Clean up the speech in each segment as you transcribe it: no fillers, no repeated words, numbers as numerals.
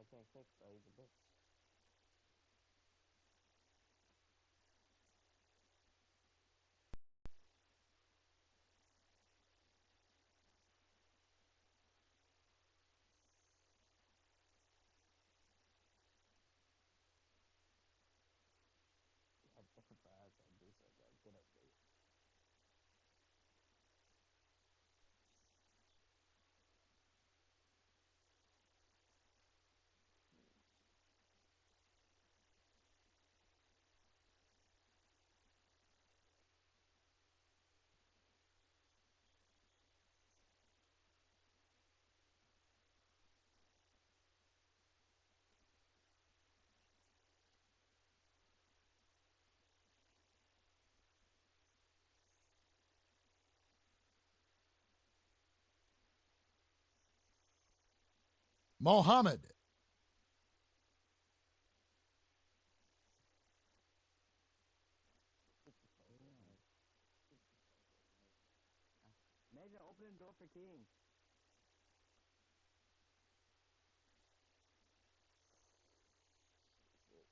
I can't kick, bro. He's a bitch. I forgot to do so good. Get up, dude. Mohammed. Major, open the door for King. Shit.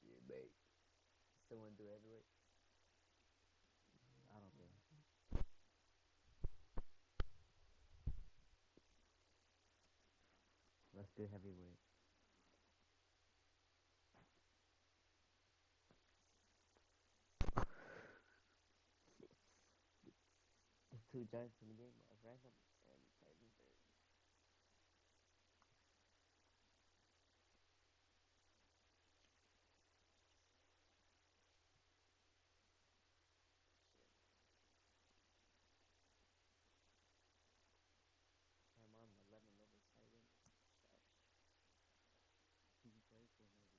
Shit, mate. Still want to do heavyweight? I don't care. Let's do heavyweight. There's 2 giants in the game. Random and Titan third. I'm on 11 level Titan. He plays for Moneyday.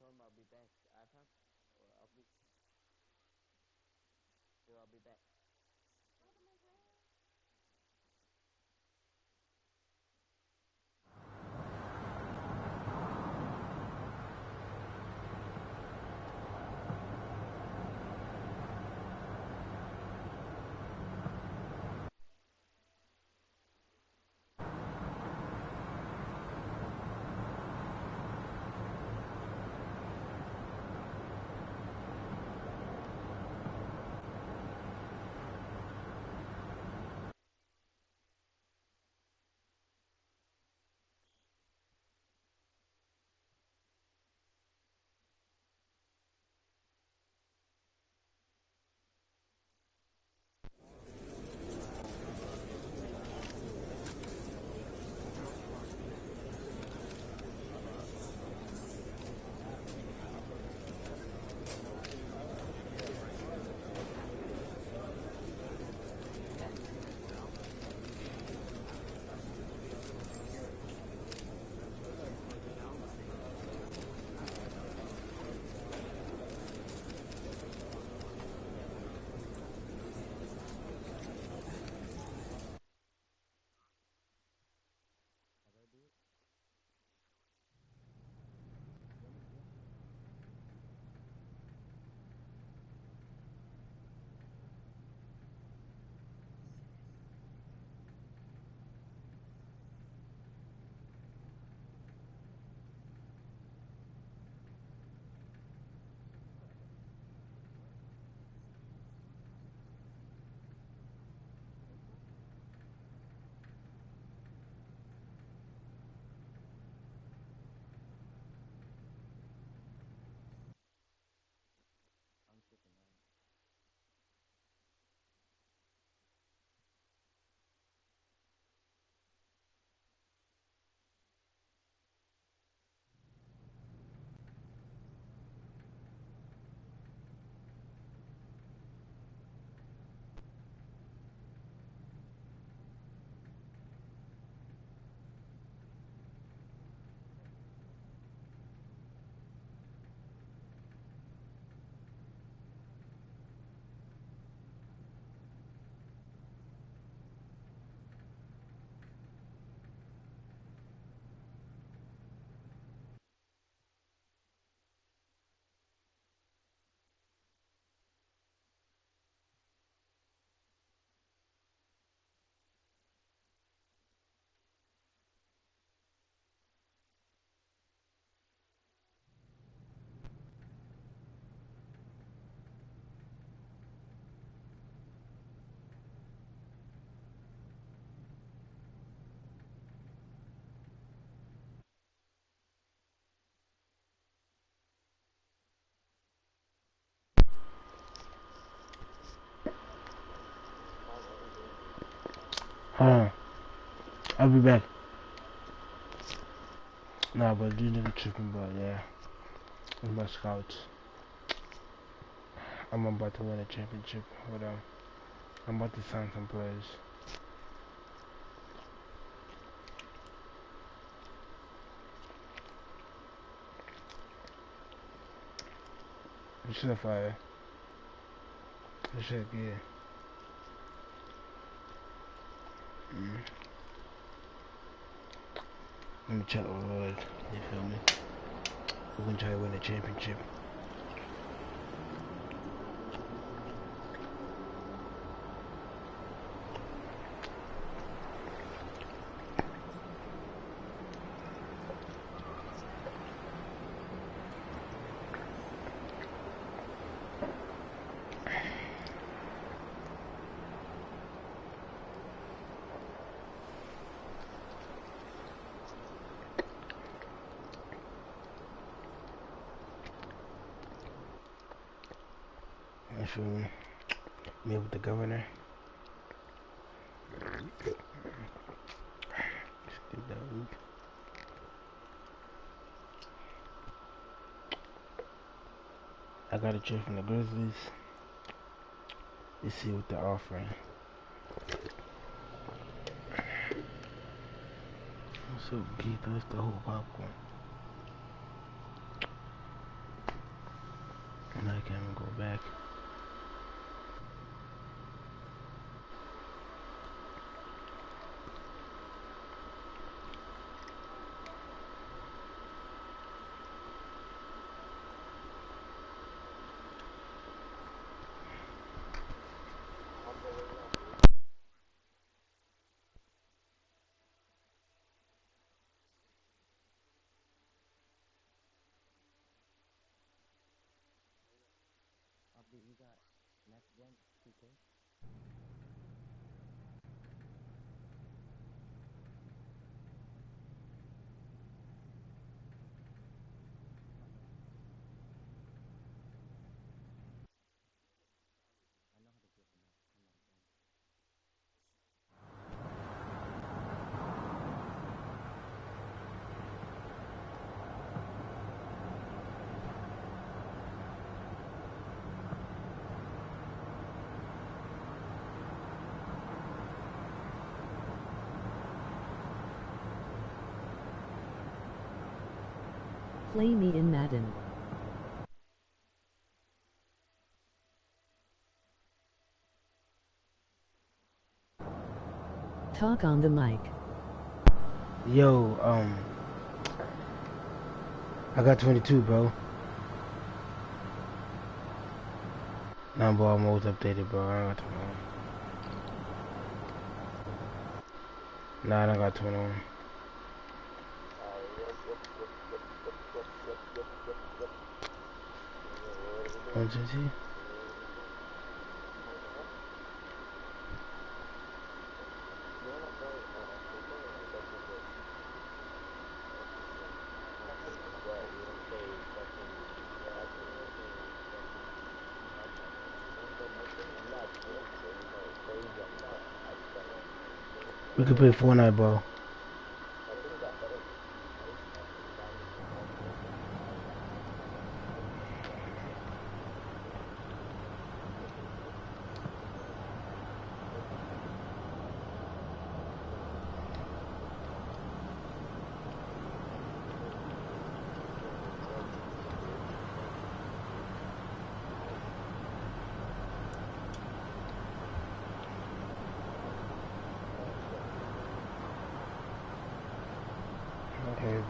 I'll be back after, or I'll be, so I'll be back. I'll be back. Nah, but you didn't tripping, but yeah. With my scouts. I'm about to win a championship. Hold on. I'm about to sign some players. You should have fired. You should have, yeah. Let me chat with Lloyd. You feel me? We're gonna try to win a championship. You feel me? Meet with the governor. Skip that week. I got a trade from the Grizzlies. Let's see what they're offering. What's up, Keith? What's the whole popcorn? cam and go back. Update, you got next gen 2K? I know how to get them out. Play me in Madden. Talk on the mic. Yo, I got 22, bro. Nah, bro, I'm almost updated, bro. I got 21. Nah, I don't got 21. One, two, three. We could play Fortnite, bro. Okay,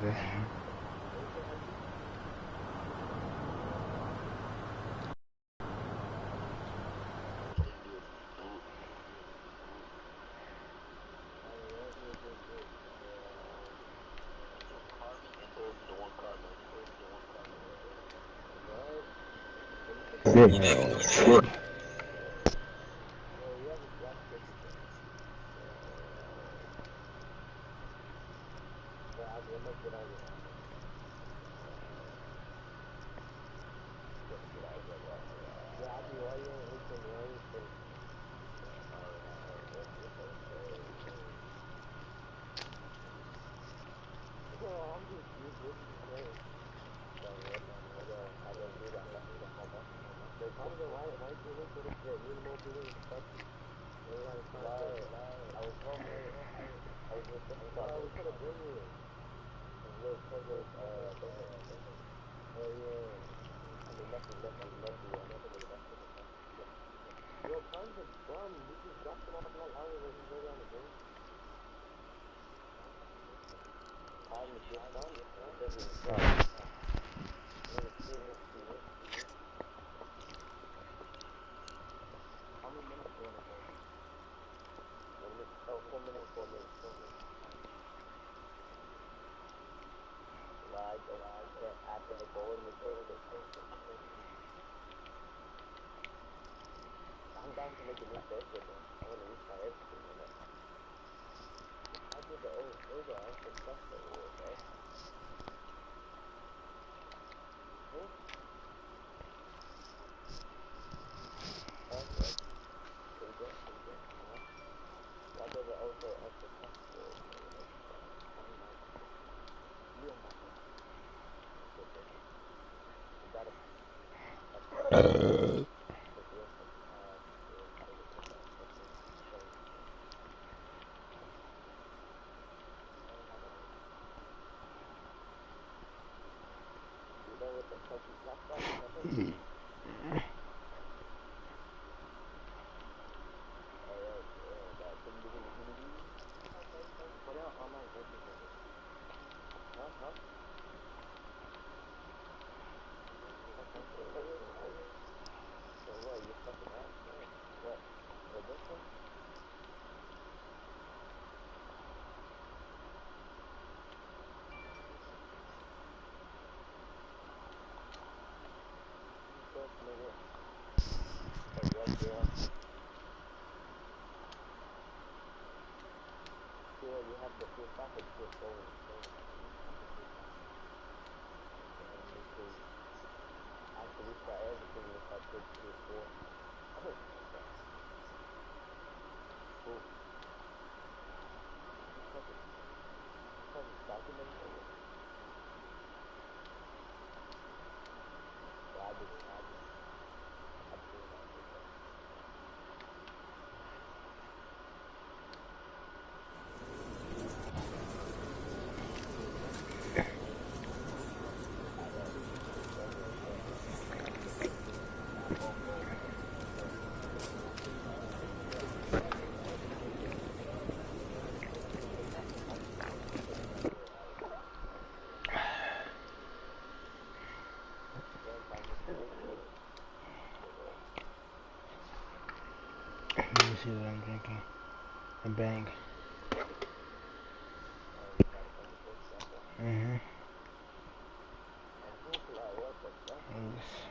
Let me see what I'm drinking. A bang. Mm-hmm. Yes.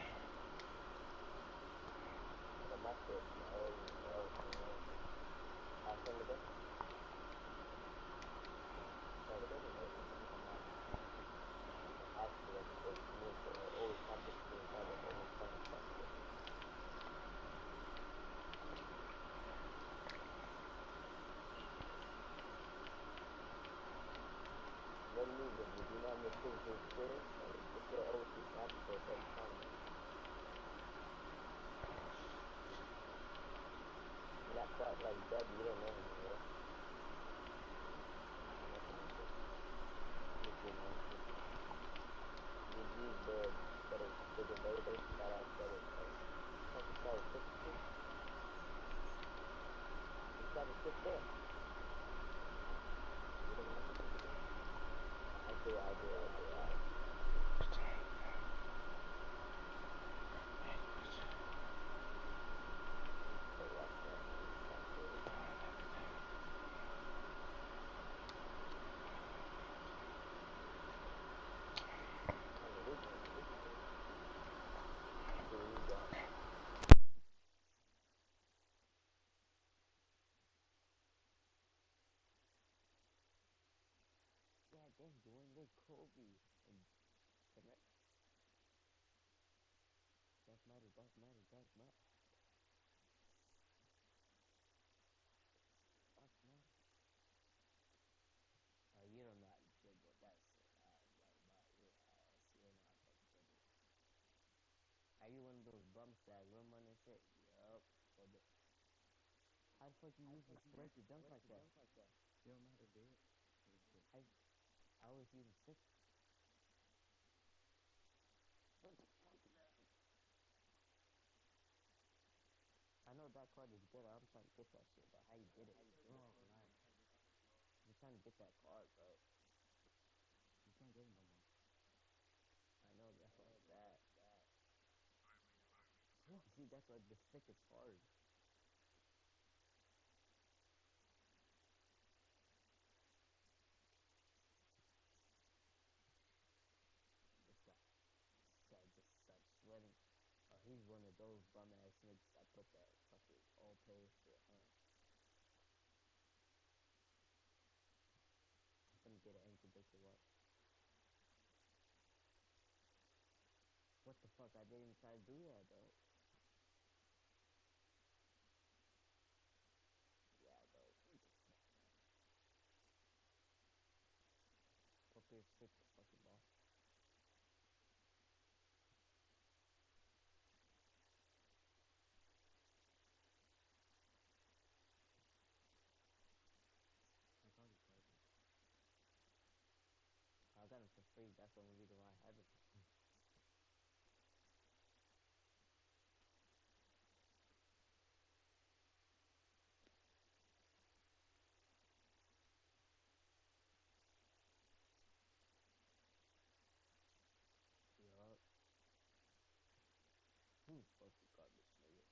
Who's fucking garbage, nigga?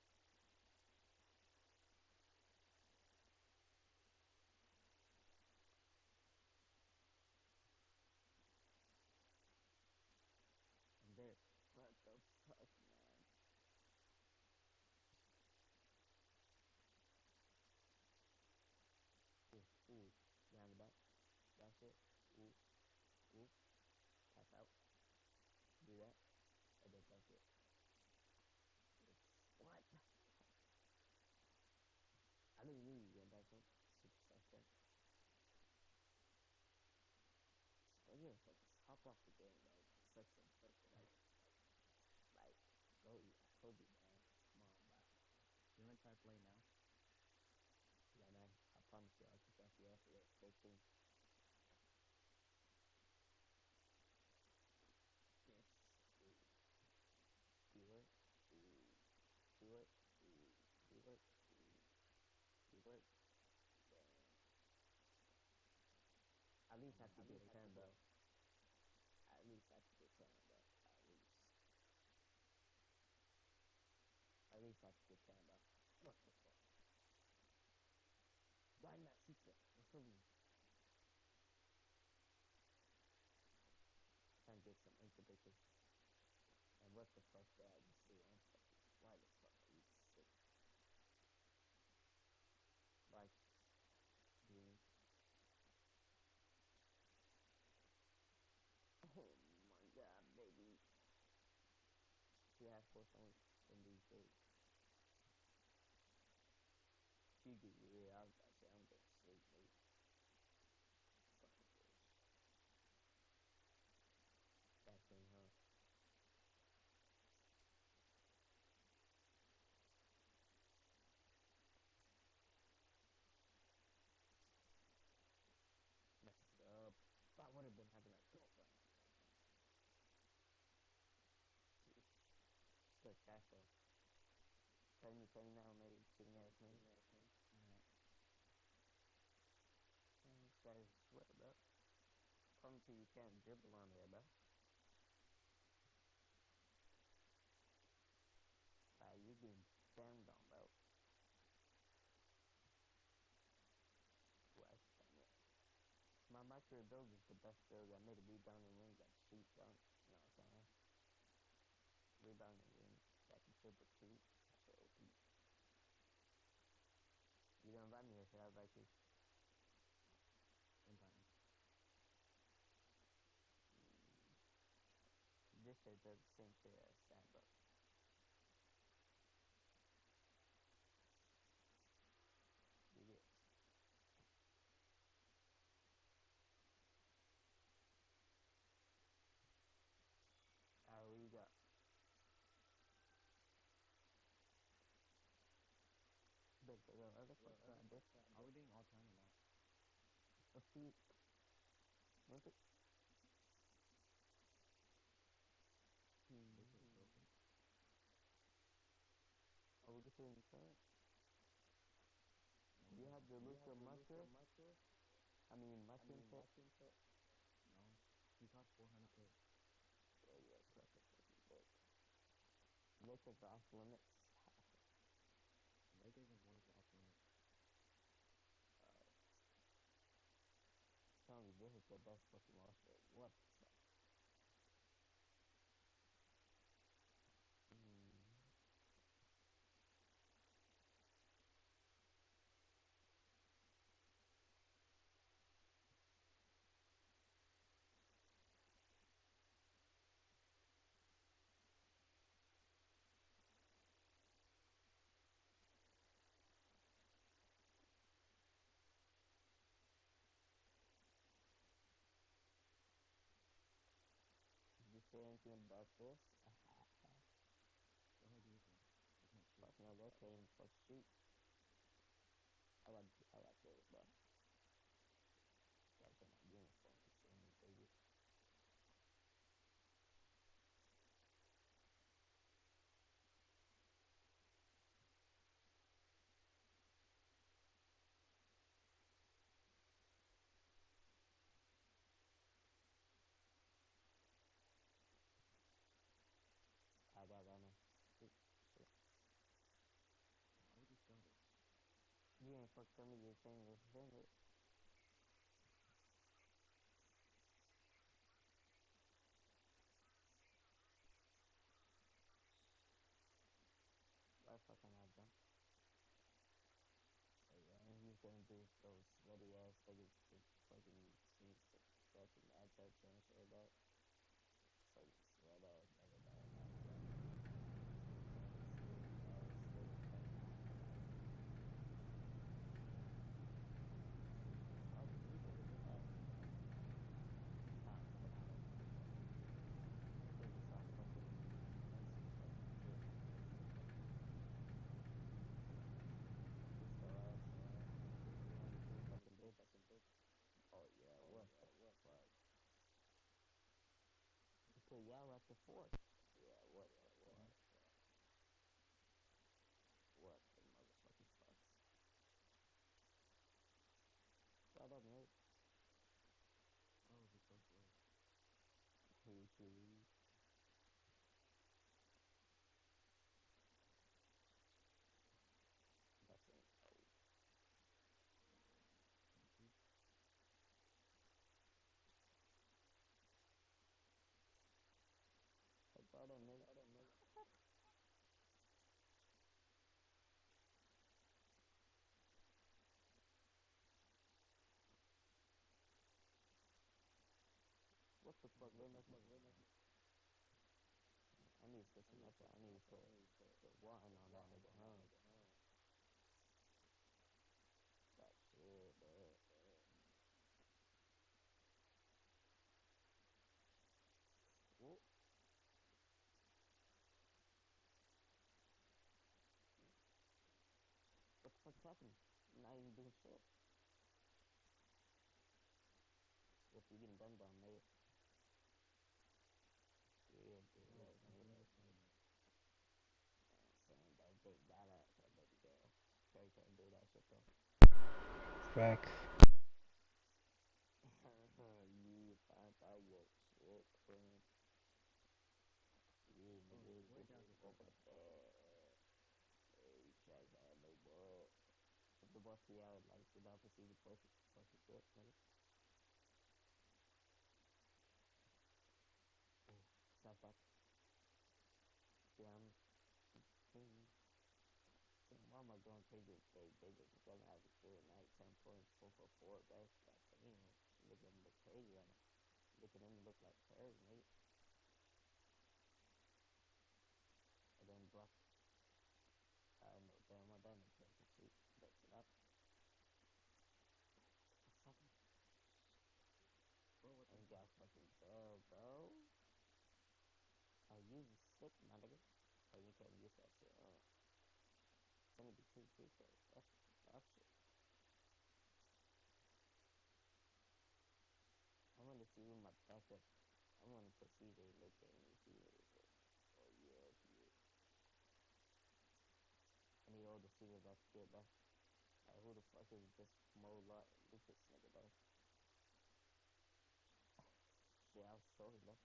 I'm there. What the fuck, man? Ooh, behind the back. That shit. Ooh, ooh. Tap out. Do that. And then that shit. What? I didn't knew you went back up. Super suspect. Oh yeah, like hop off the game, bro. Such a fucking like go eat. I told you, man. Come on, bro. You wanna try play now? Yeah, man. I promise you, I'll keep after you after this. Stay tuned. Yes. Keyword. Keyword. Keyword. Keyword. At least have to get 10, bro. At least have to get 10, bro. At least. At least have to get 10, bro. What the fuck? Why not secret? What's up with me? Trying to get some incubators. And what the fuck did I just see? I'm fucking. Why the fuck are you sick? Like, green. Oh my god, baby. You have 4 points in these days. GG, yeah, I was about to say, I'm going to sleep, baby. Fucking bitch. That thing, huh? Messed up. But I would have been having a girlfriend. Jeez. Good cash flow. Pay me now, maybe. Cheating ass me. Alright. Man, this guy is sweat, bro. Promise you can't dribble on here, bro. You getting jammed on, bro. West, damn it. My career build is the best build. I made a rebounding wing, got shoot dunk. You know what I'm saying? Rebounding wing, that can triple shoot. So OP. You gonna invite me or should I invite you? Invite me. This shit does the same shit as that, bro. You get. Alright, what you got? The other fuck side, this side. Are we doing all time or not? A feet. What's it? This is broken. Oh, we get to in front. No, You have the Luca Muscle? I mean, mushroom set? No. He cost 400k. Yeah, yeah, perfect. Lakers are off limits. Lakers and Hornets are off limits. Tell me, this is the best fucking roster. What the fuck? Did you say anything about this? Go ahead, do your thing. I can't shoot. Fuck no, they can't even fuck shoot. I got killed, bro. Gotta get my uniform soon, baby. I got that man. fuck tell me your chain was suspended? Why fucking I jump? Oh yeah, and he's gonna do those sweaty ass niggas to fucking see fucking matchup and shit like that. Fucking sweat ass nigga dog. Sweet ass nigga fucking why did you do it with that? Nah, fuck no. They just saw fucking nice fucking shit. He still ass he only 3 fucking bits. Oh yeah, what the fuck? He put y'all at the 4th. Yeah, what the fuck? What the motherfucking fuck? Shut up, mate. Oh, the fuck was. He should. That's it. Oh, I got him, mate. What the fuck, What the Linux? fuck? I need to switch the matchup. I need to put the one on that nigga, huh? That shit, bro. Whoop. What the fuck's happening? I'm not even doing shit. What you getting gunned down, mate? Yeah, big Oh, ass, I'm mate. doing this thing. I'm saying that big badass, that baby girl. Carrie can't do that shit though. Facts. You thought that was shit, friend. Yeah, Oh, nigga, way this down is the bottom. over there. Hey, check that, no boy. If the boss see out, like, sit down for see the fucking shit, nigga. Oh, stop that. Damn, king. Damn, why am I going crazy? They just gonna have to kill at night, 10 points, 4 for 4, bro. God damn, making him look crazy right now. Making him look like Perry, mate. And then block. I know damn well that nigga can't complete. That's it up. What's happening? Bro, what the Ain't fuck? got fucking bell, bro. I use the stick, my nigga. Oh, you can't use that shit. 72 people. That's that shit. I want to see who my backup. I want to put CJ look at and see what it is. Oh yeah, yeah. I need all the Caesars I can get, bro. Like, who the fuck is this Mola Lucas nigga, bro? Shit, I was trolling, bro.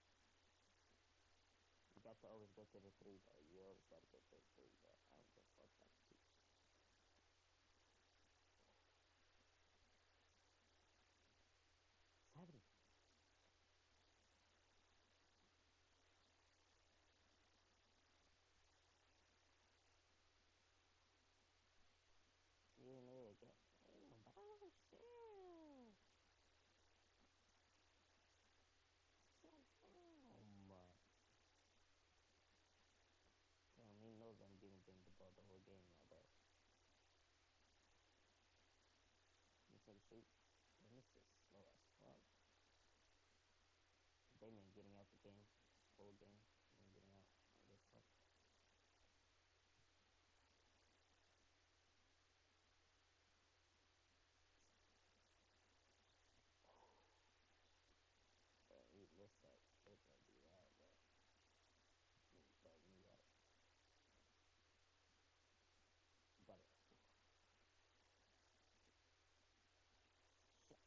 You got to always go to the 3, bro. You always gotta go to the 3, bro. I don't give a fuck about the 2. 70. Yeah, nigga, get damn, bro. Shit. God damn. Damn, he knows I'm giving them the ball the whole game now, bro. He took a shoot. Man, this is slow as fuck. They ain't getting out the game. Whole game. They ain't getting out. I don't give a fuck. Bro, he looks like be out, bro. He bug me out. Got it. Shit.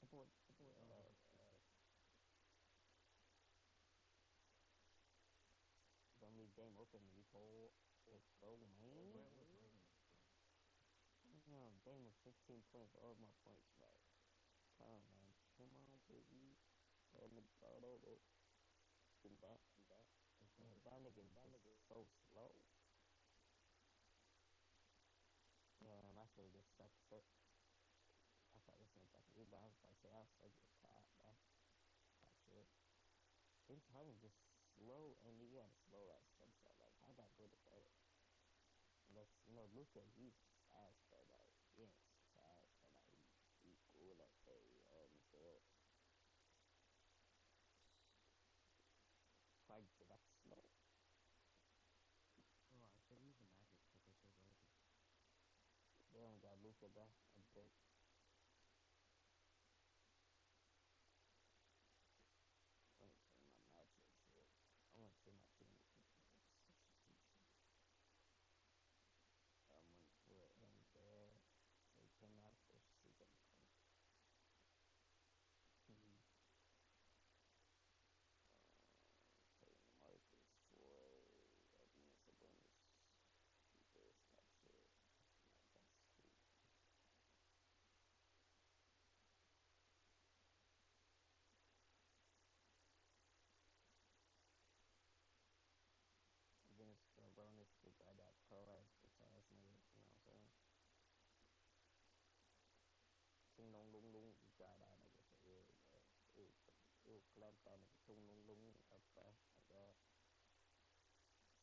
Support. Oh, Yeah. Don't leave game open, you Let's go, bro, man. I was rolling, bro. Game of 15 points, all my points back. Come on, man. Come on, baby. Let me go there, baby. Do that. Okay. That nigga is so slow. Damn, I should've just sucked it. I thought this was like a rebound. I was about to say, I'll suck your cat, man. That shit. This time just slow, and you got a slow ass jump shot. Like, how that go to better? Unless, Luka, he's just ass, but like, he ain't just ass, but like, he cool at that, so, quite that slow. Oh, I should use the magic because they're so garbage. They don't got Luka, bro. I bet. Let me change my matches here. I want to see my team substitution. I'm gonna put him there. Take him out for season point. Take Marcus for Sabonis. Keep this type shit. That's sweet. Vince Sabonis to guard that pro ass bitch ass nigga. You know what I'm saying? Ting long lung lung, you guard that nigga for real, bro. Ew, collect that nigga. Tung lung lung up, bro. Like that.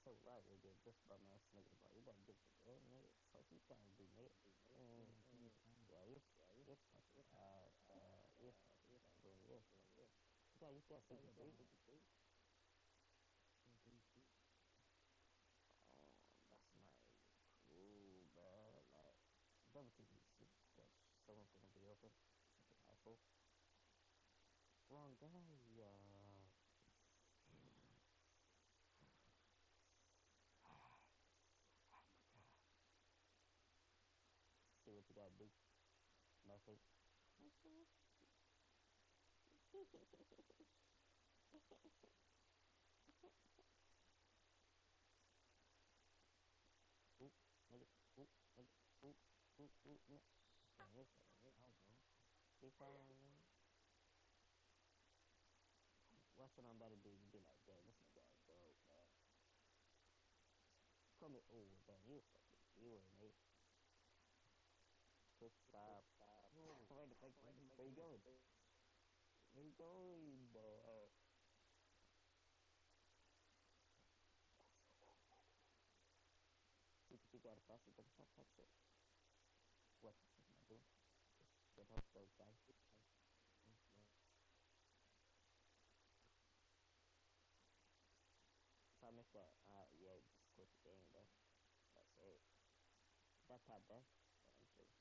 So right, we get this bum ass nigga, bro. You better get the game, nigga. Fuck you trying to do, nigga. Give me time. Yeah, you're fucking bad. You're fucking bad, bro. You're fucking. You got Give me a 63. bomb. Oh, thank you. That's not even cool, bro. Like, double team shit, because someone's gonna be open. Fucking asshole. Wrong guy. Oh my god. See what you gotta do. Nothing. Ooh, nigga. Ooh, nigga. No. Yeah, here's that. Ow, bro. Keep on. Watch what I'm about to do. You be like, damn, this nigga broke, man. Come here. Oh, damn, you fucking viewer, mate. Quick stop. Bro, Where why do you you do going? this? Where you going, bro? You gotta pass it, but stop that shit. What the fuck am I doing? Good help, those guys. Oh, bro. Try to make that, yeah, just quit the game, bro. That's it. That top, bro. I'm sure.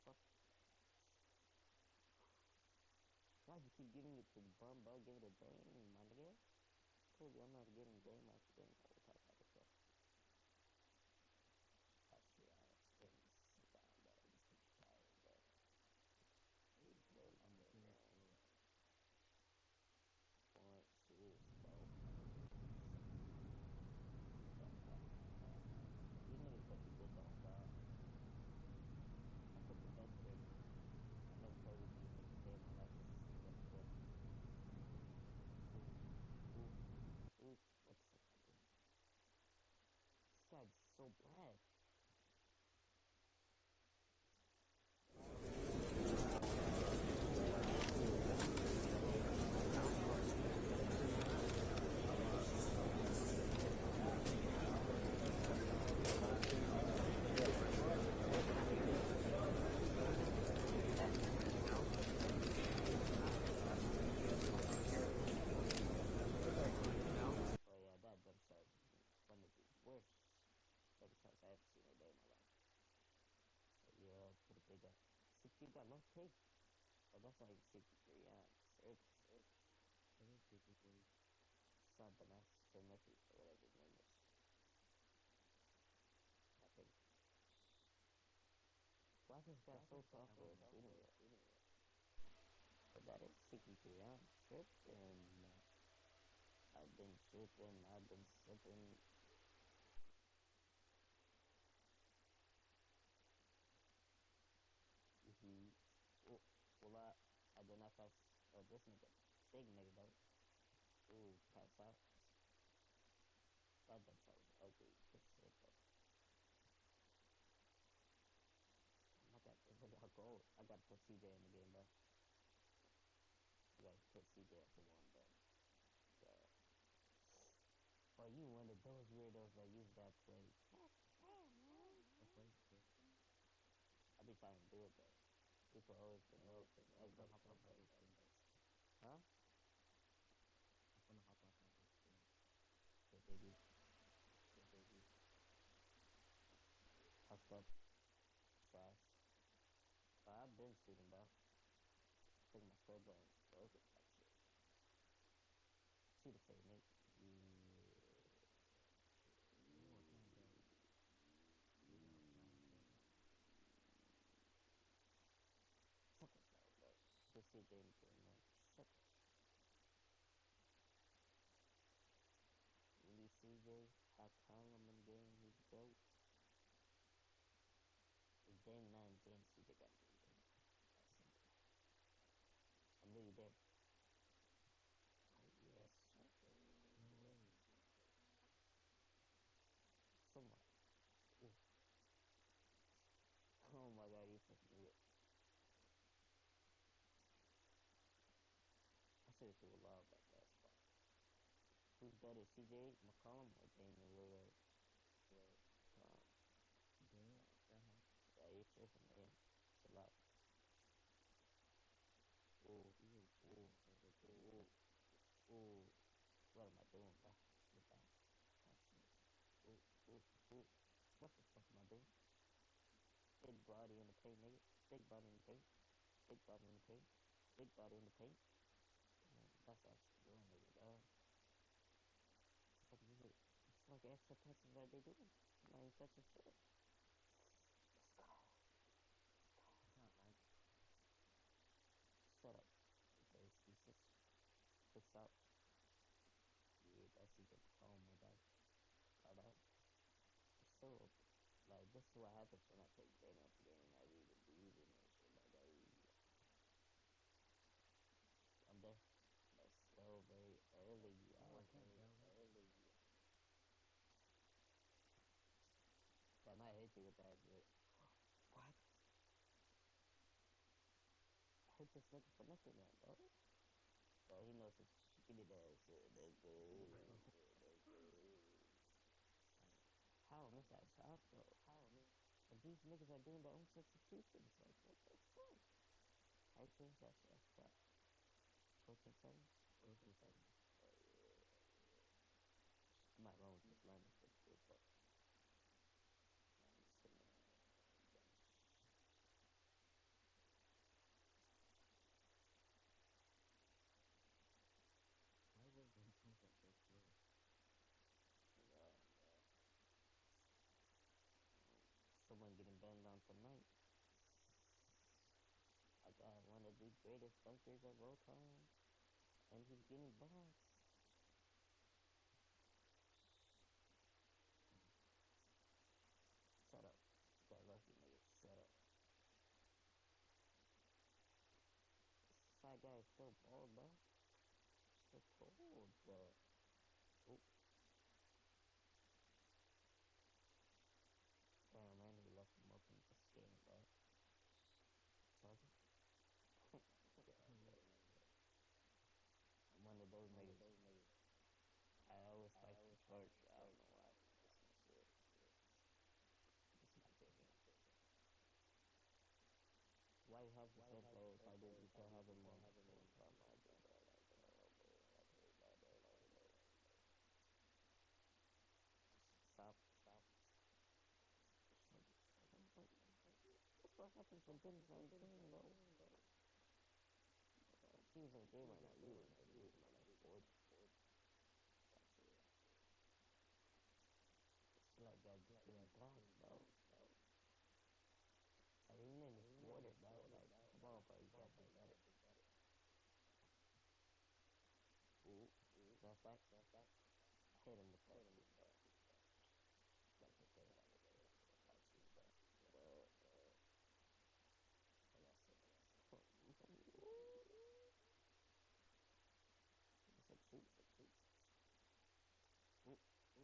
Fuck. Why you keep giving it to the bum, bro? Give it a dang, my nigga. Told you I'm not getting game after game all the time. Actually, I didn't sit down, bro. Just keep tired, bro. He's playing my I'm game, too man. slow. Point, shoot, bro. These niggas better be good, though, bro. I put the best in. I never played with these niggas day in my life. That's good. Ooh. What the fuck am I doing? This guy's so bad. Oh yeah, that jump shot is one of the worst jump shots I ever seen in a day in my life. But yeah, put a big up. 60 got no take. Oh, that's not even 63, yeah. Search. It is 63. Son, the mass Shermicky, or whatever his name is. I think. Why is this guy so tough I for won't a miss shooting it. guard? But that is 63, I'm tripping. I've been tripping, I've been slipping. This nigga, big nigga though. Ooh, pass out. That jump shot was ugly. Good shit though. Damn, I got gold. I gotta put CJ in the game, bro. I gotta put CJ up to 1, bro. Yeah. But you one of those weirdos that use that play. God damn, man. What play? I be trying to do it though. People always promote because I'm gonna everybody hop trying off to after play. this game. Huh? I'm gonna hop off after this game. Yeah, baby. Yeah, baby. Huffed up. Trash. But I've been shooting, bro. I think my skill button broken type shit. Shoot a fade, Nate. Oh, I can't get. Maybe I'll try again. Shut the fuck up, bro. Put CJ in the game, man. Shut the You need CJ. How come I'm in the game? He's the GOAT. It's game 9 game. CJ got to be in the game. That's simple. I'm really there. Oh, yes, sir. No way. Someone. Ooh. Oh my god, you fucking idiot. I should have threw a lob at that spot. Who's better, CJ McCollum or Damian Lillard? Damn. Uh-huh. Yeah, you're tripping, man. Chill out. Ooh, Ooh, ooh, over there. ooh, ooh. What am I doing, bro? Get back. Back to this. Ooh, ooh, ooh. What the fuck am I doing? Big body in the paint, nigga. Big body in the paint. Big body in the paint. Big body in the paint. Damn, that's actually doing it, bro. Fucking hit. It's like extra touches that they doing. I'm not even touching shit. Let's go. Let's go. It's not like Shut up. Okay, excuses. Fix up. Yeah, that's CJ McCollum, my guy. Call that. It's so, like, this is what happens when I play game after game. I be losing and shit, my guy. I'm there. Let's go very early. oh, I can't get one. I might hit you with that, but what? I hit this nigga for nothing, man, bro. Bro, he knows his shitty ass shit, nigga. How I miss that shot, though? And these niggas are doing their own substitutions. Like, what the fuck? I change that shit. I forgot. 14-7? 14-7. Oh, yeah. I might run with this line for the group, but I'm sitting on the bench. Why was Vincenzo so slow? Yeah. Someone getting banned on tonight. I got one of the greatest dunkers of all time, and he's getting boxed. Shut up. You got lucky, nigga. Shut up. This fat guy is still bald, bro. Still cold, bro. Oh, damn, man, he left him open to scam, bro. Charger? God, bro. I'm one of those niggas. I always like to flirt. I don't know why. This is my shit. This is my thing. Why you have the same player if I do? You can't have them on the same time. I do that. Like, oh, bro, I hate that, bro. Stop. Like, that's what happens when things aren't clean, bro. He was in the game right now. You were like losing by like 40. That shit. It's like guys just getting blocked, bro. Like, even in this quarter, bro. Like, come on, bro. You gotta do better. Ooh, that's back. I hit him with that too, bro. Like the thing out of there. Type shit, bro. I got sick.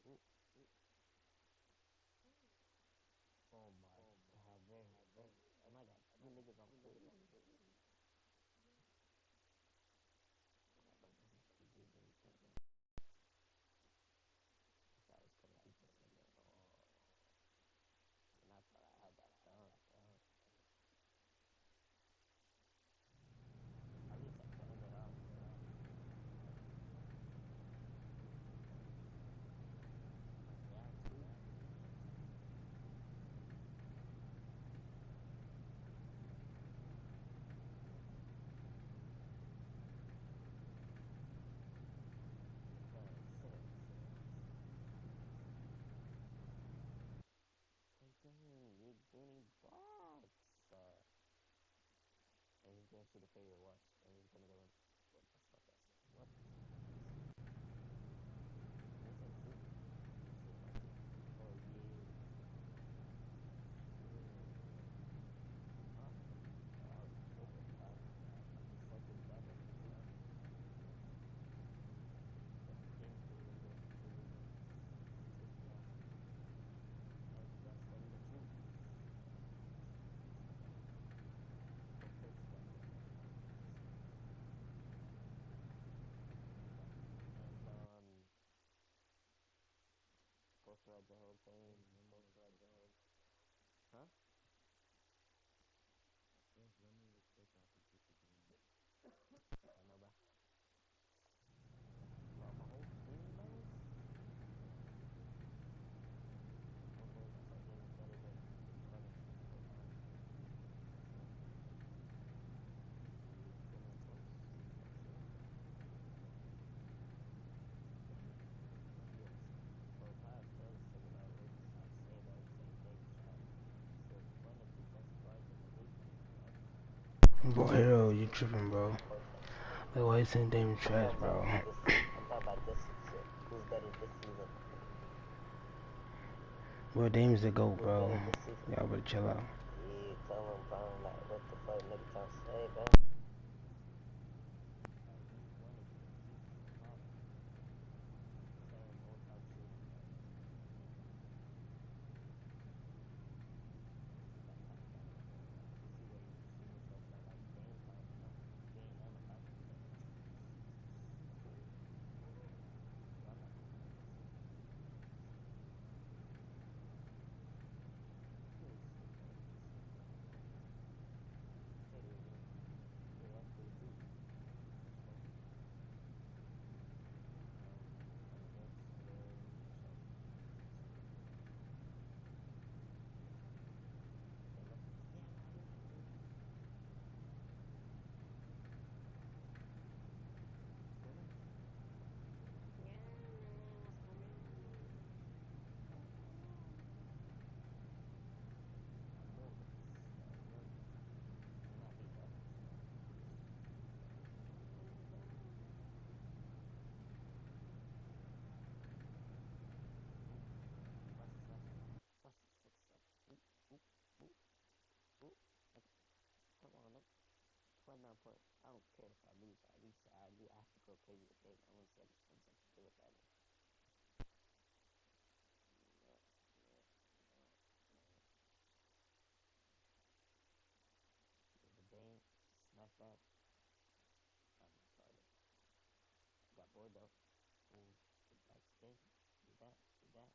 Ooh, oh my god, very, very. And I got two niggas on clear. I got no GG, I was gonna keep this nigga. Oh, and I thought I had that done. At least I could end it off. Yeah, two. Six. You Goonie box. And he's gonna shoot a favorite watch. And he's gonna go in. What the fuck? What? This ain't two. This is like, oh yeah. Fuck. Oh, tripping, bro. I'm just fucking better than two. But king two leader. Take me off. And you got study the two. Go first, got me. And post thread the whole thing. Post thread the whole. Huh? Yes, let me take off and put the game. I know, bro. Bro, my whole team, bro. One day my whole game is better than running full time. Yeah. You put me in post. That's it. Yes. For the past days, said that I say that same thing, chat. So one of the best cards in the league, right? Bro, hell, you tripping, bro. That's why you saying damn trash, bro. I'm talking about this shit. Who's better this season? Bro, Dame's the GOAT, Who's bro. better this season? Y'all better chill out. Yeah, tell him, bro. Like, what the fuck nigga trying to say, bro? Like, he's one of the, he's top. Same old type shit. Like, he got top stats, bro. Like, you see what he seen himself at, like, game time, you know? Game and the past few games. Y'all got these niggas. Holy shit, bro. Hey, dude. Yeah, that's pretty deep. That's fun. On the bench, for sure. For sure. Okay, look. Yeah, nice, dude. Swimming? Yeah, swimming. Millions. Millions. Not me, bro. Ooh, slash, slash, slash, six, ooh, ooh, ooh, ooh. Okay, come on, look. 29 points. I don't care if I lose. At least I do. I have to go crazy with it. I want to see how much points I can do with that. No, no, no, no. The Dane, snapback. I'm retarded. Got bored though. Ooh, good back spin. Do that, do that.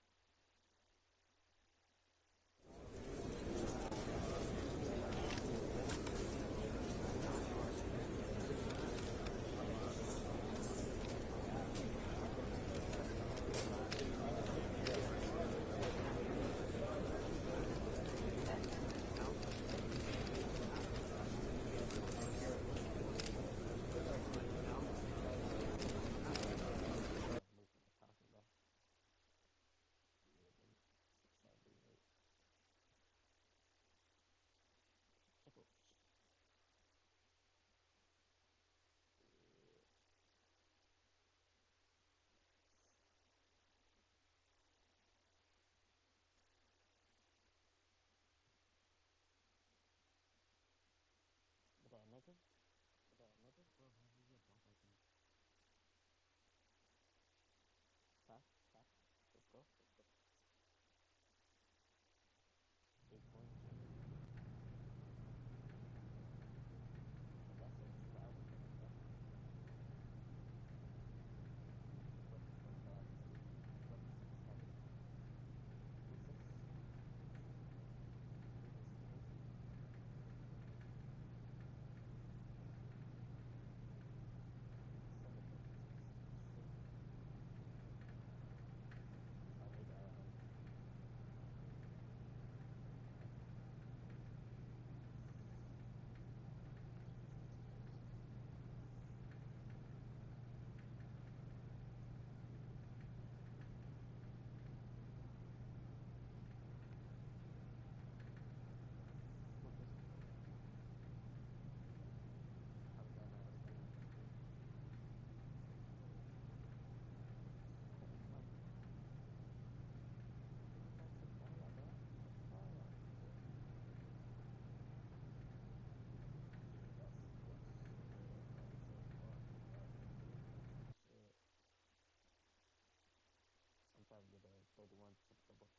31 acceptable.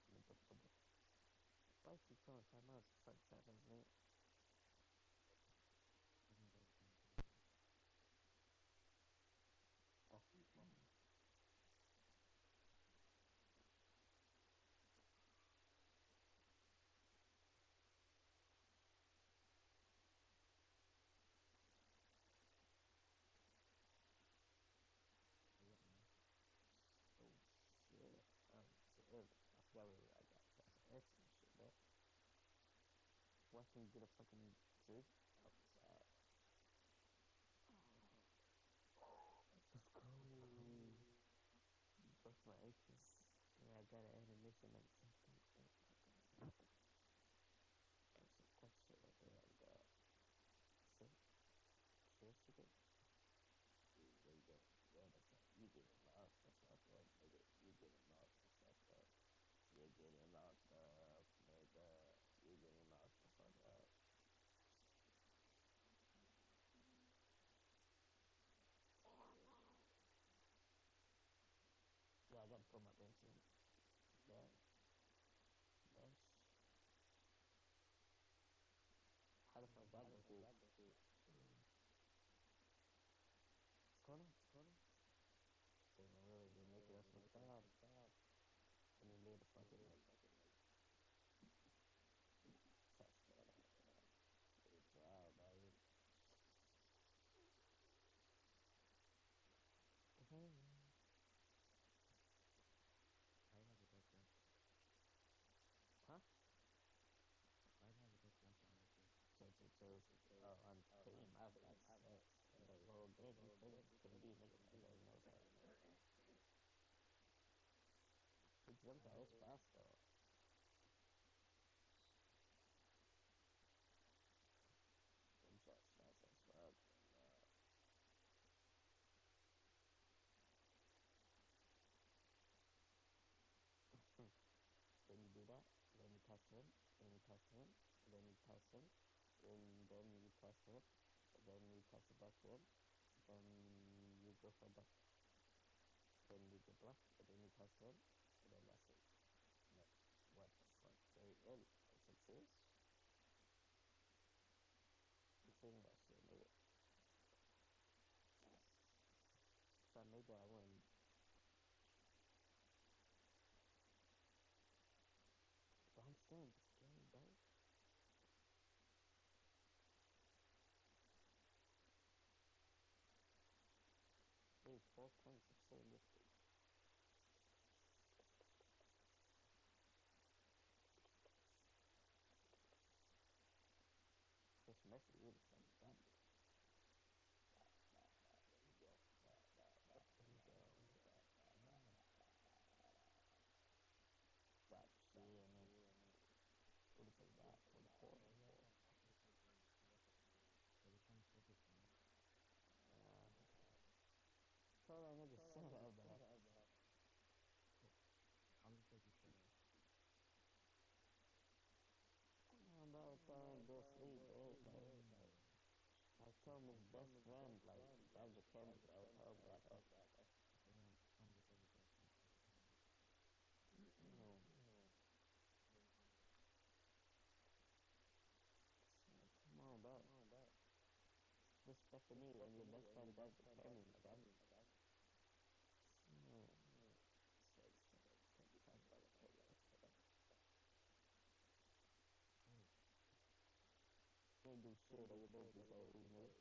Unacceptable. Why is he calling timeouts? It's like 7 minutes. Even though it's Oh, well, oh yeah, man. oh shit. Shit. I forgot we were, I got past X and shit, bro. Why can you get a fucking tree? Outside. Let's go. Broke my ankle. Yeah, I got an animation at the same time. That's some quick shit right there. I got shit. Shit, shit. There you go. Yeah, that's it. You getting lost. That's fucked up, nigga. You getting lost. That's fucked up. You're getting lost up, nigga. You're getting lost the fuck up. Yeah, I gotta put my bench in. Bench. Bench. How the fuck that go through? Corner? Damn, really, they making us look bad. And he made a fucking, like, touchdown. Good job, buddy. Why has a best bench? Huh? Why has a best bench on this? On team, I have like 6. The whole game, he playing KD, nigga. Everybody knows that. He jumped out his fast, though. Them shots fast as fuck. Then you do that, then you pass to him, then you pass to him, then you pass him, then you pass to him, then you pass it back to him, then you go for the, then you get blocked, and then you pass to him, and then that's it. No, what the fuck? Very early. Are you serious? I'm saying that shit, nigga. If I made that, I win. But I'm still in this game, bro. There's 12 points. I'm still in this game. Chris Messi really fucking got me. There you go. There you go. Stop seeing it. Who the fuck that? 44. Oh yeah, that also says they were trying to focus on it. Tell that nigga shut up, bro. How many plays you said? Come on, bro. Tell him go sleep, bro. Like, I told him his best friend, like, grab the camera, bro. Tell him that, bro. Damn, trying to get over that. No. Come on, bro. Respect me when your best friend grabs the camera, my guy. No. Can't be talking about the camera. You ain't do shit, or your both be say, ooh, nigga.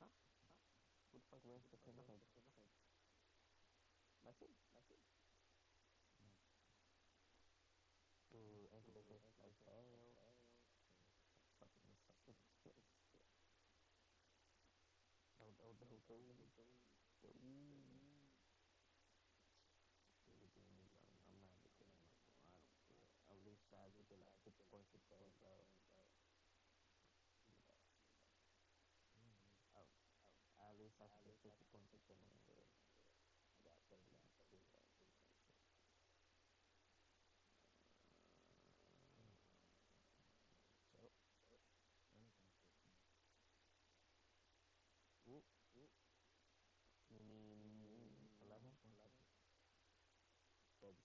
Huh? Who the fuck wears 59? Messi? Ooh, incubator, like, hell. Fucking sucking. No. I'm not looking at no more. I don't care. At least I could get like 50 points a game, bro. At least I could get 50 points a game, bro. I got 32 points. So,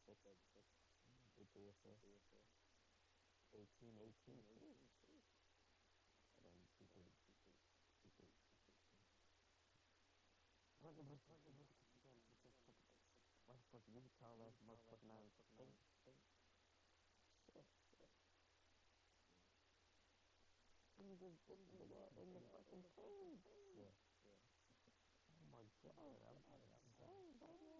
He 3 assists. 18 too. And then P3. What the fuck again? Why the fuck you tall ass motherfucker not think? Shit. Didn't just put the big ass in the fucking paint. Oh my god, I'm about to say, baby.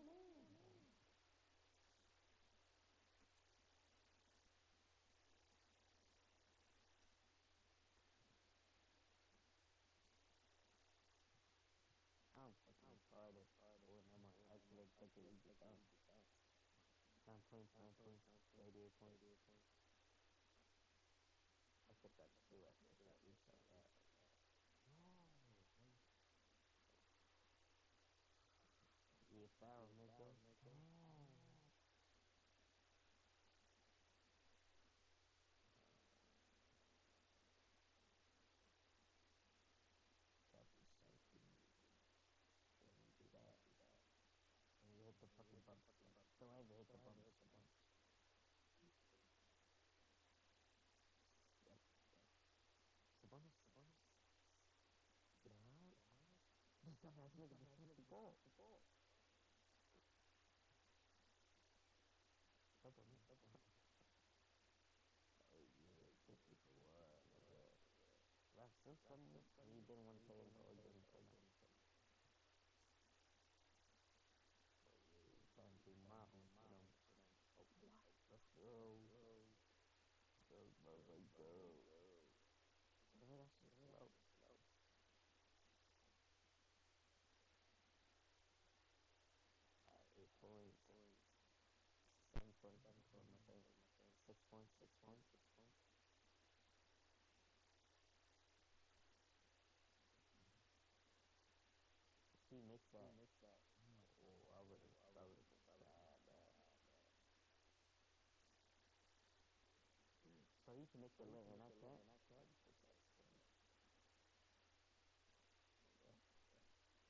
I'm fucking retarded. Oh, and I'm actually take an easy dunk. 9 points, 38 points. I took that too, I think. You saw that. No, why? Yeah, foul, nigga. Damn. Gotta be safety. Can't do that. And you hit the fucking bump. Don't ever hit the bump. Yep. Sabonis. Get out. This dumbass nigga just missed the ball. Double me. Oh yeah, 50 for what, nigga? Last since something, he didn't want to pay him, or didn't pay him. Oh yeah, trying to do my own shit on. Oh, what? Let's go. Go. Give me that shit slow. 8 points. 7 points for my thing. 6 points. If he makes that, oh, I would've been sad, bad. So he can make the lane, and I can't. Yeah.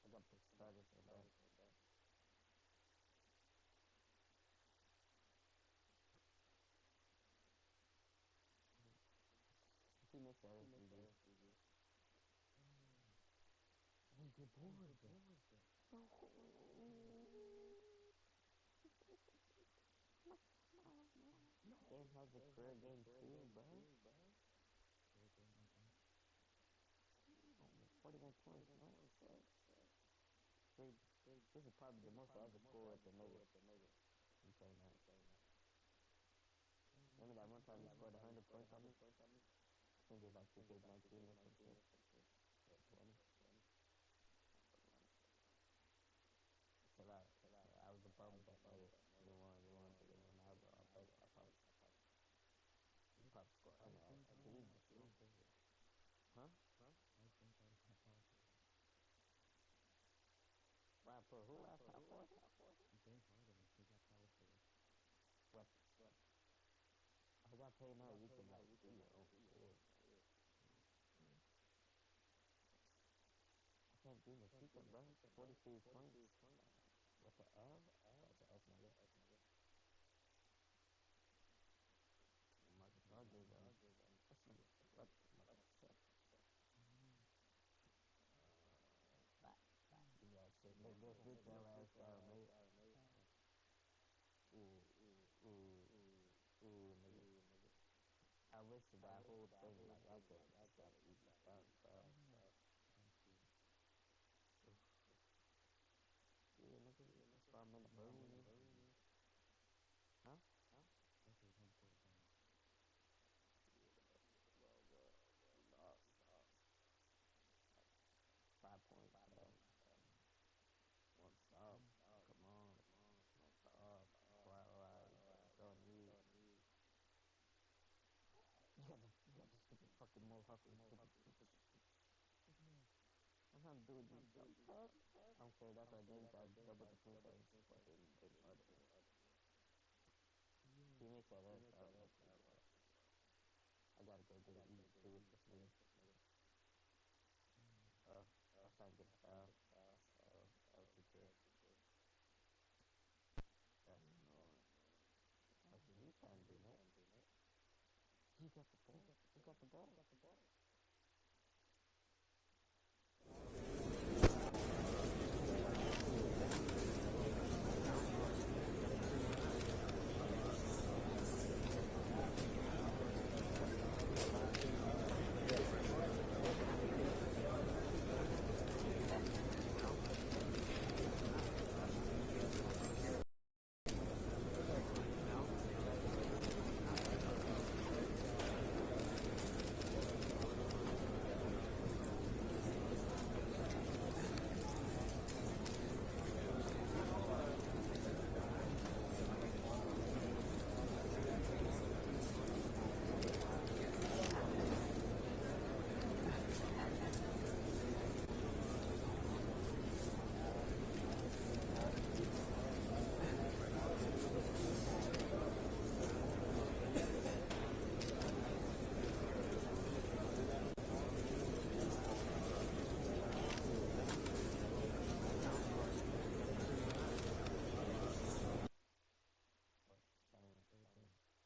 I got the starters in there. If he makes that, it's easy. Oh, good board. No. Dame has a career game too, bro. Oh, 41 points, man. This is probably the most I ever scored at the Nuggets. I'm saying that. Remember that one time he scored 100 points on me? I think it was like 2K19 or some shit. Or 20. Chill out. I was a bum with that Nugget. You want to get one. I bet I probably scored 100. I believe the shit. Huh? I think I was top off. Why I put who out top for? James Harden, if they got power forward. What? I got paid now. You can like do your own shit. I can't do the secret, bro. 43 points. What the L? That's an S, nigga. Marcus Rogers, this nigga fuck, mother shit. Bye. Yeah, shit, nigga, get your ass down, mate. Ooh, nigga. I wish that whole thing, like, I could just got an easy dunk, bro. Oof. Yeah, nigga, that's why I'm in the room. Huh? That's a 1 point down. Well, we lost. 5 points, bro. One stop. Come on. One stop. Alright. It's on you. You got the stupid fucking mohawk, you stupid bitch. I'm not doing you jump pass. I don't care, that's why James got double the point that he's fucking James Harden. He makes that up, I gotta go get an easy two with this nigga. I'm trying to get a foul. LT2. That's annoying.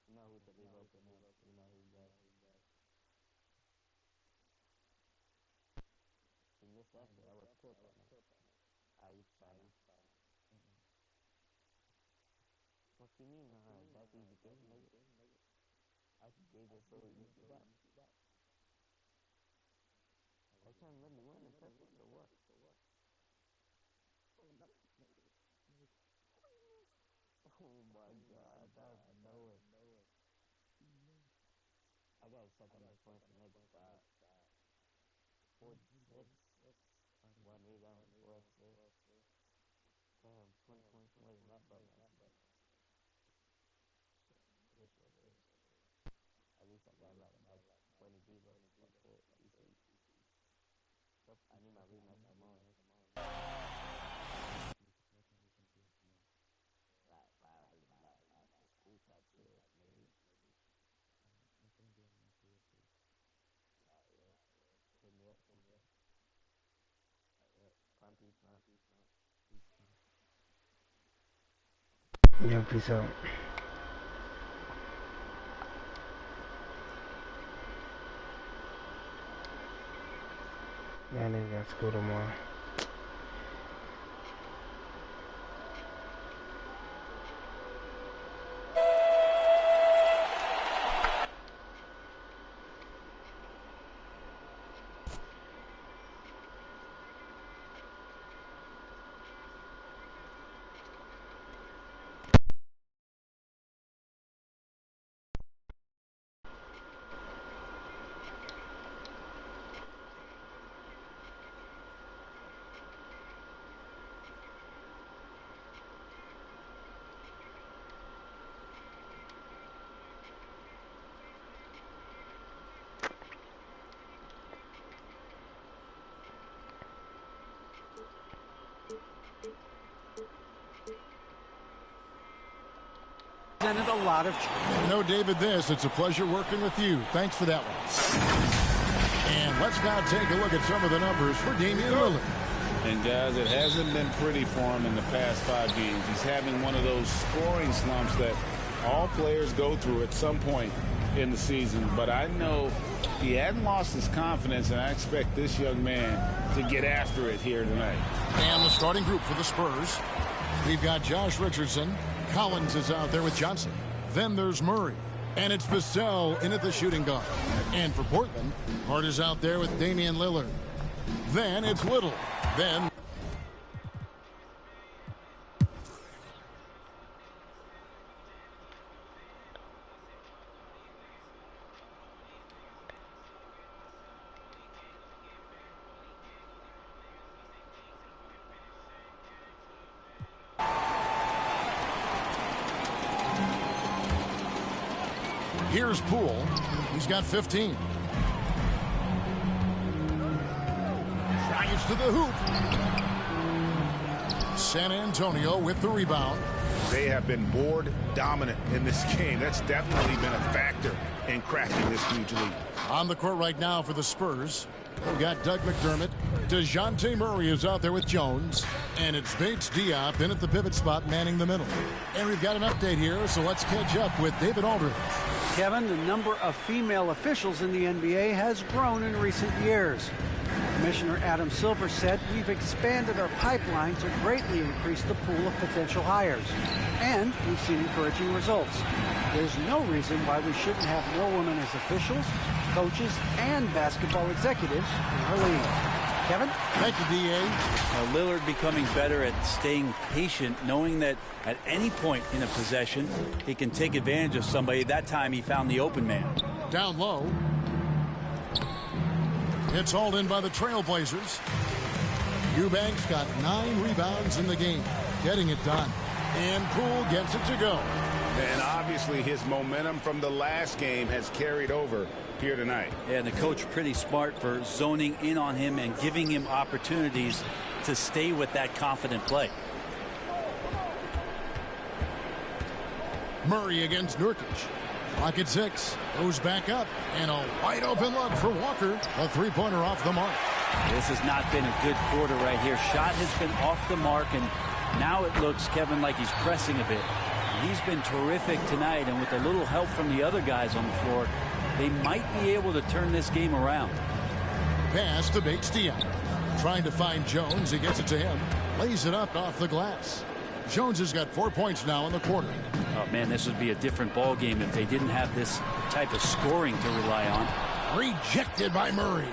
You know who to leave open up. You know who got. He missed after. I was killed on him. You trying. What you mean? That easy game, nigga. I gave it so easy. I trying to let me win and purpose or what? Oh my god, that's nowhere. I gotta check on the points and next 46. 1 rebound, 4 assists. Damn, 20 points more than that, but this was it. At least I got like 20 D-Bucks. That's it. Easy. I need my rematch tomorrow. Who's that shit, maybe? I'm gonna be on my PSP. Hit me up. Prime peace, man. Peace, man. Yo, peace out. Yeah, nigga got school tomorrow. A lot of. No, David, it's a pleasure working with you. Thanks for that one. And let's now take a look at some of the numbers for Damian Lillard. And guys, it hasn't been pretty for him in the past 5 games. He's having one of those scoring slumps that all players go through at some point in the season. But I know he hadn't lost his confidence, and I expect this young man to get after it here tonight. And the starting group for the Spurs. We've got Josh Richardson. Collins is out there with Johnson. Then there's Murray. And it's Vassell in at the shooting guard. And for Portland, Hart is out there with Damian Lillard. Then it's Little. Then... Here's Poole. He's got 15. Drives to the hoop. San Antonio with the rebound. They have been board dominant in this game. That's definitely been a factor in cracking this huge lead. On the court right now for the Spurs, we've got Doug McDermott. DeJounte Murray is out there with Jones. And it's Bates Diop in at the pivot spot manning the middle. And we've got an update here, so let's catch up with David Aldridge. Kevin, the number of female officials in the NBA has grown in recent years. Commissioner Adam Silver said, "We've expanded our pipeline to greatly increase the pool of potential hires. And we've seen encouraging results. There's no reason why we shouldn't have more women as officials, coaches, and basketball executives in our league." Kevin? Thank you, D.A. Lillard becoming better at staying patient, knowing that at any point in a possession, he can take advantage of somebody. That time he found the open man. Down low. It's hauled in by the Trailblazers. Eubanks got 9 rebounds in the game, getting it done. And Poole gets it to go. And obviously his momentum from the last game has carried over here tonight. Yeah, and the coach pretty smart for zoning in on him and giving him opportunities to stay with that confident play. Murray against Nurkic. Clock at 6. Goes back up. And a wide open look for Walker. A three-pointer off the mark. This has not been a good quarter right here. Shot has been off the mark, and now it looks, Kevin, like he's pressing a bit. He's been terrific tonight, and with a little help from the other guys on the floor, they might be able to turn this game around. Pass to Bates Diop. Trying to find Jones. He gets it to him. Lays it up off the glass. Jones has got 4 points now in the quarter. Oh, man, this would be a different ball game if they didn't have this type of scoring to rely on. Rejected by Murray.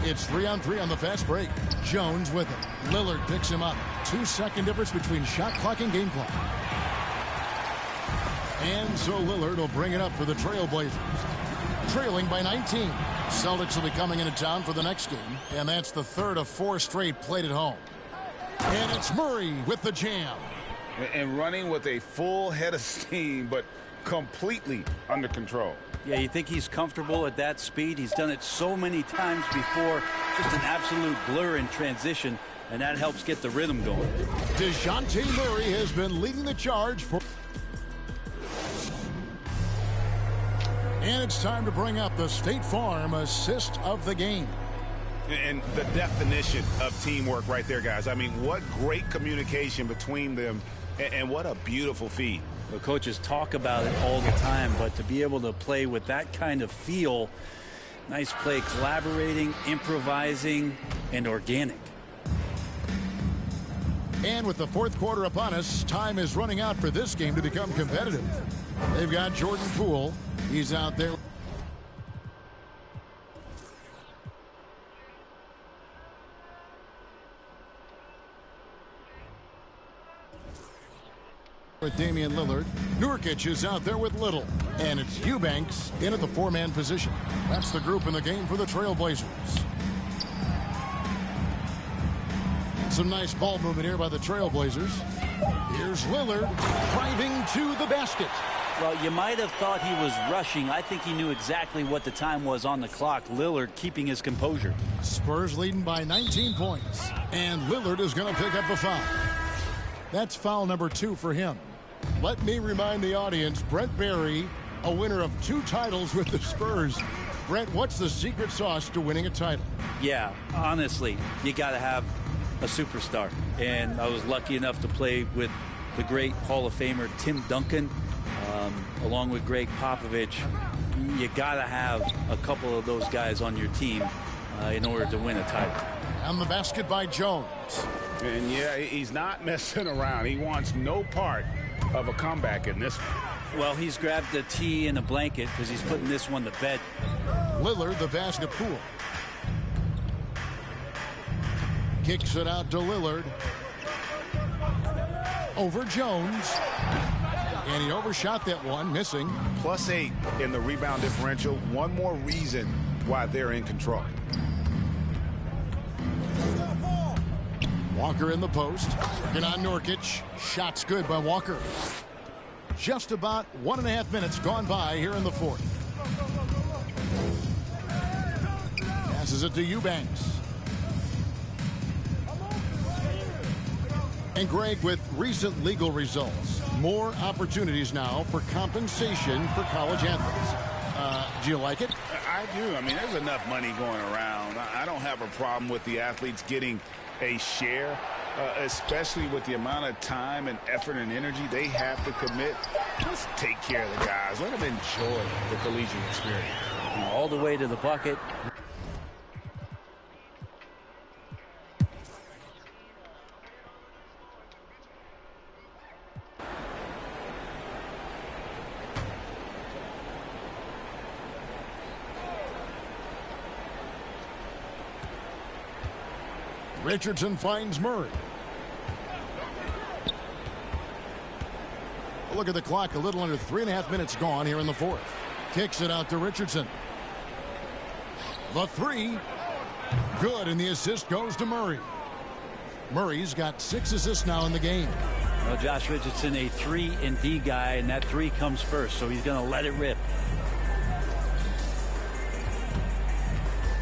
It's 3-on-3 on the fast break. Jones with it. Lillard picks him up. 2-second difference between shot clock and game clock. And so Lillard will bring it up for the Trailblazers. Trailing by 19. Celtics will be coming into town for the next game. And that's the third of 4 straight played at home. And it's Murray with the jam. And running with a full head of steam, but completely under control. Yeah, you think he's comfortable at that speed? He's done it so many times before. Just an absolute blur in transition, and that helps get the rhythm going. DeJounte Murray has been leading the charge for... And it's time to bring up the State Farm assist of the game. And the definition of teamwork right there, guys. I mean, what great communication between them, and what a beautiful feed. The coaches talk about it all the time, but to be able to play with that kind of feel, nice play, collaborating, improvising, and organic. And with the fourth quarter upon us, time is running out for this game to become competitive. They've got Jordan Poole. He's out there. With Damian Lillard. Nurkic is out there with Little. And it's Eubanks in at the 4-man position. That's the group in the game for the Trailblazers. Some nice ball movement here by the Trailblazers. Here's Lillard driving to the basket. Well, you might have thought he was rushing. I think he knew exactly what the time was on the clock. Lillard keeping his composure. Spurs leading by 19 points. And Lillard is going to pick up the foul. That's foul number 2 for him. Let me remind the audience, Brent Barry, a winner of 2 titles with the Spurs. Brent, what's the secret sauce to winning a title? Yeah, honestly, you got to have a superstar. And I was lucky enough to play with the great Hall of Famer Tim Duncan, along with Greg Popovich. You got to have a couple of those guys on your team in order to win a title. And the basket by Jones. And yeah, he's not messing around. He wants no part of a comeback in this one. Well, he's grabbed a tee and a blanket because he's putting this one to bed. Lillard, the pass to Poole. Kicks it out to Lillard. Over Jones. And he overshot that one, missing. +8 in the rebound differential. One more reason why they're in control. Walker in the post. Working on Nurkic. Shot's good by Walker. Just about 1.5 minutes gone by here in the fourth. Passes it to Eubanks. And Greg, with recent legal results, more opportunities now for compensation for college athletes. Do you like it? I do. I mean, there's enough money going around. I don't have a problem with the athletes getting a share, especially with the amount of time and effort and energy they have to commit. Let's take care of the guys. Let them enjoy the collegiate experience. All the way to the bucket. Richardson finds Murray. Look at the clock, a little under 3.5 minutes gone here in the fourth. Kicks it out to Richardson. The three. Good, and the assist goes to Murray. Murray's got 6 assists now in the game. Well, Josh Richardson, a 3-and-D guy, and that 3 comes first, so he's going to let it rip.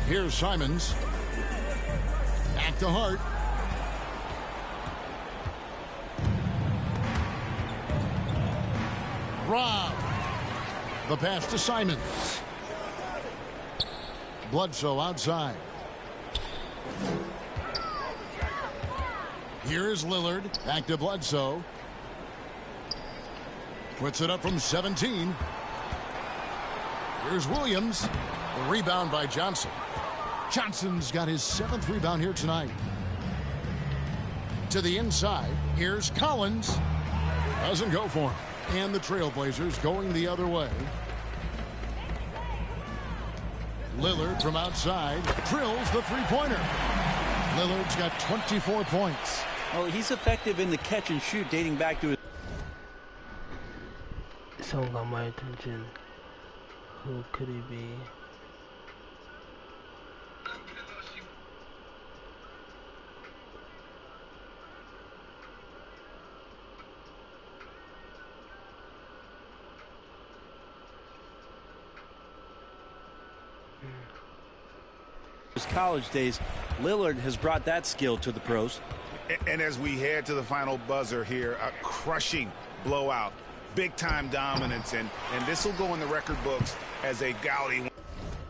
Here's Simons. Back to Hart. Rob. The pass to Simons. Bledsoe outside. Here is Lillard. Back to Bledsoe. Puts it up from 17. Here's Williams. The rebound by Johnson. Johnson's got his 7th rebound here tonight. To the inside. Here's Collins. Doesn't go for him. And the Trailblazers going the other way. Lillard from outside drills the three-pointer. Lillard's got 24 points. Oh, he's effective in the catch and shoot dating back to his... Someone got my attention. Who could he be? His college days, Lillard has brought that skill to the pros. And as we head to the final buzzer here, a crushing blowout, big-time dominance, and this will go in the record books as a gaudy.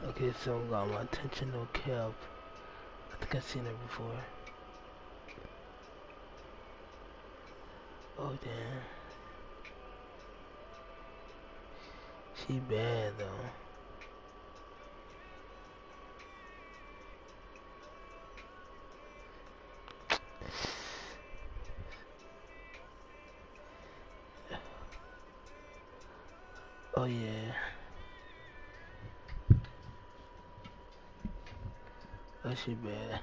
Okay, someone got my attention. No cap. I think I've seen her before. Oh damn. She bad though. Oh yeah. Oh, she bad.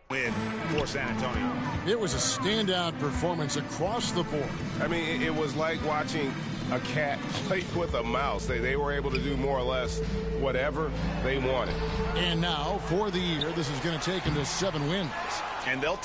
Win for San Antonio. It was a standout performance across the board. I mean, it was like watching a cat play with a mouse. They were able to do more or less whatever they wanted. And now, for the year, this is going to take them to 7 wins. And they'll...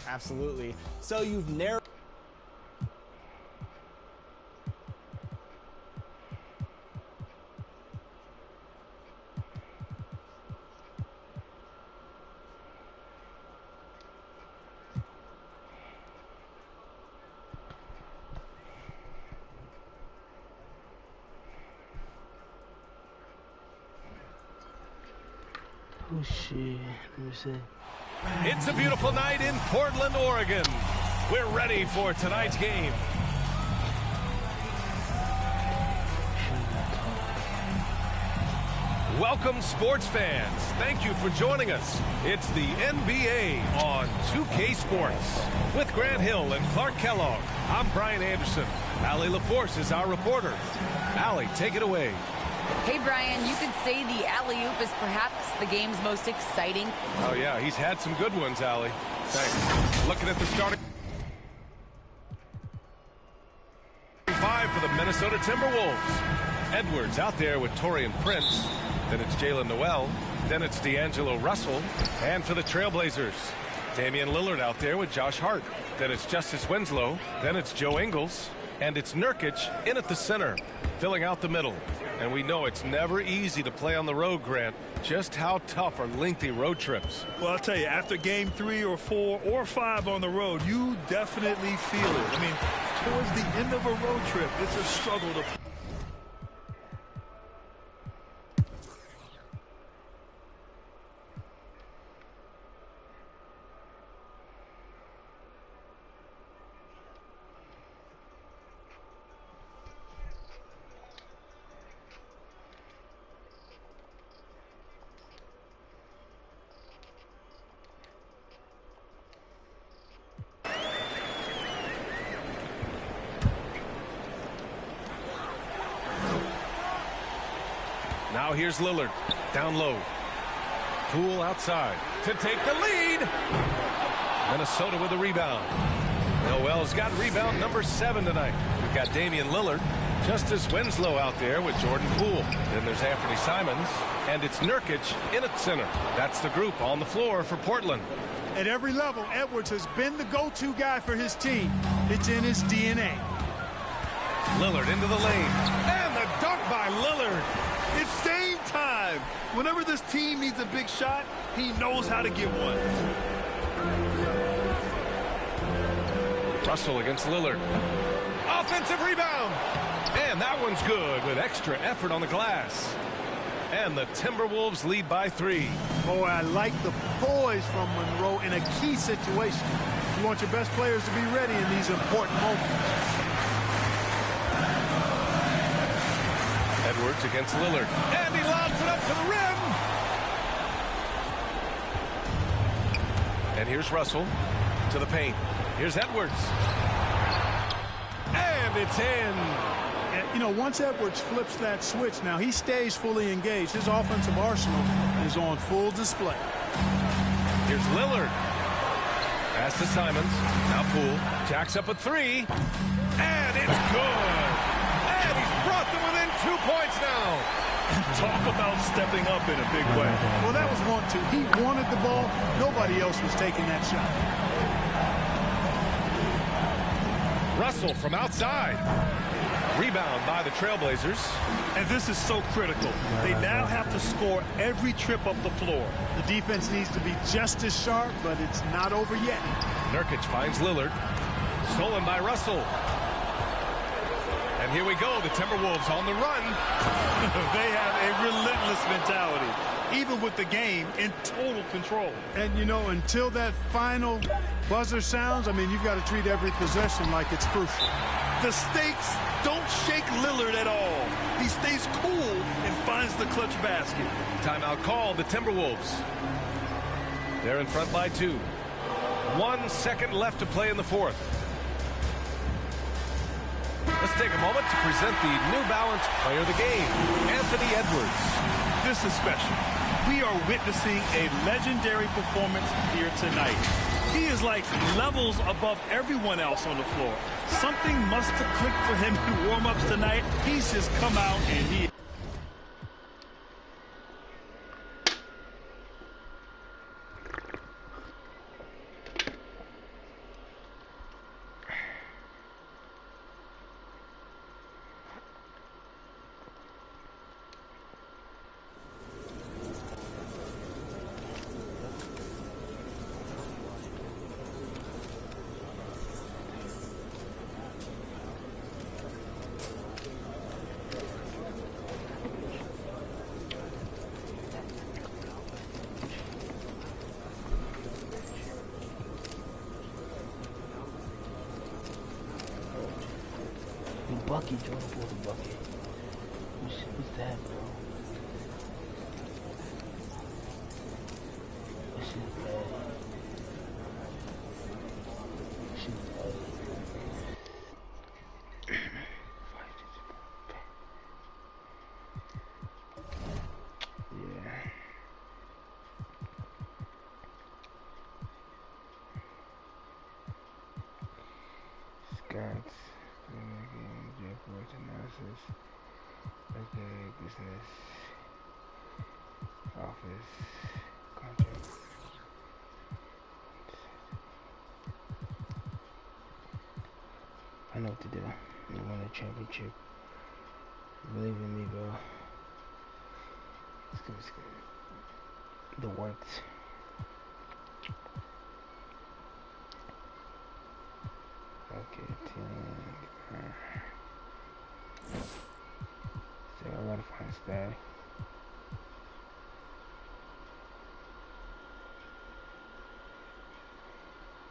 Absolutely. So you've narrowed. Oh shit. Let me see. It's a beautiful night in Portland, Oregon. We're ready for tonight's game. Welcome, sports fans. Thank you for joining us. It's the NBA on 2K Sports. With Grant Hill and Clark Kellogg, I'm Brian Anderson. Allie LaForce is our reporter. Allie, take it away. Hey, Brian, you could say the alley-oop is perhaps the game's most exciting. Oh, yeah, he's had some good ones, Allie. Thanks. Looking at the starting five for the Minnesota Timberwolves. Edwards out there with Taurean Prince. Then it's Jalen Noel. Then it's D'Angelo Russell. And for the Trailblazers, Damian Lillard out there with Josh Hart. Then it's Justice Winslow. Then it's Joe Ingles. And it's Nurkic in at the center, filling out the middle. And we know it's never easy to play on the road, Grant. Just how tough are lengthy road trips? Well, I'll tell you, after game 3 or 4 or 5 on the road, you definitely feel it. I mean, towards the end of a road trip, it's a struggle to Now here's Lillard, down low. Poole outside to take the lead. Minnesota with a rebound. Noel's got rebound number 7 tonight. We've got Damian Lillard, Justice Winslow out there with Jordan Poole. Then there's Anthony Simons, and it's Nurkic in at center. That's the group on the floor for Portland. At every level, Edwards has been the go-to guy for his team. It's in his DNA. Lillard into the lane, and the dunk by Lillard. It's same time. Whenever this team needs a big shot, he knows how to get one. Russell against Lillard. Offensive rebound. And that one's good with extra effort on the glass. And the Timberwolves lead by 3. Oh, I like the poise from Monroe in a key situation. You want your best players to be ready in these important moments. Edwards against Lillard. And he lobs it up to the rim. And here's Russell to the paint. Here's Edwards. And it's in. And, you know, once Edwards flips that switch, now he stays fully engaged. His offensive arsenal is on full display. Here's Lillard. Pass to Simons. Now Poole. Jacks up a 3. And it's good. And he's brought them within 2 points now. Talk about stepping up in a big way. Well, that was 1-2. He wanted the ball. Nobody else was taking that shot. Russell from outside. Rebound by the Trailblazers. And this is so critical. They now have to score every trip up the floor. The defense needs to be just as sharp, but it's not over yet. Nurkic finds Lillard. Stolen by Russell. And here we go, the Timberwolves on the run. They have a relentless mentality, even with the game in total control. And, you know, until that final buzzer sounds, I mean, you've got to treat every possession like it's crucial. The stakes don't shake Lillard at all. He stays cool and finds the clutch basket. Timeout called, the Timberwolves. They're in front by 2. 1 second left to play in the 4th. Let's take a moment to present the New Balance Player of the Game, Anthony Edwards. This is special. We are witnessing a legendary performance here tonight. He is like levels above everyone else on the floor. Something must have clicked for him in warm-ups tonight. He's just come out and he... bucket, Jordan for the bucket. What's that, bro? That shit bad. That shit bad. Yeah. Scott's report analysis. Okay, business, office, contract. I know what to do. We won a championship. Believe in me, bro. It's good, it's good. The works. Okay, 10. So I gotta find stat.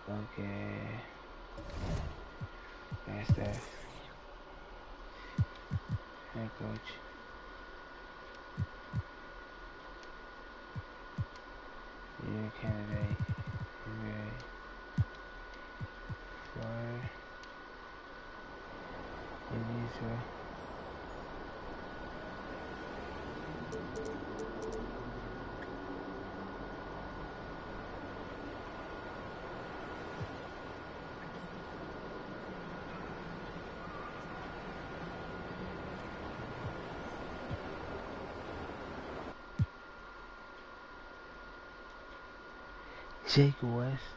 Okay. That's that. Head coach. Yeah, candidate. NBA. Flyer. Visa. Jake West.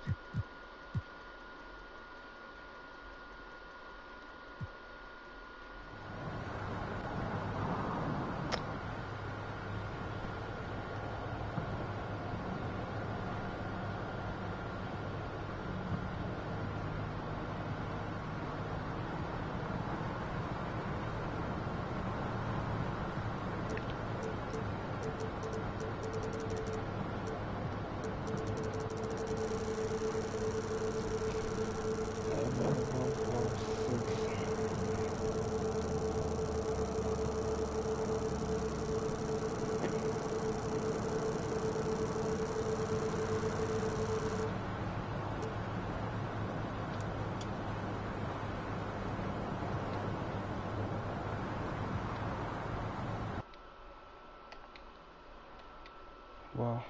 Well,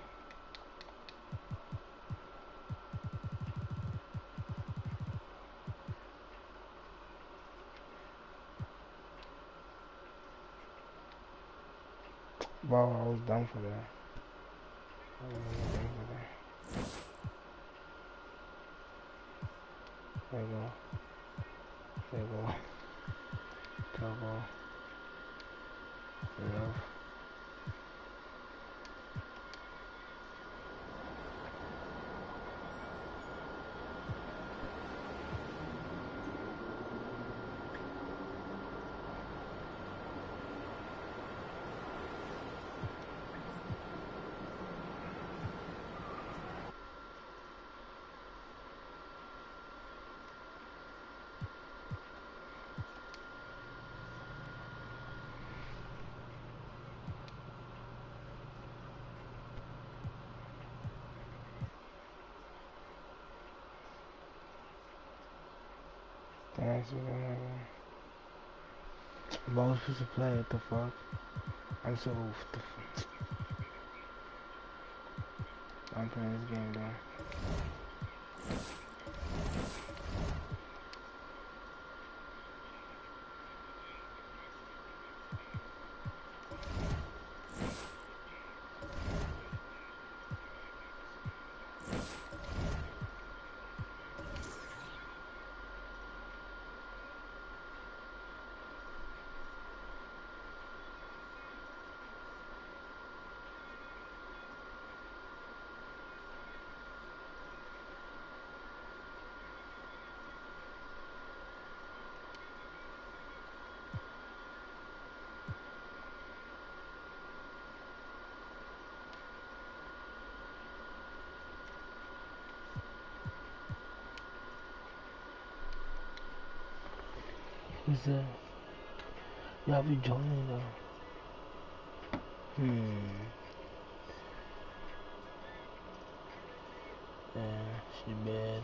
wow, I was done for that. I was really done for that. There you go. There you go. Turbo. Love. That's what I'm supposed to play. What the fuck? I'm so I'm playing this game though. Who's that? Y'all be joining though. Yeah, she bad.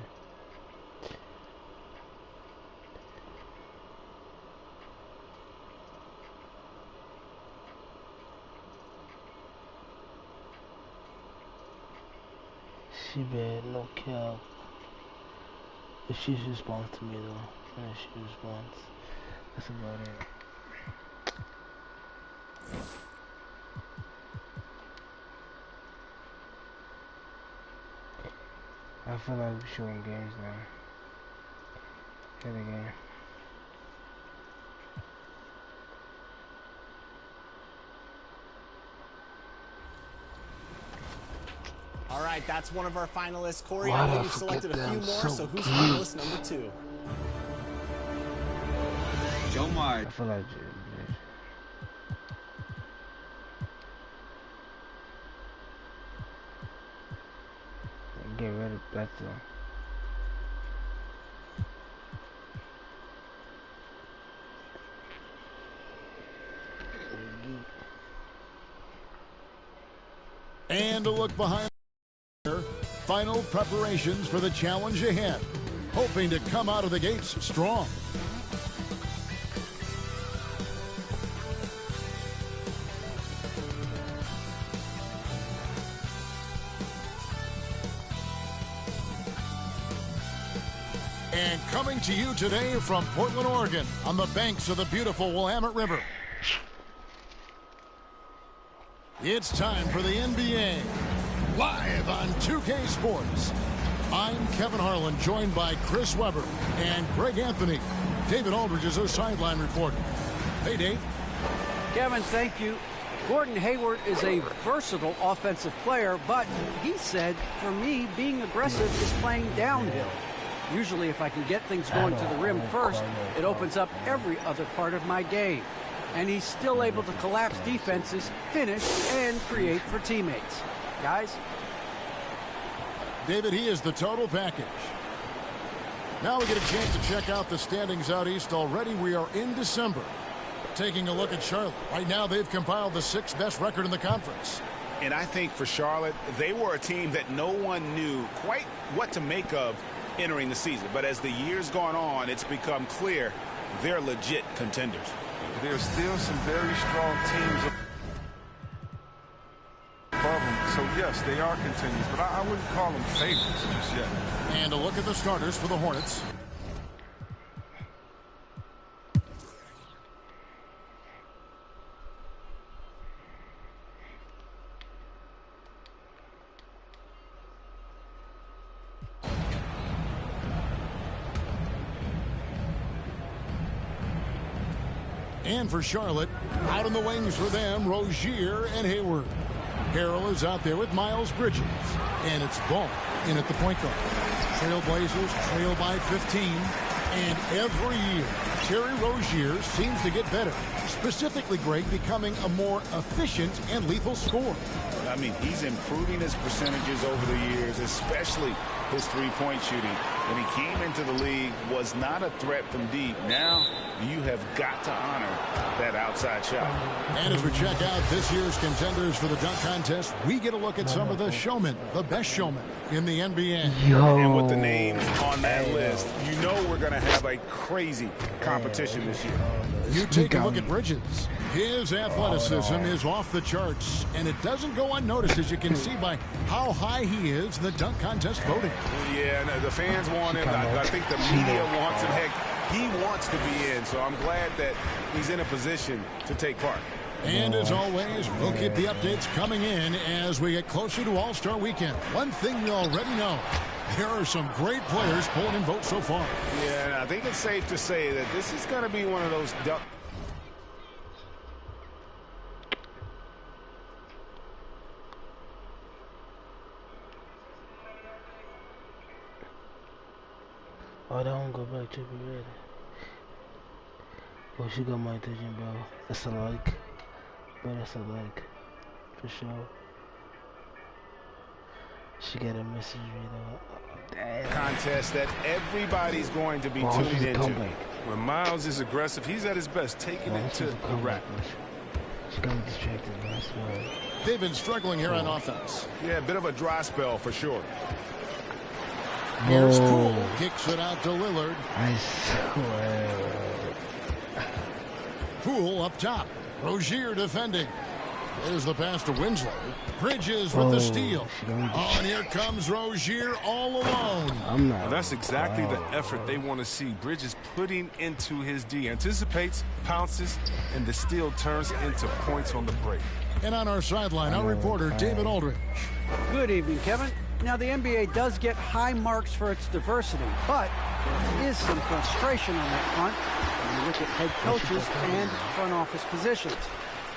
She bad, no cap. If she responds to me though, and if she responds, that's about it. I feel like we're showing games now. Hit again. All right, that's one of our finalists. Corey, Why I did know I you've selected a forget few them? more, So so who's cute. finalist number 2? Joe Mark. I feel like get rid of that though. And a look behind their final preparations for the challenge ahead, hoping to come out of the gates strong. And coming to you today from Portland, Oregon, on the banks of the beautiful Willamette River, it's time for the NBA, live on 2K Sports. I'm Kevin Harlan, joined by Chris Webber and Greg Anthony. David Aldridge is our sideline reporter. Hey, Dave. Kevin, thank you. Gordon Hayward is a versatile offensive player, but he said, for me, being aggressive is playing downhill. Usually, if I can get things going to the rim first, it opens up every other part of my game. And he's still able to collapse defenses, finish, and create for teammates. Guys? David, he is the total package. Now we get a chance to check out the standings out east already. We are in December. Taking a look at Charlotte. Right now, they've compiled the 6th best record in the conference. And I think for Charlotte, they were a team that no one knew quite what to make of entering the season. But as the years gone on, it's become clear they're legit contenders. There's still some very strong teams above them. So, yes, they are contenders, but I wouldn't call them favorites just yet. And a look at the starters for the Hornets. And for Charlotte, out in the wings for them, Rozier and Hayward. Harrell is out there with Miles Bridges. And it's Ball in at the point guard. Trailblazers trail by 15. And every year, Terry Rozier seems to get better. Specifically, Greg, becoming a more efficient and lethal scorer. I mean, he's improving his percentages over the years, especially his three-point shooting. When he came into the league, was not a threat from deep. Now, you have got to honor that outside shot. And as we check out this year's contenders for the dunk contest, we get a look at some of the showmen, the best showmen in the NBA. And with the names on that list, you know we're going to have a crazy competition this year. You take a look at Bridges. His athleticism is off the charts, and it doesn't go unnoticed, as you can see by how high he is in the dunk contest voting. Yeah, no, the fans want him. I think the media wants him. Heck, he wants to be in, so I'm glad that he's in a position to take part. And as always, we'll keep the updates coming in as we get closer to All-Star Weekend. One thing we already know, there are some great players pulling in votes so far. Yeah, I think it's safe to say that this is going to be one of those dunk. Oh, that won't go back to be ready. Oh, she got my attention, bro. That's a like. But that's a like. For sure. She got a message read Contest that everybody's going to be Oh, tuned she's a into. comeback. When Miles is aggressive, he's at his best, taking it to the rack. She got me distracted, but I swear. They've been struggling here on offense. Yeah, a bit of a dry spell for sure. Here's Oh. Poole. Kicks it out to Lillard. I swear. Poole up top. Rozier defending. There's the pass to Winslow. Bridges with the steal. Oh, and here comes Rozier all alone. I'm not. Well, that's exactly the effort they want to see. Bridges putting into his D. Anticipates, pounces, and the steal turns into points on the break. And on our sideline, our reporter, David Aldridge. Good evening, Kevin. Now, the NBA does get high marks for its diversity, but there is some frustration on that front when you look at head coaches and front office positions.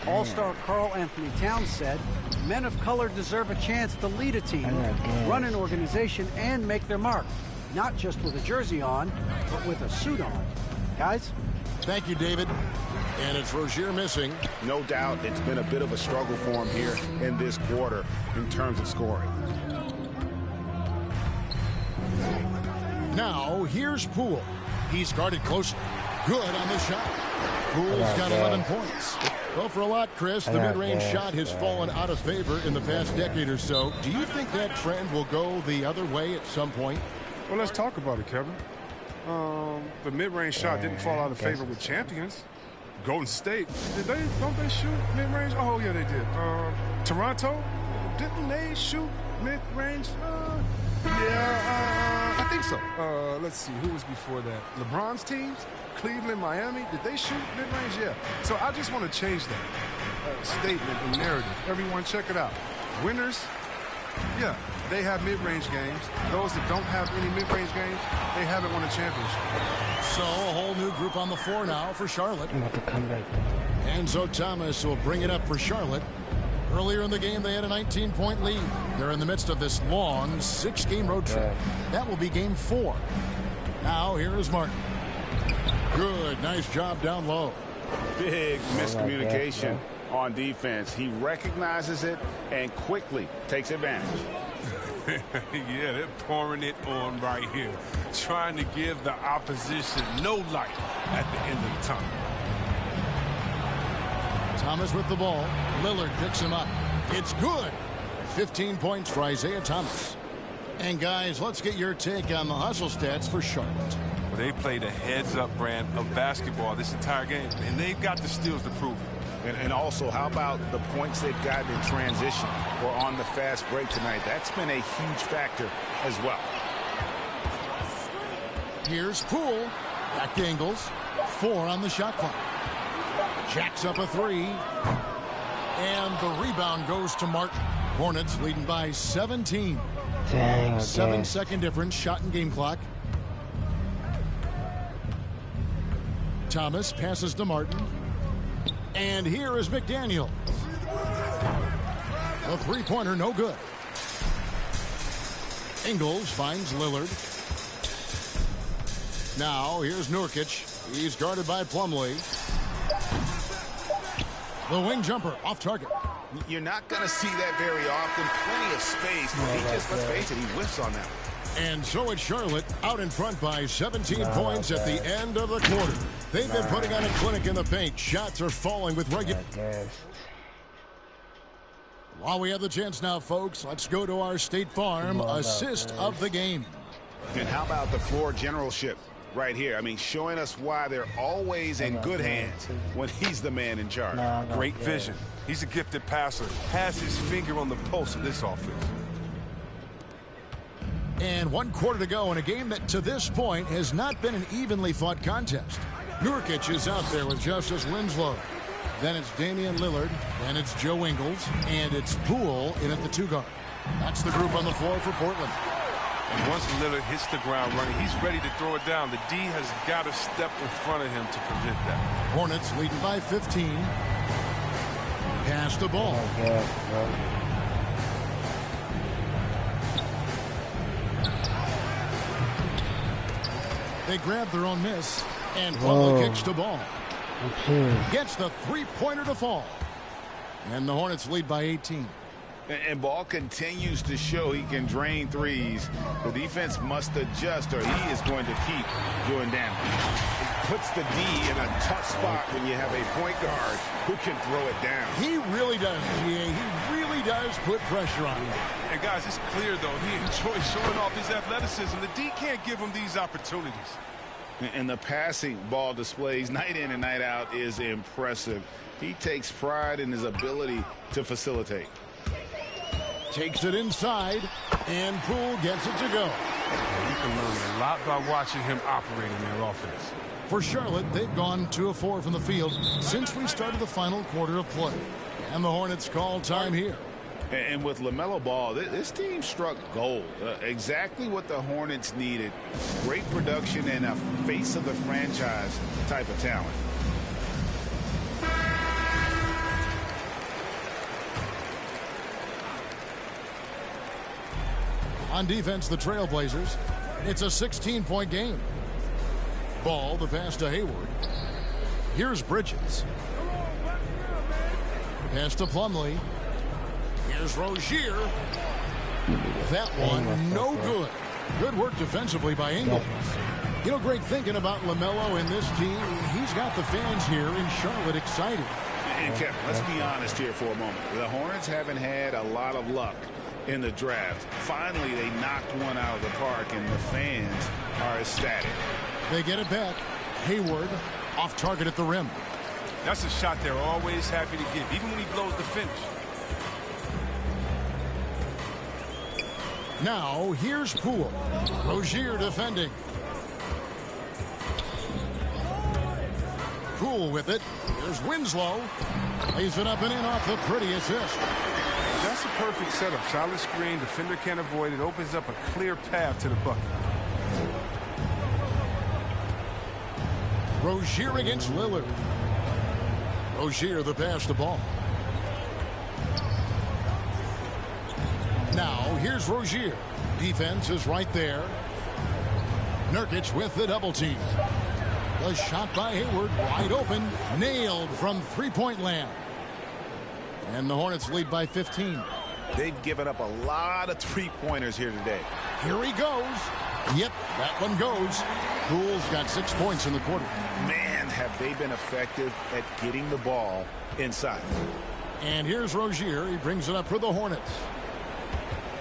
All-star Karl Anthony Towns said, men of color deserve a chance to lead a team, run an organization, and make their mark, not just with a jersey on, but with a suit on. Guys? Thank you, David. And it's Rozier missing. No doubt it's been a bit of a struggle for him here in this quarter in terms of scoring. Now, here's Poole. He's guarded closely. Good on the shot. Poole's got 11 points. Well, for a lot, Chris, the mid-range shot has fallen out of favor in the past decade or so. Do you think that trend will go the other way at some point? Well, let's talk about it, Kevin. The mid-range shot didn't fall out of favor with champions. Golden State, don't they shoot mid-range? Oh, yeah, they did. Toronto, didn't they shoot mid-range? I think so. Let's see, who was before that? LeBron's teams? Cleveland, Miami, did they shoot mid-range? Yeah. So I just want to change that statement and narrative. Everyone check it out. Winners, yeah, they have mid-range games. Those that don't have any mid-range games, they haven't won a championship. So a whole new group on the floor now for Charlotte. I'm about to come back. Enzo Thomas will bring it up for Charlotte. Earlier in the game, they had a 19-point lead. They're in the midst of this long 6-game road trip. That will be game 4. Now, here is Martin. Good, nice job down low. Big miscommunication on defense. He recognizes it and quickly takes advantage. Yeah, they're pouring it on right here, trying to give the opposition no light at the end of the tunnel. Thomas with the ball. Lillard picks him up. It's good. 15 points for Isaiah Thomas. And guys, let's get your take on the hustle stats for Charlotte. Well, they played a heads-up brand of basketball this entire game, and they've got the steals to prove it. And also, how about the points they've gotten in transition or on the fast break tonight? That's been a huge factor as well. Here's Poole. Back to Ingles. 4 on the shot clock. Jacks up a 3. And the rebound goes to Martin. Hornets leading by 17. Dang, 7-second difference, shot and game clock. Thomas passes to Martin. And here is McDaniel. The three-pointer, no good. Ingles finds Lillard. Now, here's Nurkic. He's guarded by Plumlee. The wing jumper off target. You're not going to see that very often. Plenty of space. He just, let's face it, he whiffs on that. And so it's Charlotte out in front by 17 points at the end of the quarter. They've been putting on a clinic in the paint. Shots are falling with regular. While we have the chance now, folks, let's go to our State Farm assist of the game. And how about the floor generalship right here? I mean, showing us why they're always in good hands when he's the man in charge. Great vision. He's a gifted passer. Has his finger on the pulse of this offense. And 1 quarter to go in a game that to this point has not been an evenly fought contest. Nurkic is out there with Justice Winslow. Then it's Damian Lillard. Then it's Joe Ingles. And it's Poole in at the 2 guard. That's the group on the floor for Portland. And once Lillard hits the ground running, he's ready to throw it down. The D has got to step in front of him to prevent that. Hornets leading by 15. Pass the ball. They grab their own miss, and Plumlee kicks the ball. Gets the three-pointer to fall. And the Hornets lead by 18. And Ball continues to show he can drain threes. The defense must adjust or he is going to keep doing damage. Puts the D in a tough spot when you have a point guard who can throw it down. He really does, GA. He really does put pressure on him. And guys, it's clear, though, he enjoys showing off his athleticism. The D can't give him these opportunities. And the passing ball displays night in and night out is impressive. He takes pride in his ability to facilitate. Takes it inside, and Poole gets it to go. You can learn a lot by watching him operate in their offense. For Charlotte, they've gone 2 of 4 from the field since we started the final quarter of play. And the Hornets call time here. And with LaMelo Ball, this team struck gold. Exactly what the Hornets needed. Great production and a face of the franchise type of talent. On defense, the Trailblazers. It's a 16-point game. Ball, the pass to Hayward. Here's Bridges. Pass to Plumlee. Here's Rozier. That one, no good. Good work defensively by Ingles. You know, great thinking about LaMelo and this team. He's got the fans here in Charlotte excited. And Kevin, let's be honest here for a moment. The Hornets haven't had a lot of luck in the draft. Finally, they knocked one out of the park, and the fans are ecstatic. They get it back. Hayward off target at the rim. That's a shot they're always happy to give, even when he blows the finish. Now, here's Poole. Rozier defending. Poole with it. Here's Winslow. Lays it up and in off the pretty assist. That's a perfect setup. Solid screen. Defender can't avoid it. Opens up a clear path to the bucket. Rozier against Lillard. Rozier the pass to Ball. Now, here's Rozier. Defense is right there. Nurkic with the double team. The shot by Hayward, wide open, nailed from three-point land. And the Hornets lead by 15. They've given up a lot of three-pointers here today. Here he goes. Yep, that one goes. Poole's got 6 points in the quarter. Man, have they been effective at getting the ball inside. And here's Rozier. He brings it up for the Hornets.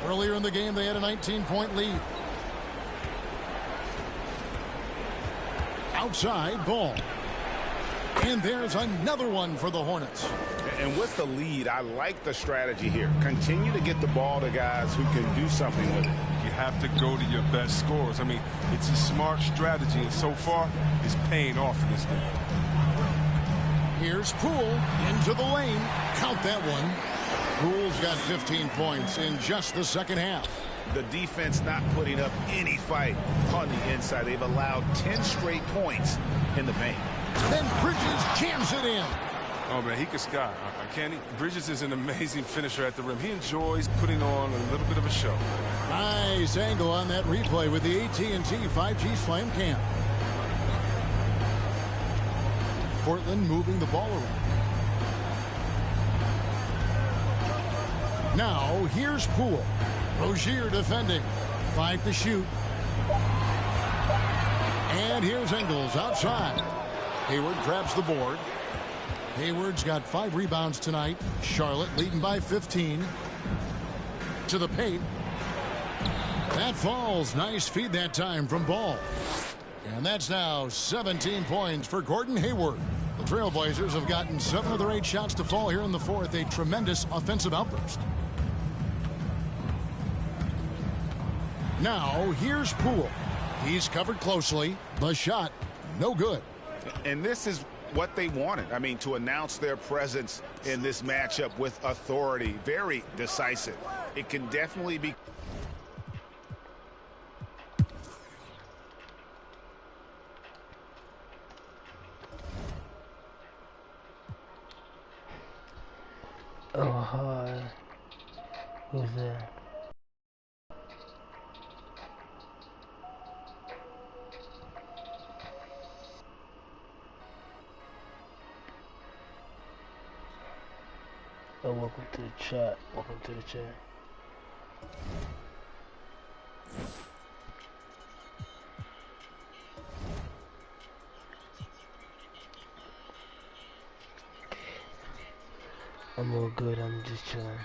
Earlier in the game, they had a 19-point lead. Outside, Ball. And there's another one for the Hornets. And with the lead, I like the strategy here. Continue to get the ball to guys who can do something with it. You have to go to your best scorers. I mean, it's a smart strategy, and so far, it's paying off in this game. Here's Poole into the lane. Count that one. Poole's got 15 points in just the second half. The defense not putting up any fight on the inside. They've allowed 10 straight points in the paint. Then Bridges jams it in. Oh, man, he can sky. Can't he? Bridges is an amazing finisher at the rim. He enjoys putting on a little bit of a show. Nice angle on that replay with the AT&T 5G Slam Cam. Portland moving the ball around. Now, here's Poole. Rozier defending. 5 to shoot. And here's Ingles outside. Hayward grabs the board. Hayward's got 5 rebounds tonight. Charlotte leading by 15. To the paint. That falls. Nice feed that time from Ball. And that's now 17 points for Gordon Hayward. The Trailblazers have gotten 7 of their 8 shots to fall here in the fourth. A tremendous offensive outburst. Now, here's Poole. He's covered closely. The shot, no good. And this is what they wanted. I mean, to announce their presence in this matchup with authority. Very decisive. It can definitely be. Oh, hi. Who's there? Oh, welcome to the chat. Welcome to the chat. I'm all good. I'm just chilling.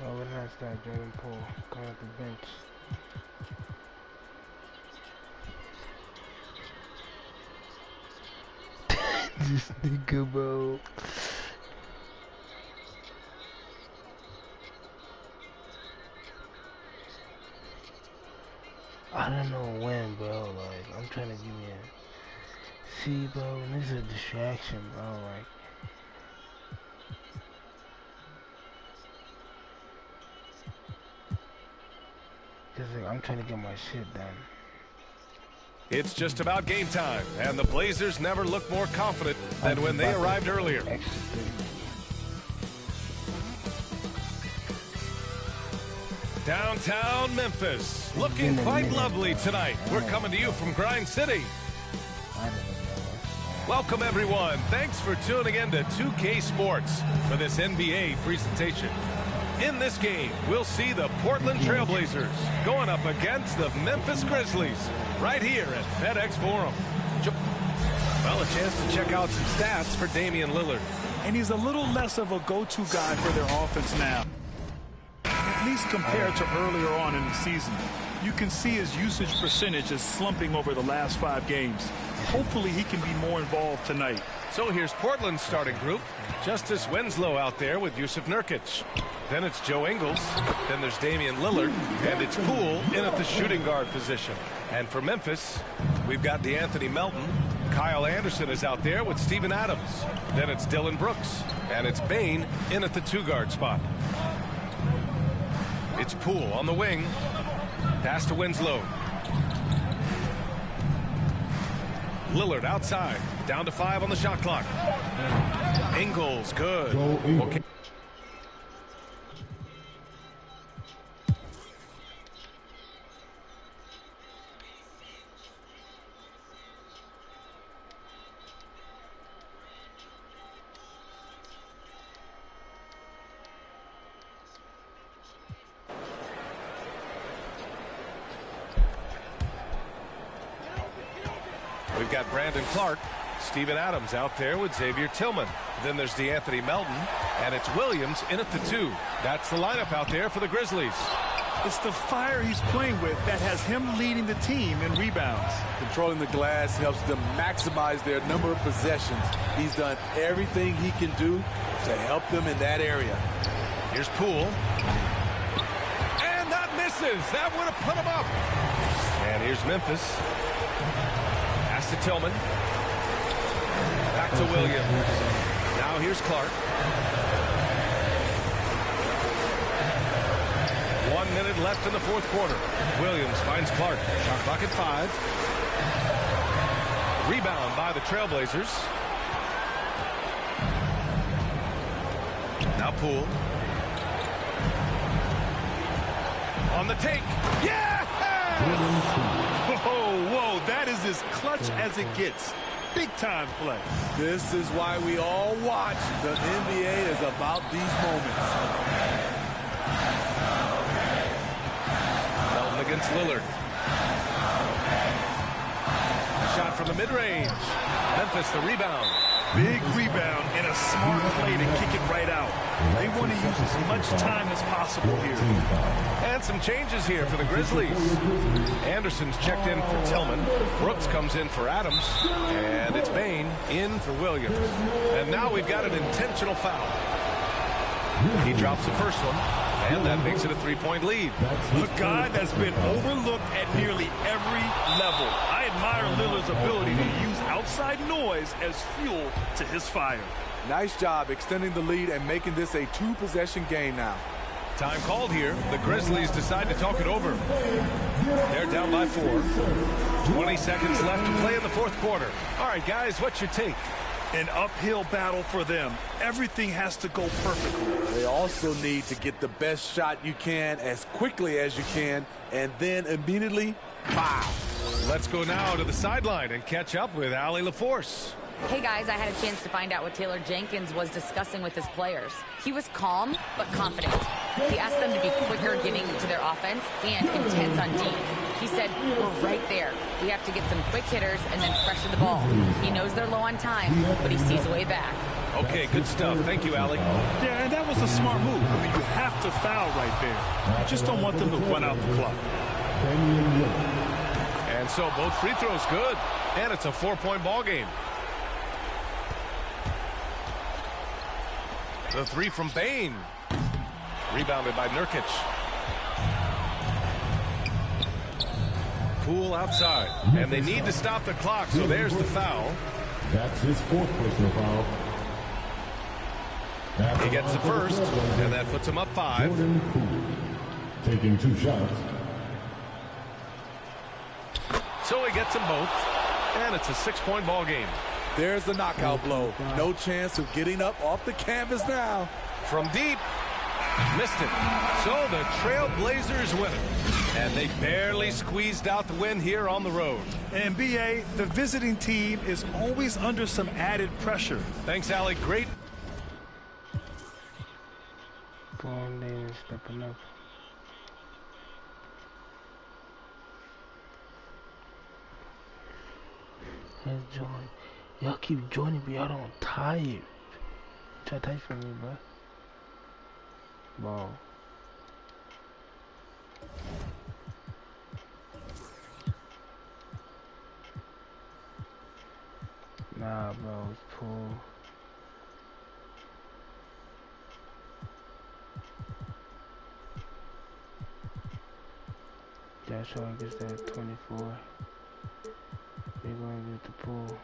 Oh, what nice that Jordan Poole coming off the bench. This nigga, bro. I don't know when, bro. Like, I'm trying to give me a... See, bro, this is a distraction, bro. Like... Cause like, I'm trying to get my shit done. It's just about game time, and the Blazers never look more confident than when they arrived earlier. Downtown Memphis, looking quite lovely tonight. We're coming to you from Grind City. Welcome, everyone. Thanks for tuning in to 2K Sports for this NBA presentation. In this game, we'll see the Portland Trailblazers going up against the Memphis Grizzlies right here at FedEx Forum. Well, a chance to check out some stats for Damian Lillard. And he's a little less of a go-to guy for their offense now, at least compared to earlier on in the season. You can see his usage percentage is slumping over the last 5 games. Hopefully he can be more involved tonight. So here's Portland's starting group. Justice Winslow out there with Yusuf Nurkic. Then it's Joe Ingles. Then there's Damian Lillard. And it's Poole in at the shooting guard position. And for Memphis, we've got DeAnthony Melton. Kyle Anderson is out there with Steven Adams. Then it's Dylan Brooks. And it's Bane in at the 2-guard spot. It's Poole on the wing. Pass to Winslow. Lillard outside. Down to 5 on the shot clock. Ingles, good. Okay. We've got Brandon Clark, Steven Adams out there with Xavier Tillman. Then there's DeAnthony Melton, and it's Williams in at the 2. That's the lineup out there for the Grizzlies. It's the fire he's playing with that has him leading the team in rebounds. Controlling the glass helps them maximize their number of possessions. He's done everything he can do to help them in that area. Here's Poole. And that misses. That would have put him up. And here's Memphis. Pass to Tillman. Back to Williams. Now here's Clark. 1 minute left in the fourth quarter. Williams finds Clark. Shot clock at 5. Rebound by the Trailblazers. Now Poole. On the take. Yeah! Whoa, that is as clutch as it gets. Big-time play. This is why we all watch. The NBA is about these moments. Melton against Lillard. shot from the mid-range. Memphis the rebound. Big rebound and a smart play to kick it right out. They want to use as much time as possible here. And some changes here for the Grizzlies. Anderson's checked in for Tillman. Brooks comes in for Adams. And it's Bain in for Williams. And now we've got an intentional foul. He drops the first one, and that makes it a three-point lead. A guy that's been overlooked at nearly every level. I admire Lillard's ability to use outside noise as fuel to his fire. Nice job extending the lead and making this a two-possession game now. Time called here. The Grizzlies decide to talk it over. They're down by 4. 20 seconds left to play in the fourth quarter. All right, guys, what's your take? An uphill battle for them. Everything has to go perfectly. They also need to get the best shot you can as quickly as you can, and then immediately foul. Let's go now to the sideline and catch up with Allie LaForce. Hey guys, I had a chance to find out what Taylor Jenkins was discussing with his players. He was calm but confident. He asked them to be quicker getting to their offense and intense on D. He said, we're right there. We have to get some quick hitters and then pressure the ball. He knows they're low on time, but he sees a way back. Okay, good stuff. Thank you, Allie. Yeah, and that was a smart move. I mean, you have to foul right there. You just don't want them to run out the clock. And so both free throws good. And it's a 4-point ball game. The three from Bain. Rebounded by Nurkic. Poole outside. And they need to stop the clock, so there's the foul. That's his fourth personal foul. He gets the first, and that puts him up 5. Taking 2 shots. So he gets them both, and it's a 6-point ball game. There's the knockout blow. No chance of getting up off the canvas now. From deep. Missed it. So the Trailblazers win it. And they barely squeezed out the win here on the road. NbA, the visiting team is always under some added pressure. Thanks, Allie. Great. Going there and stepping up. Let's join. Y'all keep joining me. Y'all don't tired. Try to type for me, bro. Ball. Nah, bro. It's cool. That's why I guess that 24. We're going to get the pool.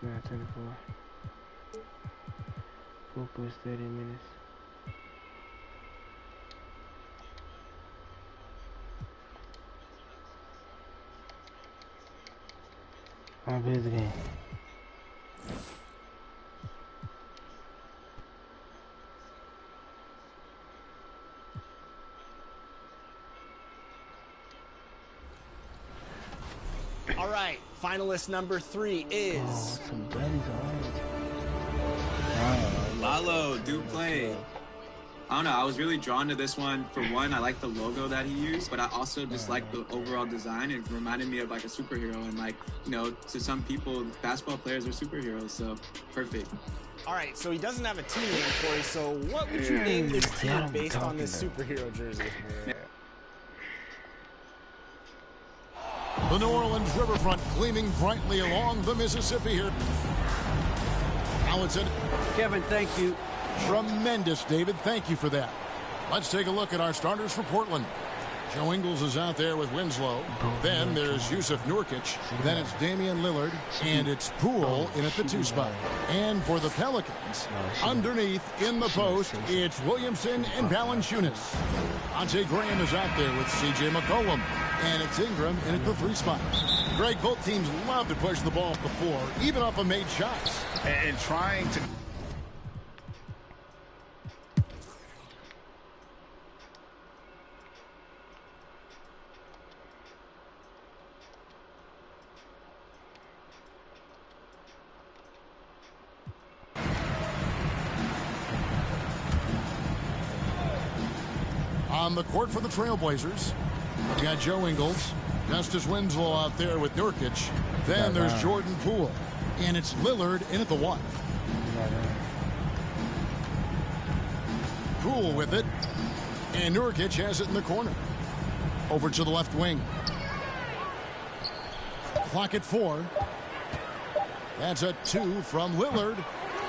Nah, 24. Pool push 30 minutes. I'm gonna play the game. All right, finalist number 3 is... Lalo, do play. I don't know, I was really drawn to this one. For one, I like the logo that he used, but I also just like the overall design. It reminded me of like a superhero, and like, you know, to some people, basketball players are superheroes, so perfect. All right, so he doesn't have a team name, Corey, so what would you name this team based on this superhero jersey? The New Orleans riverfront gleaming brightly along the Mississippi here. Now it's in. Kevin, thank you. Tremendous, David. Thank you for that. Let's take a look at our starters for Portland. Joe Ingles is out there with Winslow. Then there's Yusuf Nurkic. Then it's Damian Lillard. And it's Poole in at the 2 spot. And for the Pelicans, underneath in the post, it's Williamson and Valanciunas. Ante Graham is out there with C.J. McCollum. And it's Ingram in at the 3 spot. Greg, both teams love to push the ball up the floor, even off of made shots. And trying to... On the court for the Trailblazers, we've got Joe Ingles, Justice Winslow out there with Nurkic. Then there's Jordan Poole, and it's Lillard in at the 1. Poole with it, and Nurkic has it in the corner. Over to the left wing. Clock at 4. That's a 2 from Lillard.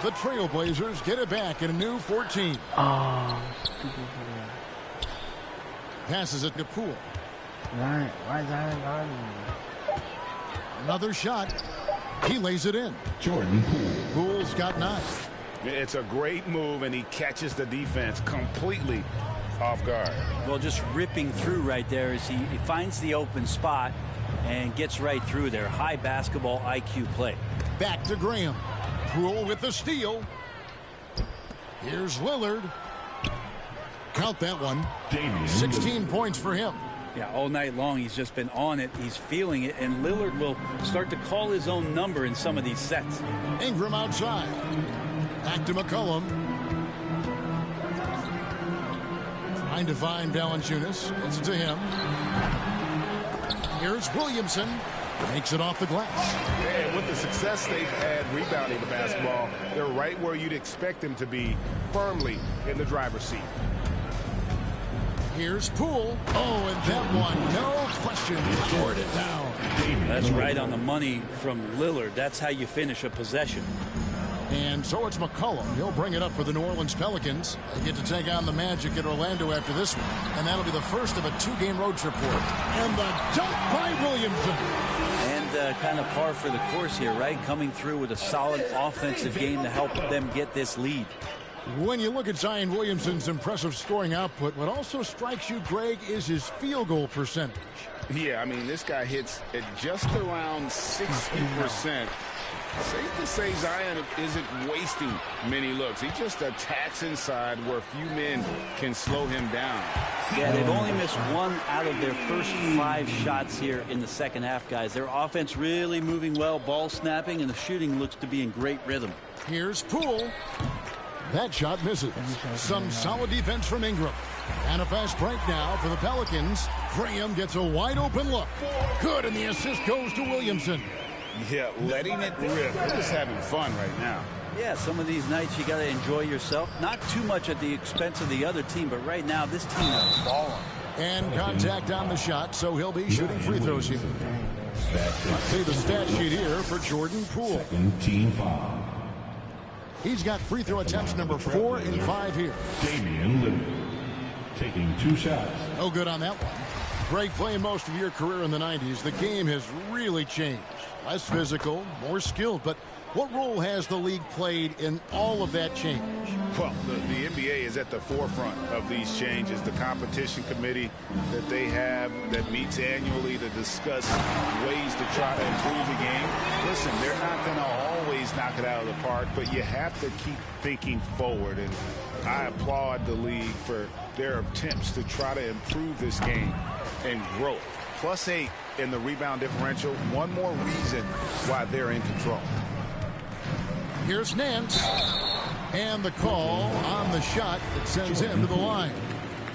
The Trailblazers get it back in a new 14. Passes it to Poole. Why is that Another shot. He lays it in. Jordan Poole. Poole's got 9. It's a great move, and he catches the defense completely off guard. Well, just ripping through right there as he finds the open spot and gets right through there. High basketball IQ play. Back to Graham. Poole with the steal. Here's Lillard. Count that one. 16 points for him. Yeah, all night long he's just been on it. He's feeling it, and Lillard will start to call his own number in some of these sets. Ingram outside. Back to McCollum. Trying to find Valanciunas. Gets it to him. Here's Williamson. Makes it off the glass. And with the success they've had rebounding the basketball, they're right where you'd expect them to be, firmly in the driver's seat. Here's Poole. Oh, and that one, no question, poured it down. That's right on the money from Lillard. That's how you finish a possession. And so it's McCollum. He'll bring it up for the New Orleans Pelicans. They get to take on the Magic at Orlando after this one. And that'll be the first of a 2-game road trip for him. And the dunk by Williamson. And kind of par for the course here, right? Coming through with a solid offensive game to help them get this lead. When you look at Zion Williamson's impressive scoring output, what also strikes you, Greg, is his field goal percentage. Yeah, I mean, this guy hits at just around 60%. Safe to say Zion isn't wasting many looks. He just attacks inside where few men can slow him down. Yeah, they've only missed 1 out of their first 5 shots here in the second half, guys. Their offense really moving well, ball snapping, and the shooting looks to be in great rhythm. Here's Poole. That shot misses. Some solid defense from Ingram. And a fast break now for the Pelicans. Graham gets a wide open look. Good, and the assist goes to Williamson. Yeah, letting it rip. They're just having fun right now. Yeah, some of these nights you got to enjoy yourself. Not too much at the expense of the other team, but right now this team is balling. And contact on the shot, so he'll be shooting free throws here. Let's see the stat sheet here for Jordan Poole. Team foul. He's got free throw attempts number 4 and 5 here. Damian Lillard taking 2 shots. No good on that one. Greg, playing most of your career in the 90s, the game has really changed. Less physical, more skilled, but what role has the league played in all of that change? Well, the NBA is at the forefront of these changes. The competition committee that they have that meets annually to discuss ways to try to improve the game. Listen, they're not going to always knock it out of the park, but you have to keep thinking forward. And I applaud the league for their attempts to try to improve this game and grow. +8 in the rebound differential. One more reason why they're in control. Here's Nance. And the call on the shot that sends him to the line.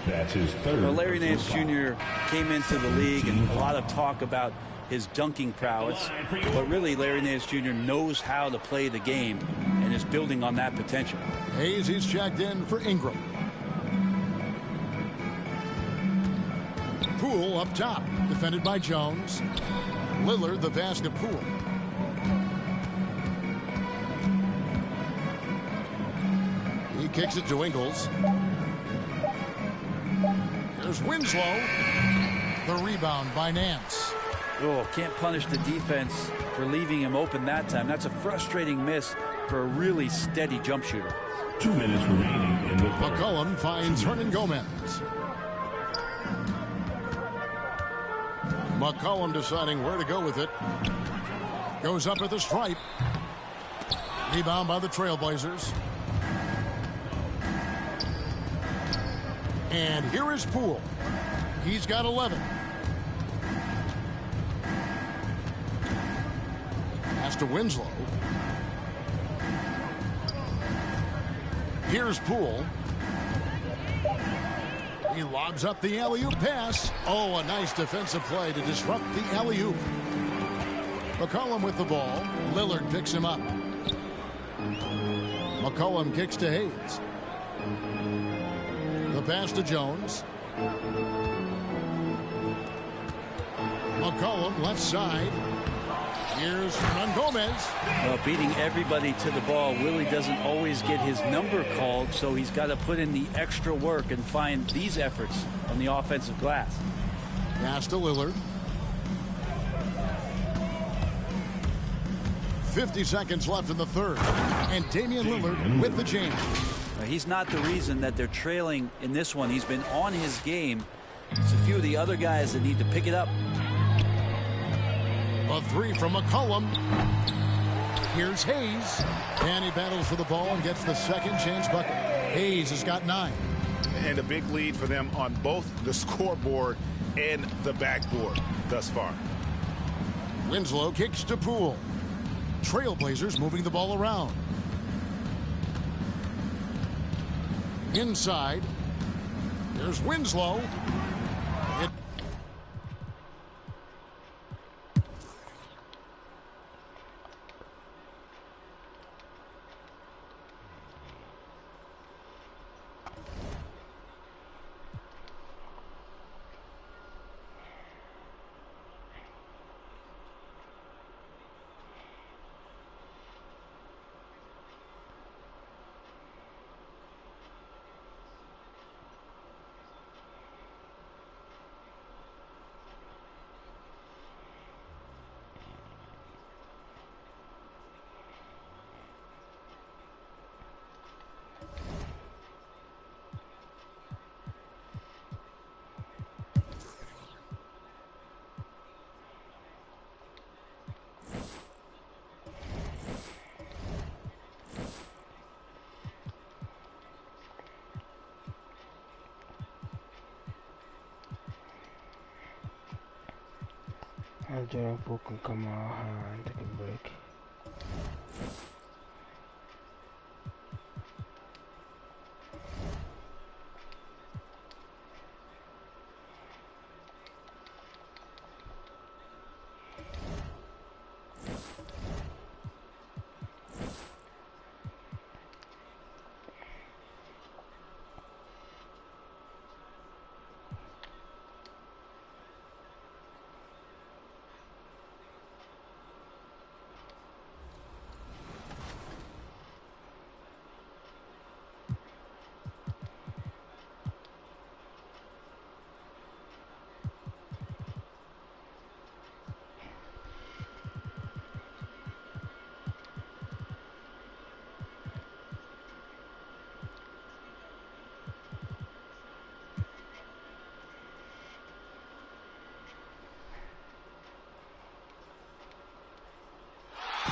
That's his 3rd. Well, Larry Nance Jr. came into the league and a lot of talk about his dunking prowess. But really, Larry Nance Jr. knows how to play the game and is building on that potential. Hayes, he's checked in for Ingram. Poole up top, defended by Jones. Lillard the pass to Poole. He kicks it to Ingles. There's Winslow. The rebound by Nance. Oh, can't punish the defense for leaving him open that time. That's a frustrating miss for a really steady jump shooter. 2 minutes remaining in the third. McCollum finds Hernan Gomez. McCollum deciding where to go with it. Goes up at the stripe. Rebound by the Trailblazers. And here is Poole. He's got 11. Pass to Winslow. Here's Poole. He lobs up the alley-oop pass. Oh, a nice defensive play to disrupt the alley-oop. McCollum with the ball. Lillard picks him up. McCollum kicks to Hayes. The pass to Jones. McCollum left side. Here's Fernand Gomez. Well, beating everybody to the ball, Willie doesn't always get his number called, so he's got to put in the extra work and find these efforts on the offensive glass. Pass to Lillard. 50 seconds left in the third. And Damian Lillard with the change. He's not the reason that they're trailing in this one. He's been on his game. It's a few of the other guys that need to pick it up. A three from McCollum. Here's Hayes. And he battles for the ball and gets the second chance bucket. Hayes has got 9. And a big lead for them on both the scoreboard and the backboard thus far. Winslow kicks to Poole. Trailblazers moving the ball around. Inside. There's Winslow. I'll join a book and come out and take a break.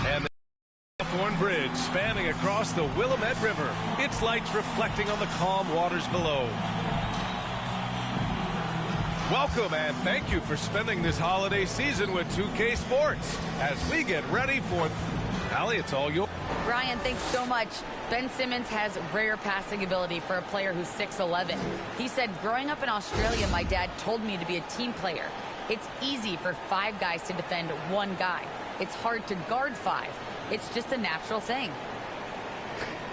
And the Hawthorne Bridge spanning across the Willamette River. Its lights reflecting on the calm waters below. Welcome and thank you for spending this holiday season with 2K Sports as we get ready for... Allie, it's all yours. Brian, thanks so much. Ben Simmons has rare passing ability for a player who's 6'11". He said, growing up in Australia, my dad told me to be a team player. It's easy for 5 guys to defend 1 guy. It's hard to guard 5. It's just a natural thing.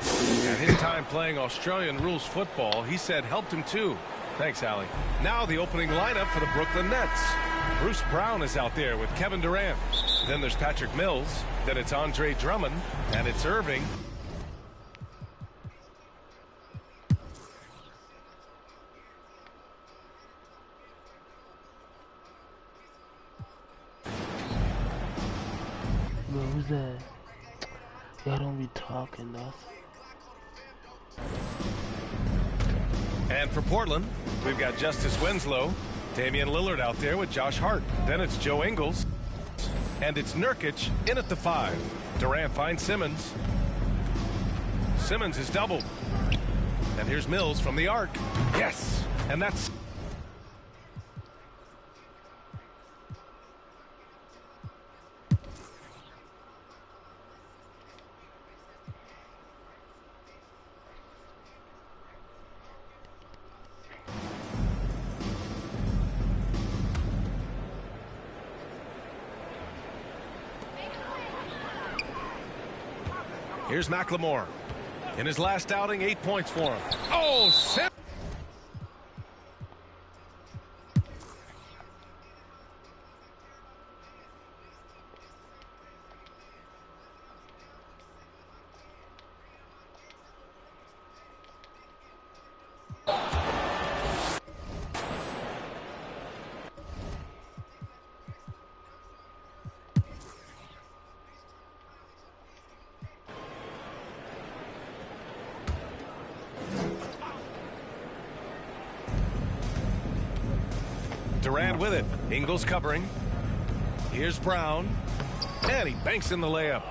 And his time playing Australian rules football, he said, helped him too. Thanks, Allie. Now the opening lineup for the Brooklyn Nets. Bruce Brown is out there with Kevin Durant. Then there's Patrick Mills. Then it's Andre Drummond. And it's Irving. Bro, who's that? Y'all don't be talking though. And for Portland, we've got Justice Winslow, Damian Lillard out there with Josh Hart. Then it's Joe Ingles. And it's Nurkic in at the 5. Durant finds Simmons. Simmons is doubled. And here's Mills from the arc. Yes! And that's... Here's McLemore. In his last outing, 8 points for him. Oh, Durant with it. Ingles covering. Here's Brown. And he banks in the layup.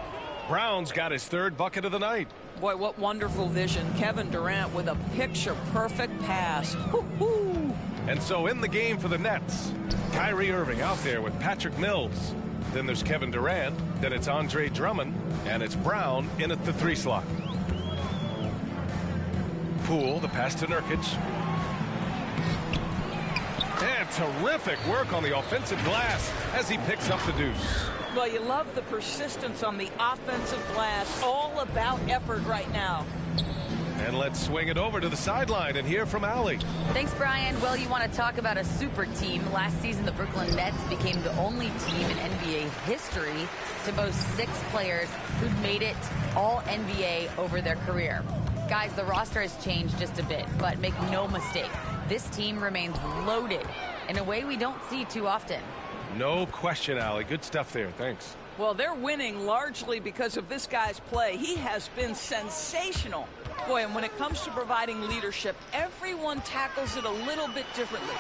Brown's got his 3rd bucket of the night. Boy, what wonderful vision. Kevin Durant with a picture-perfect pass. Woo-hoo. And so in the game for the Nets, Kyrie Irving out there with Patrick Mills. Then there's Kevin Durant. Then it's Andre Drummond. And it's Brown in at the 3 slot. Poole, the pass to Nurkic. And terrific work on the offensive glass as he picks up the deuce. Well, you love the persistence on the offensive glass. All about effort right now. And let's swing it over to the sideline and hear from Allie. Thanks, Brian. Well, you want to talk about a super team. Last season, the Brooklyn Nets became the only team in NBA history to boast 6 players who'd made it all NBA over their career. Guys, the roster has changed just a bit, but make no mistake, this team remains loaded in a way we don't see too often. No question, Allie. Good stuff there. Thanks. Well, they're winning largely because of this guy's play. He has been sensational. Boy, and when it comes to providing leadership, everyone tackles it a little bit differently.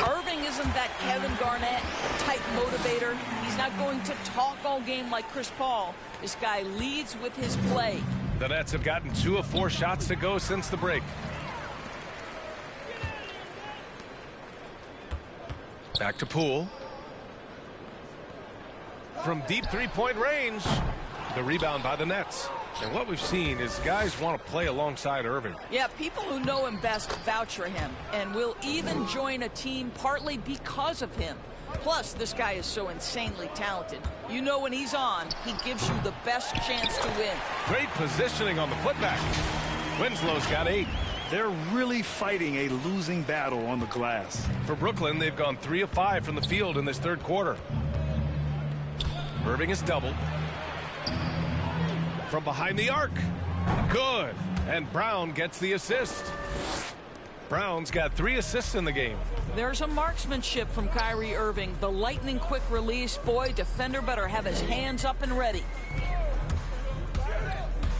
Irving isn't that Kevin Garnett type motivator. He's not going to talk all game like Chris Paul. This guy leads with his play. The Nets have gotten 2 of 4 shots to go since the break. Back to Poole. From deep 3-point range, the rebound by the Nets. And what we've seen is guys want to play alongside Irving. Yeah, people who know him best vouch for him and will even join a team partly because of him. Plus, this guy is so insanely talented. You know when he's on, he gives you the best chance to win. Great positioning on the putback. Winslow's got 8. They're really fighting a losing battle on the glass. For Brooklyn, they've gone 3 of 5 from the field in this 3rd quarter. Irving is doubled. From behind the arc. Good. And Brown gets the assist. Brown's got 3 assists in the game. There's a marksmanship from Kyrie Irving. The lightning quick release. Boy, defender better have his hands up and ready.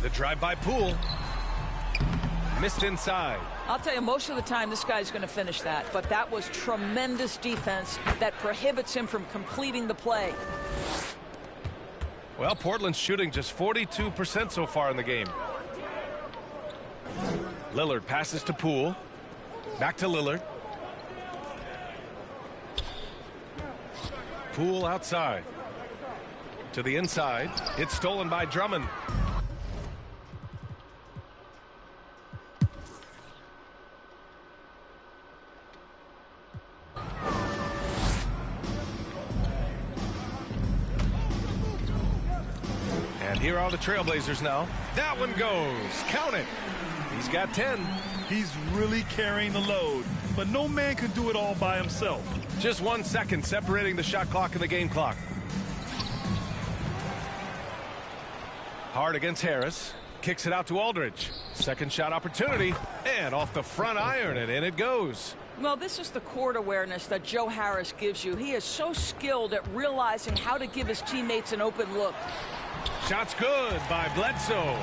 The drive by Poole. Missed inside. I'll tell you, most of the time this guy's going to finish that. But that was tremendous defense that prohibits him from completing the play. Well, Portland's shooting just 42% so far in the game. Lillard passes to Poole. Back to Lillard. Poole outside. To the inside. It's stolen by Drummond. And here are the Trailblazers now. That one goes. Count it. He's got 10. He's really carrying the load, but no man can do it all by himself. Just 1 second separating the shot clock and the game clock. Hard against Harris. Kicks it out to Aldridge. Second shot opportunity. And off the front iron, and in it goes. Well, this is the court awareness that Joe Harris gives you. He is so skilled at realizing how to give his teammates an open look. Shot's good by Bledsoe.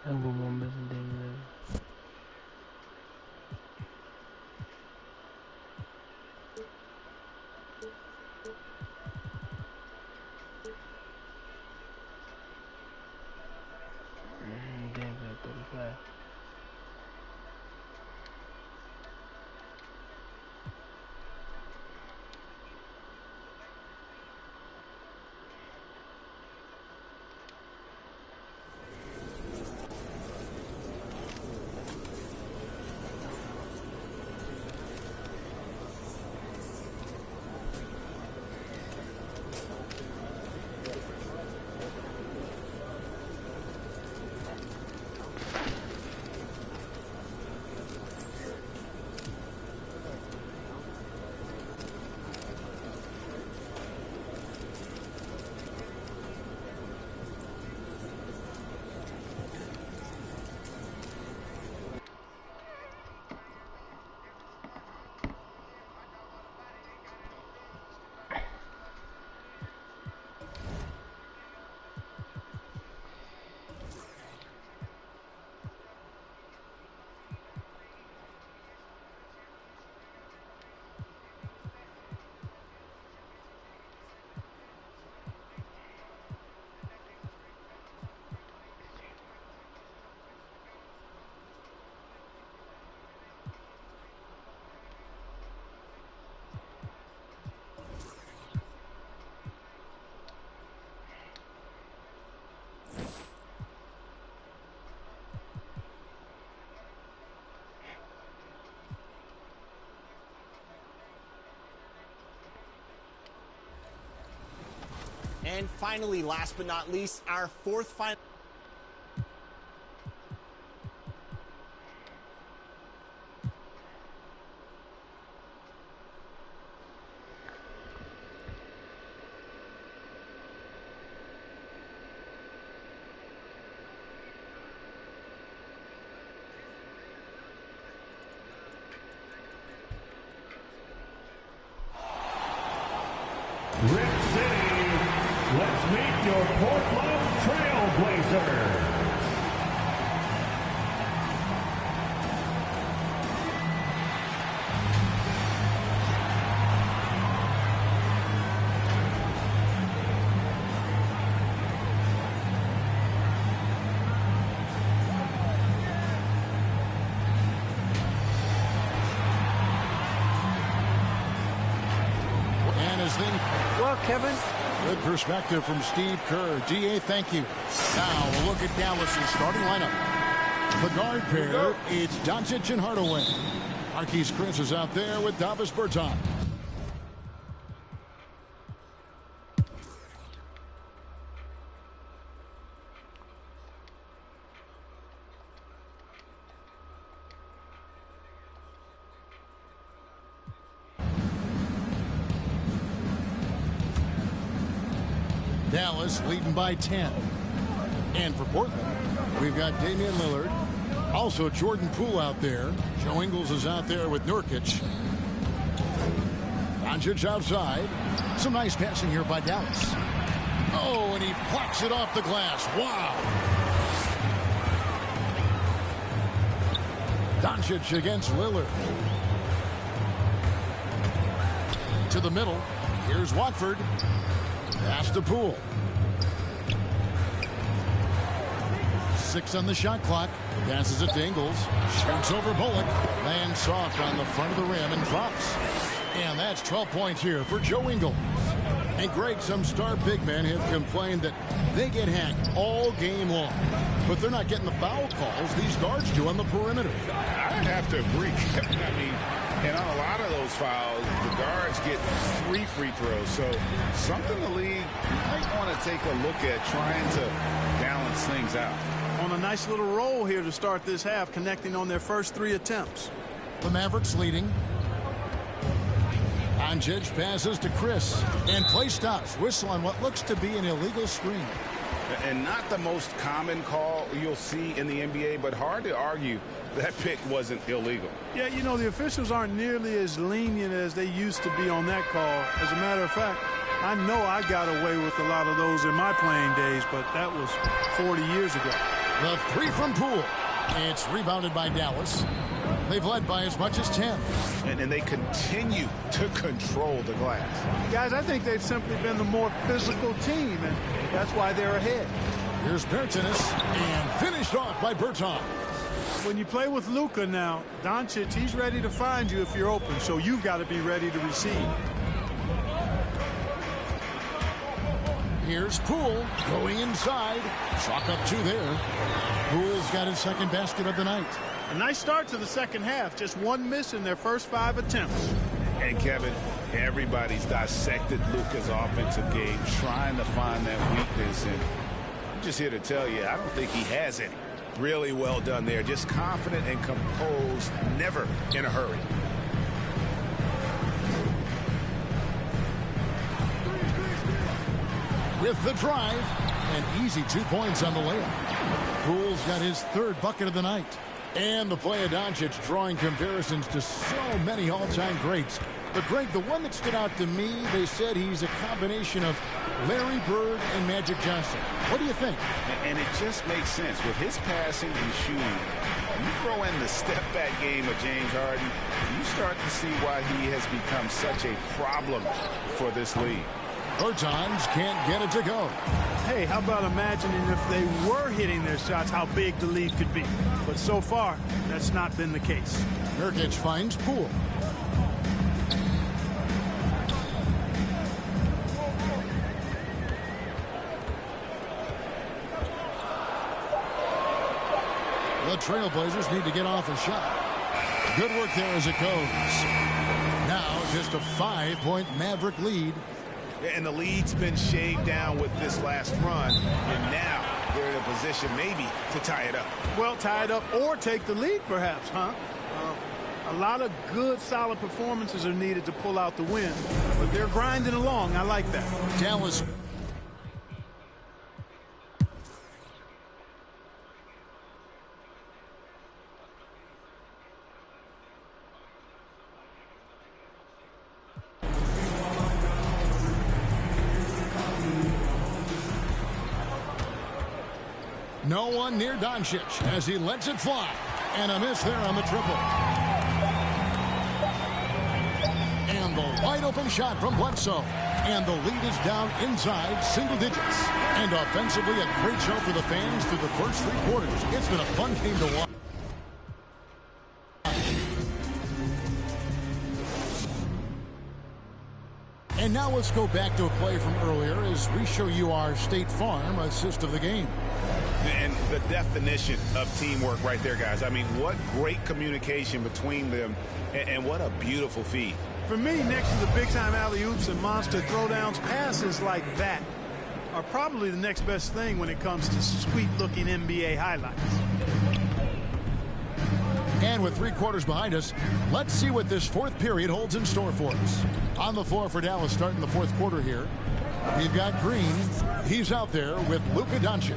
And one more missing thing there. Damn, got 35. And finally, last but not least, our fourth final. Let's meet your Portland Trailblazers. And as they... Well, Kevin... Good perspective from Steve Kerr. DA, thank you. Now we'll look at Dallas' starting lineup. The guard pair, it's Doncic and Hardaway. Marquise Chris is out there with Davis Bertans. Dallas leading by 10. And for Portland, we've got Damian Lillard. Also Jordan Poole out there. Joe Ingles is out there with Nurkic. Doncic outside. Some nice passing here by Dallas. Oh, and he plucks it off the glass. Wow. Doncic against Lillard. To the middle. Here's Watford. Pass to Poole. 6 on the shot clock. Passes it to Ingles. Shoots over Bullock. Lands soft on the front of the rim and drops. And that's 12 points here for Joe Ingles. And Greg, some star big men have complained that they get hacked all game long. But they're not getting the foul calls these guards do on the perimeter. I have to agree. I mean, and on a lot of those fouls, the guards get 3 free throws. So something the league might want to take a look at, trying to balance things out. On a nice little roll here to start this half, connecting on their first 3 attempts. The Mavericks leading. Doncic passes to Chris. And play stops. Whistle on what looks to be an illegal screen. And not the most common call you'll see in the NBA, but hard to argue that pick wasn't illegal. Yeah, you know, the officials aren't nearly as lenient as they used to be on that call. As a matter of fact, I know I got away with a lot of those in my playing days, but that was 40 years ago. The 3 from Poole. It's rebounded by Dallas. They've led by as much as 10. And they continue to control the glass. Guys, I think they've simply been the more physical team, and that's why they're ahead. Here's Bertans, and finished off by Bertans. When you play with Luka now, Doncic, he's ready to find you if you're open, so you've got to be ready to receive. Here's Poole going inside. Chalk up 2 there. Poole's got his second basket of the night. A nice start to the second half. Just 1 miss in their first 5 attempts. And Kevin, everybody's dissected Luka's offensive game, trying to find that weakness. And I'm just here to tell you, I don't think he has any. Really well done there. Just confident and composed, never in a hurry. With the drive, an easy 2 points on the layup. Poole's got his 3rd bucket of the night. And the play of Doncic drawing comparisons to so many all-time greats. But Greg, the one that stood out to me, they said he's a combination of Larry Bird and Magic Johnson. What do you think? And it just makes sense. With his passing and shooting, you throw in the step-back game of James Harden, you start to see why he has become such a problem for this league. Bertans can't get it to go. Hey, how about imagining if they were hitting their shots, how big the lead could be. But so far, that's not been the case. Nurkic finds Poole. The Trailblazers need to get off a shot. Good work there as it goes. Now just a 5-point Maverick lead. And the lead's been shaved down with this last run. And now they're in a position maybe to tie it up. Well, tie it up or take the lead perhaps, huh? A lot of good, solid performances are needed to pull out the win. But they're grinding along. I like that. Dallas. No one near Doncic as he lets it fly. And a miss there on the triple. And the wide open shot from Bledsoe. And the lead is down inside single digits. And offensively, a great show for the fans through the first 3 quarters. It's been a fun game to watch. And now let's go back to a play from earlier as we show you our State Farm assist of the game. And the definition of teamwork right there, guys. I mean, what great communication between them, and what a beautiful feed. For me, next to the big-time alley-oops and monster throwdowns, passes like that are probably the next best thing when it comes to sweet-looking NBA highlights. And with 3 quarters behind us, let's see what this 4th period holds in store for us. On the floor for Dallas starting the 4th quarter here. We've got Green. He's out there with Luka Doncic.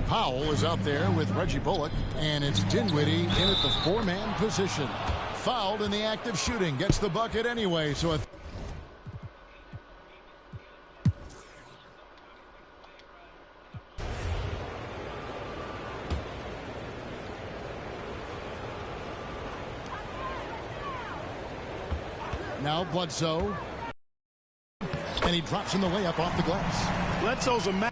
Powell is out there with Reggie Bullock. And it's Dinwiddie in at the 4-man position. Fouled in the act of shooting. Gets the bucket anyway. So now Bledsoe. And he drops in the layup off the glass. Bledsoe's a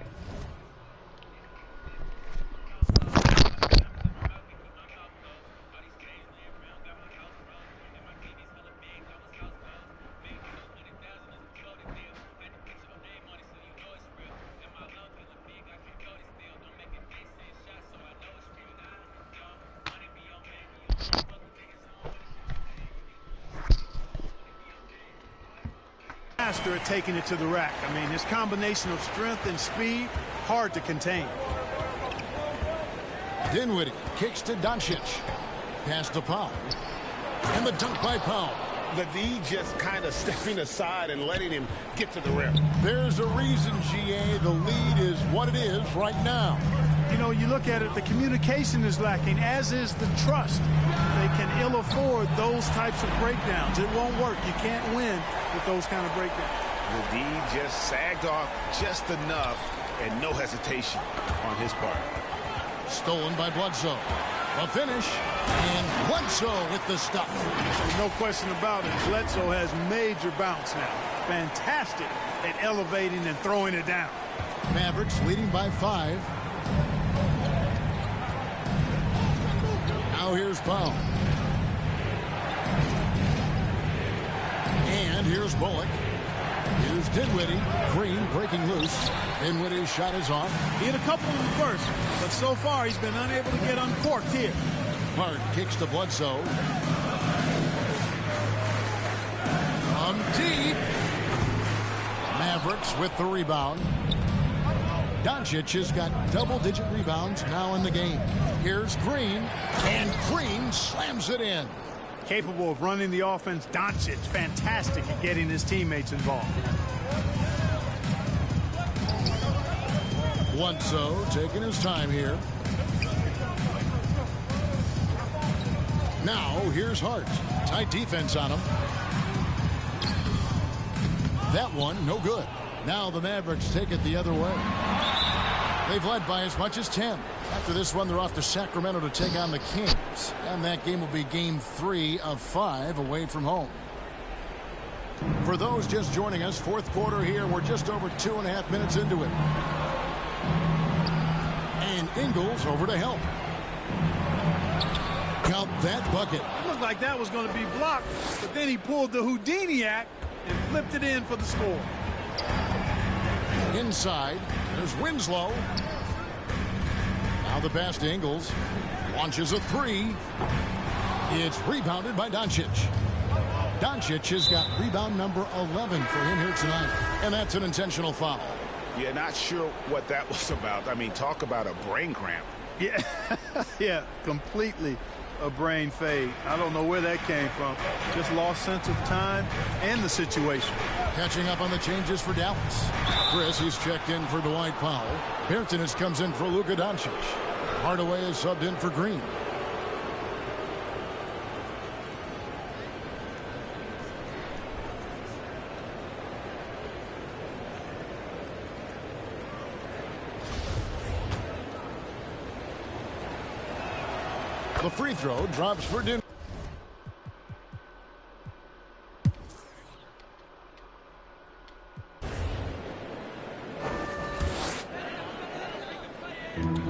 master at taking it to the rack. I mean, his combination of strength and speed, hard to contain. Dinwiddie kicks to Doncic. Pass to Powell. And the dunk by Powell. The D just kind of stepping aside and letting him get to the rim. There's a reason, GA, the lead is what it is right now. You know, you look at it, the communication is lacking, as is the trust. They can ill afford those types of breakdowns. It won't work. You can't win with those kind of breakdowns. The D just sagged off just enough and no hesitation on his part. Stolen by Bledsoe. A finish, and Bledsoe with the stuff. There's no question about it. Bledsoe has major bounce now. Fantastic at elevating and throwing it down. Mavericks leading by 5. Now here's Powell. And here's Bullock. Here's Dinwiddie. Green breaking loose. Dinwiddie's shot is off. He hit a couple in the first, but so far he's been unable to get uncorked here. Hart kicks to Bledsoe. From deep. Mavericks with the rebound. Doncic has got double-digit rebounds now in the game. Here's Green, and Green slams it in. Capable of running the offense, Doncic fantastic at getting his teammates involved. Bledsoe taking his time here. Now here's Hart. Tight defense on him. That one no good. Now the Mavericks take it the other way. They've led by as much as 10. After this one, they're off to Sacramento to take on the Kings. And that game will be game 3 of 5 away from home. For those just joining us, fourth quarter here. We're just over 2.5 minutes into it. And Ingles over to help. Count that bucket. It looked like that was going to be blocked, but then he pulled the Houdini act and flipped it in for the score. Inside, there's Winslow. Now the pass to Ingles. Launches a 3. It's rebounded by Doncic. Doncic has got rebound number 11 for him here tonight. And that's an intentional foul. Yeah, not sure what that was about. I mean, talk about a brain cramp. Yeah, yeah, completely a brain fade. I don't know where that came from. Just lost sense of time and the situation. Catching up on the changes for Dallas. Chris is checked in for Dwight Powell. Bertans comes in for Luka Doncic. Hardaway is subbed in for Green. The free throw drops for Dinwiddie.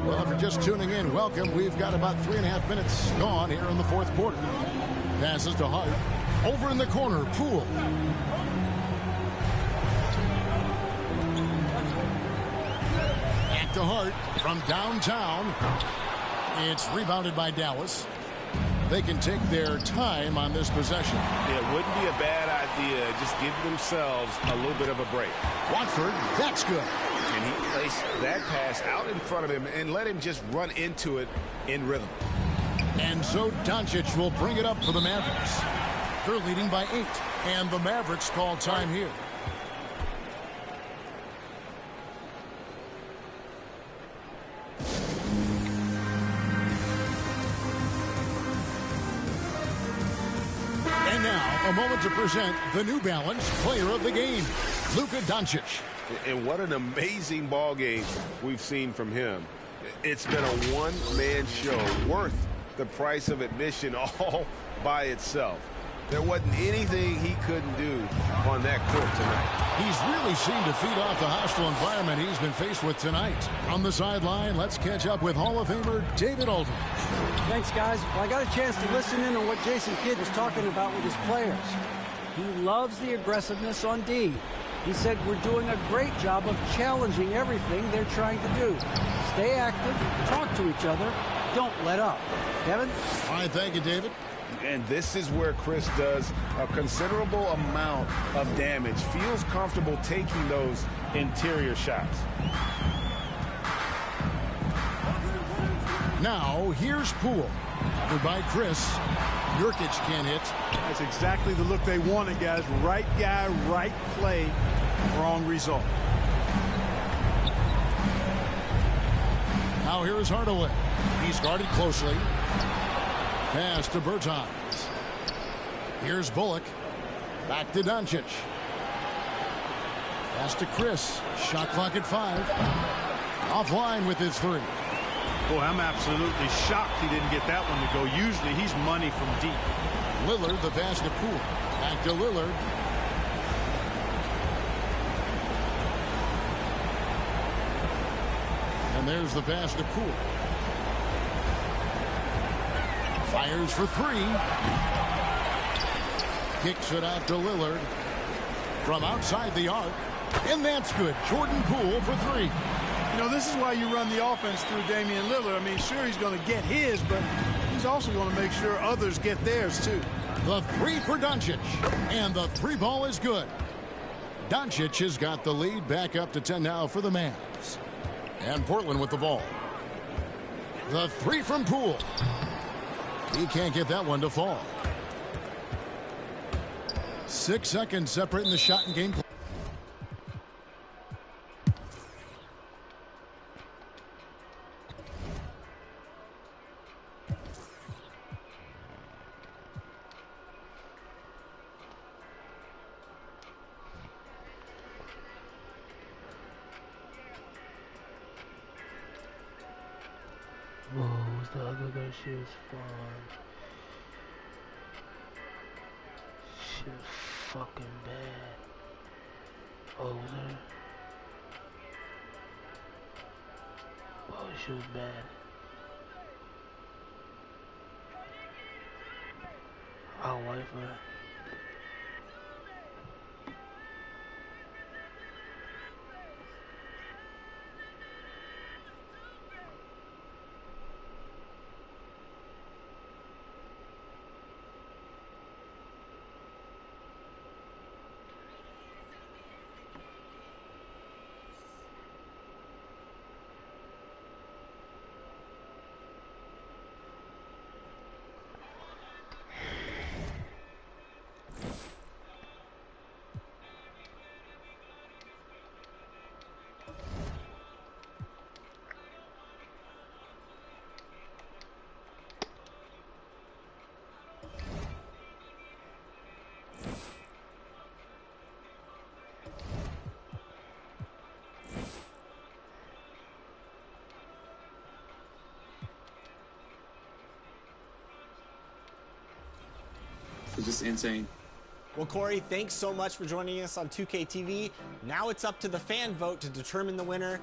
Well, if you're just tuning in, welcome. We've got about 3.5 minutes gone here in the fourth quarter. Passes to Hart. Over in the corner, Poole. Back to Hart from downtown. It's rebounded by Dallas. They can take their time on this possession. It wouldn't be a bad idea. Just give themselves a little bit of a break. Watford, that's good. And he placed that pass out in front of him and let him just run into it in rhythm. And so Doncic will bring it up for the Mavericks. They're leading by 8. And the Mavericks call time here. And now, a moment to present the New Balance Player of the Game, Luka Doncic. And what an amazing ball game we've seen from him. It's been a one-man show worth the price of admission all by itself. There wasn't anything he couldn't do on that court tonight. He's really seemed to feed off the hostile environment he's been faced with tonight. On the sideline, let's catch up with Hall of Famer David Aldridge. Thanks, guys. Well, I got a chance to listen in on what Jason Kidd was talking about with his players. He loves the aggressiveness on D. He said we're doing a great job of challenging everything they're trying to do. Stay active, talk to each other, don't let up. Kevin? All right, thank you, David. And this is where Chris does a considerable amount of damage. Feels comfortable taking those interior shots. Now, here's Poole. Covered by Chris. Nurkic can't hit. That's exactly the look they wanted, guys. Right guy, right play, wrong result. Now here is Hardaway. He's guarded closely. Pass to Bertans. Here's Bullock. Back to Doncic. Pass to Chris. Shot clock at 5. Offline with his 3. Boy, I'm absolutely shocked he didn't get that one to go. Usually he's money from deep. Lillard, the pass to Poole. Back to Lillard. And there's the pass to Poole. Fires for 3. Kicks it out to Lillard. From outside the arc. And that's good. Jordan Poole for 3. You know, this is why you run the offense through Damian Lillard. I mean, sure, he's going to get his, but he's also going to make sure others get theirs, too. The 3 for Doncic. And the 3 ball is good. Doncic has got the lead back up to 10 now for the Mavs. And Portland with the ball. The 3 from Poole. He can't get that one to fall. 6 seconds separating the shot and game play. Whoa, who's the other guy she was from? She was fucking bad. Oh, was her? Oh, she was bad. I'll wipe her. It's just insane. Well, Corey, thanks so much for joining us on 2K TV. Now it's up to the fan vote to determine the winner.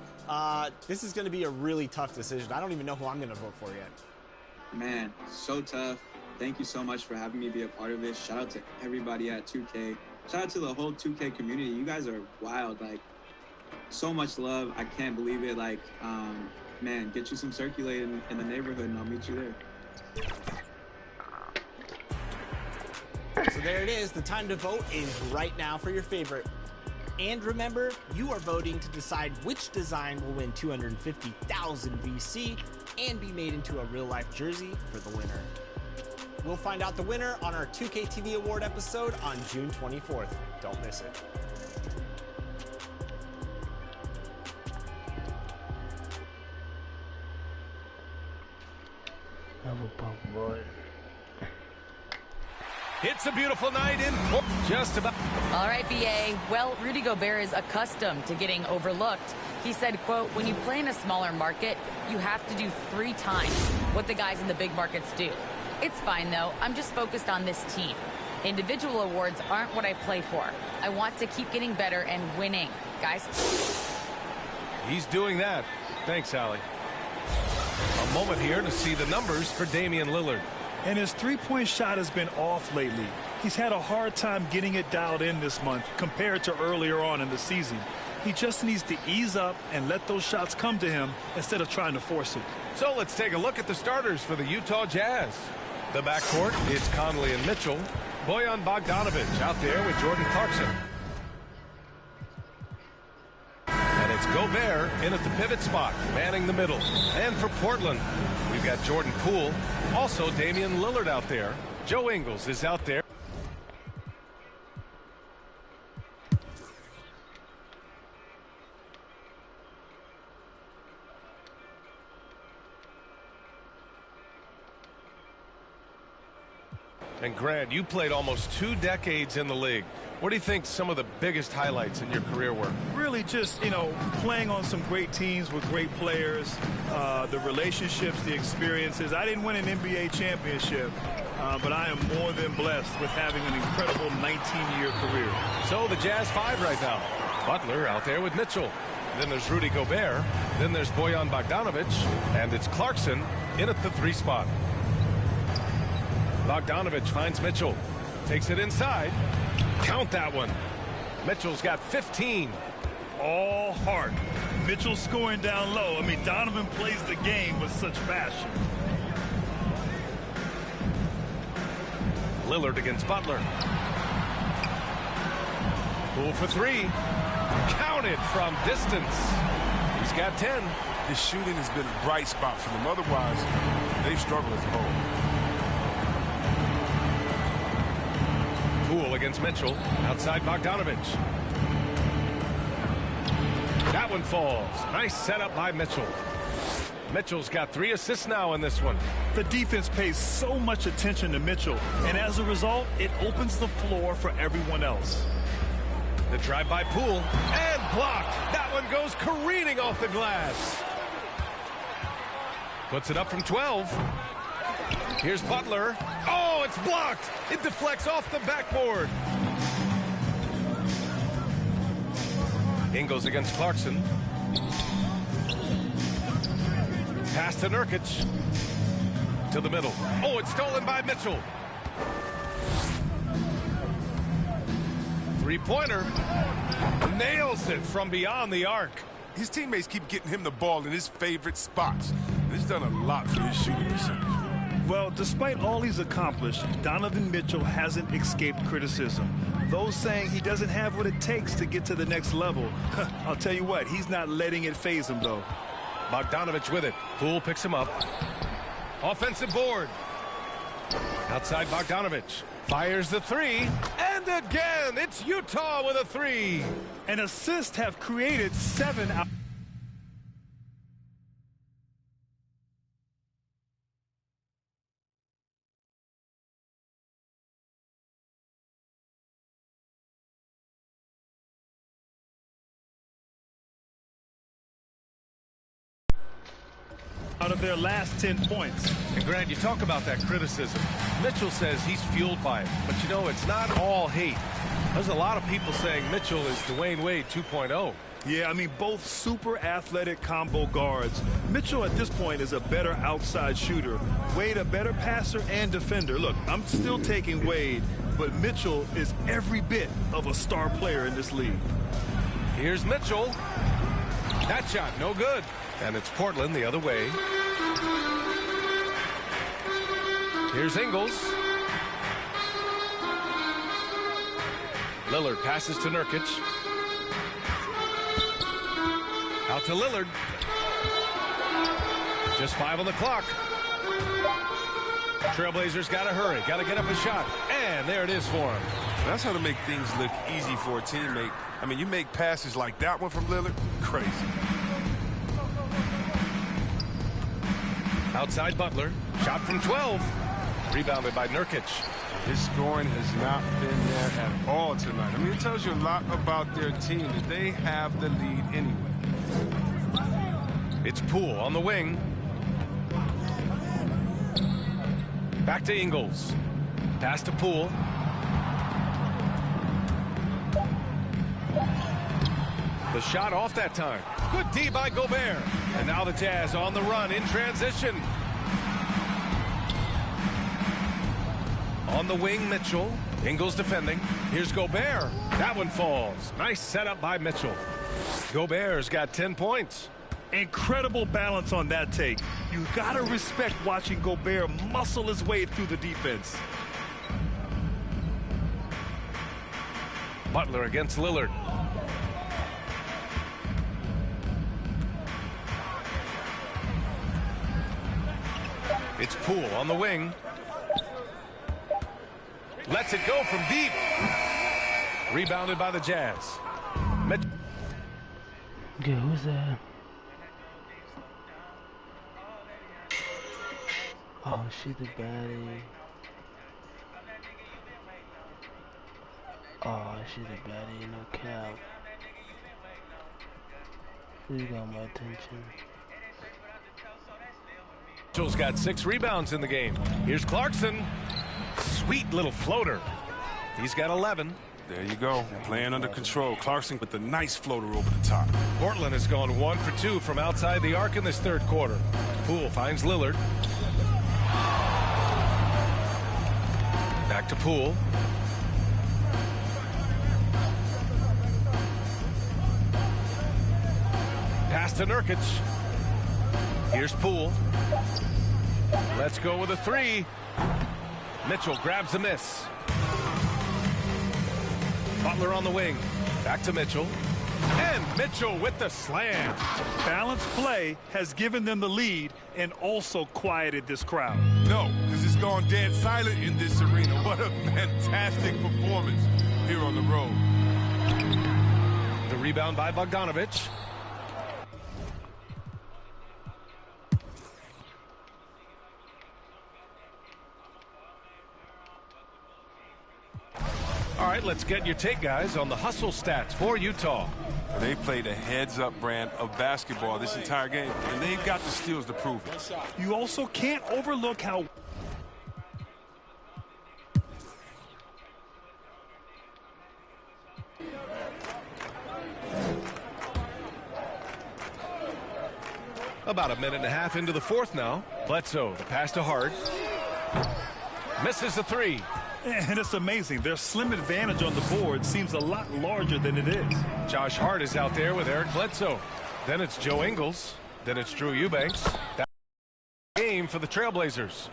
This is going to be a really tough decision. I don't even know who I'm going to vote for yet. Man, so tough. Thank you so much for having me be a part of this. Shout out to everybody at 2K. Shout out to the whole 2K community. You guys are wild. Like, so much love. I can't believe it. Like, man, get you some circulating in the neighborhood and I'll meet you there. So there it is. The time to vote is right now for your favorite. And remember, you are voting to decide which design will win 250,000 VC and be made into a real-life jersey for the winner. We'll find out the winner on our 2K TV Award episode on June 24th. Don't miss it. I'm a punk boy. It's a beautiful night in just about. All right, BA. Well, Rudy Gobert is accustomed to getting overlooked. He said, quote, when you play in a smaller market, you have to do 3 times what the guys in the big markets do. It's fine, though. I'm just focused on this team. Individual awards aren't what I play for. I want to keep getting better and winning. Guys. He's doing that. Thanks, Allie. A moment here to see the numbers for Damian Lillard. And his three-point shot has been off lately. He's had a hard time getting it dialed in this month compared to earlier on in the season. He just needs to ease up and let those shots come to him instead of trying to force it. So let's take a look at the starters for the Utah Jazz. The backcourt, it's Conley and Mitchell. Bojan Bogdanovic out there with Jordan Clarkson. And it's Gobert in at the pivot spot, manning the middle. And for Portland, we've got Jordan Poole. Also Damian Lillard out there. Joe Ingles is out there. And Grant, you played almost 2 decades in the league. What do you think some of the biggest highlights in your career were? Really just, you know, playing on some great teams with great players, the relationships, the experiences. I didn't win an NBA championship, but I am more than blessed with having an incredible 19-year career. So the Jazz 5 right now. Butler out there with Mitchell. Then there's Rudy Gobert. Then there's Bojan Bogdanovic. And it's Clarkson in at the 3 spot. Bogdanovic finds Mitchell. Takes it inside. Count that one. Mitchell's got 15. All heart. Mitchell scoring down low. I mean, Donovan plays the game with such passion. Lillard against Butler. Poole for 3. Counted from distance. He's got 10. His shooting has been a bright spot for them. Otherwise, they've struggled as a whole. Poole against Mitchell. Outside Bogdanovic. That one falls. Nice setup by Mitchell. Mitchell's got 3 assists now in this one. The defense pays so much attention to Mitchell, and as a result, it opens the floor for everyone else. The drive by Poole, and blocked. That one goes careening off the glass. Puts it up from 12. Here's Butler. Oh, it's blocked. It deflects off the backboard. Ingles against Clarkson. Pass to Nurkic. To the middle. Oh, it's stolen by Mitchell. 3-pointer. Nails it from beyond the arc. His teammates keep getting him the ball in his favorite spots. This has done a lot for his shooting percentage. Well, despite all he's accomplished, Donovan Mitchell hasn't escaped criticism. Those saying he doesn't have what it takes to get to the next level. I'll tell you what, he's not letting it faze him, though. Bogdanovic with it. Poole picks him up. Offensive board. Outside Bogdanovic. Fires the 3. And again, it's Utah with a 3. An assist have created 7 out. Out of their last 10 points. And Grant, you talk about that criticism. Mitchell says he's fueled by it. But you know, it's not all hate. There's a lot of people saying Mitchell is Dwayne Wade 2.0. Yeah, I mean, both super athletic combo guards. Mitchell at this point is a better outside shooter. Wade a better passer and defender. Look, I'm still taking Wade, but Mitchell is every bit of a star player in this league. Here's Mitchell. That shot, no good. And it's Portland the other way. Here's Ingles. Lillard passes to Nurkic. Out to Lillard. Just 5 on the clock. Trailblazers got to hurry. Got to get up a shot. And there it is for him. That's how to make things look easy for a teammate. I mean, you make passes like that one from Lillard. Crazy. Outside Butler. Shot from 12. Rebounded by Nurkic. His scoring has not been there at all tonight. I mean, it tells you a lot about their team that they have the lead anyway. It's Poole on the wing. Back to Ingles. Pass to Poole. The shot off that time. Good D by Gobert. And now the Jazz on the run in transition. On the wing, Mitchell. Ingles defending. Here's Gobert. That one falls. Nice setup by Mitchell. Gobert's got 10 points. Incredible balance on that take. You gotta respect watching Gobert muscle his way through the defense. Butler against Lillard. It's Poole on the wing. Lets it go from deep. Rebounded by the Jazz. Okay, who's that? Oh, she the baddie. Oh, she the baddie, no cap. She got my attention. Mitchell's got 6 rebounds in the game. Here's Clarkson. Sweet little floater. He's got 11. There you go. Playing under control. Clarkson with the nice floater over the top. Portland has gone 1 for 2 from outside the arc in this third quarter. Poole finds Lillard. Back to Poole. Pass to Nurkic. Here's Poole. Let's go with a 3. Mitchell grabs a miss. Butler on the wing. Back to Mitchell. And Mitchell with the slam. Balanced play has given them the lead and also quieted this crowd. No, because it's gone dead silent in this arena. What a fantastic performance here on the road. The rebound by Bogdanović. All right, let's get your take, guys, on the hustle stats for Utah. They played a heads-up brand of basketball this entire game, and they've got the steals to prove it. You also can't overlook how about a minute and a half into the fourth now. Bledsoe, the pass to Hart. Misses the 3. And it's amazing. Their slim advantage on the board seems a lot larger than it is. Josh Hart is out there with Eric Bledsoe. Then it's Joe Ingles. Then it's Drew Eubanks. That game for the Trailblazers.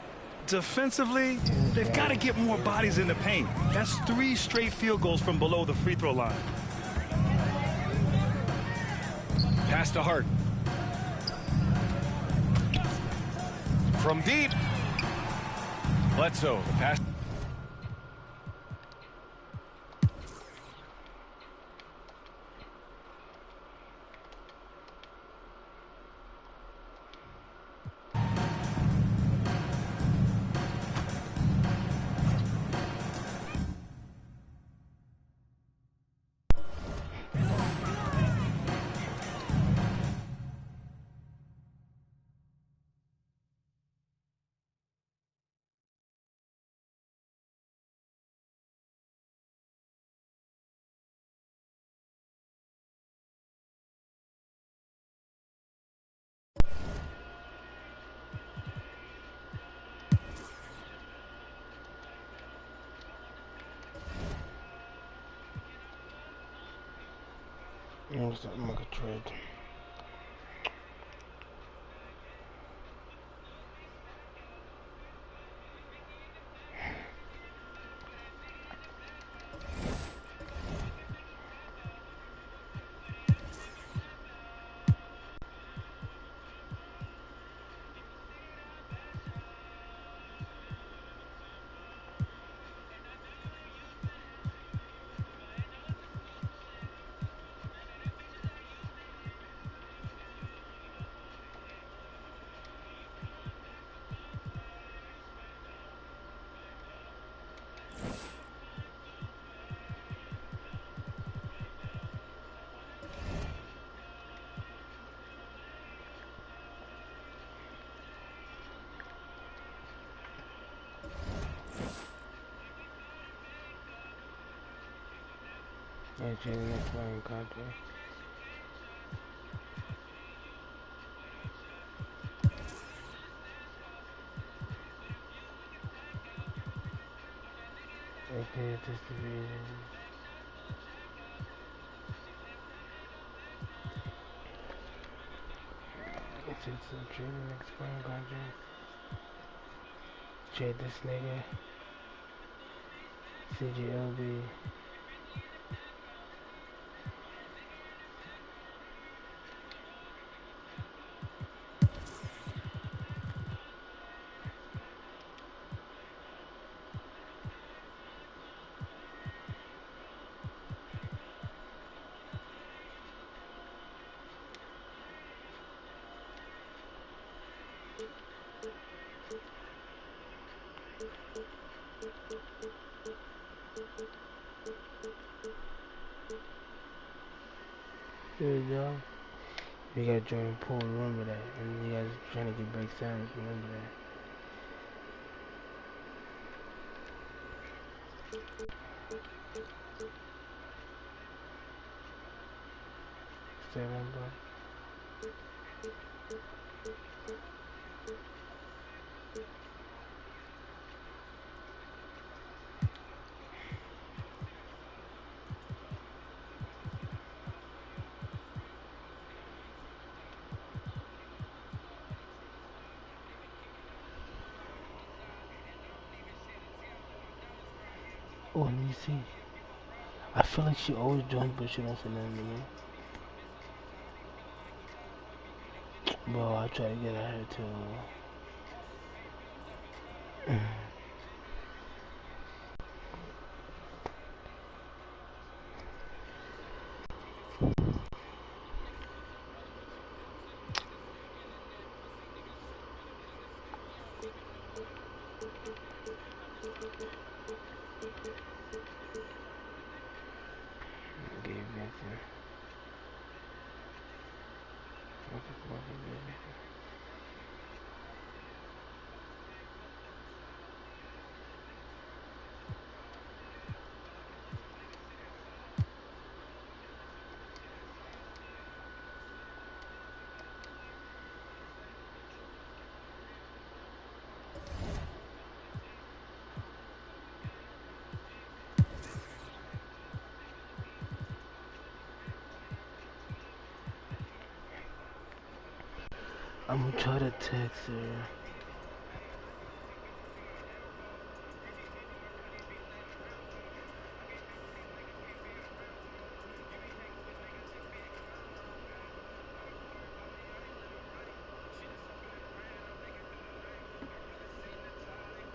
Defensively, they've got to get more bodies in the paint. That's 3 straight field goals from below the free throw line. Pass to Hart. From deep. Bledsoe, the pass. What's that mega trade? Actually, next playing contract. Okay, distribution. so trading expiring contract. Trade this nigga. CGLB. There we go. We got Jordan Poole, remember that. And you guys trying to get Break Sanders, remember that. Stay on, bro. Oh, let me see. I feel like she always joins, but she don't say nothing to me. Bro, I try to get at her too. Gave nothing. I'm gonna try to text her.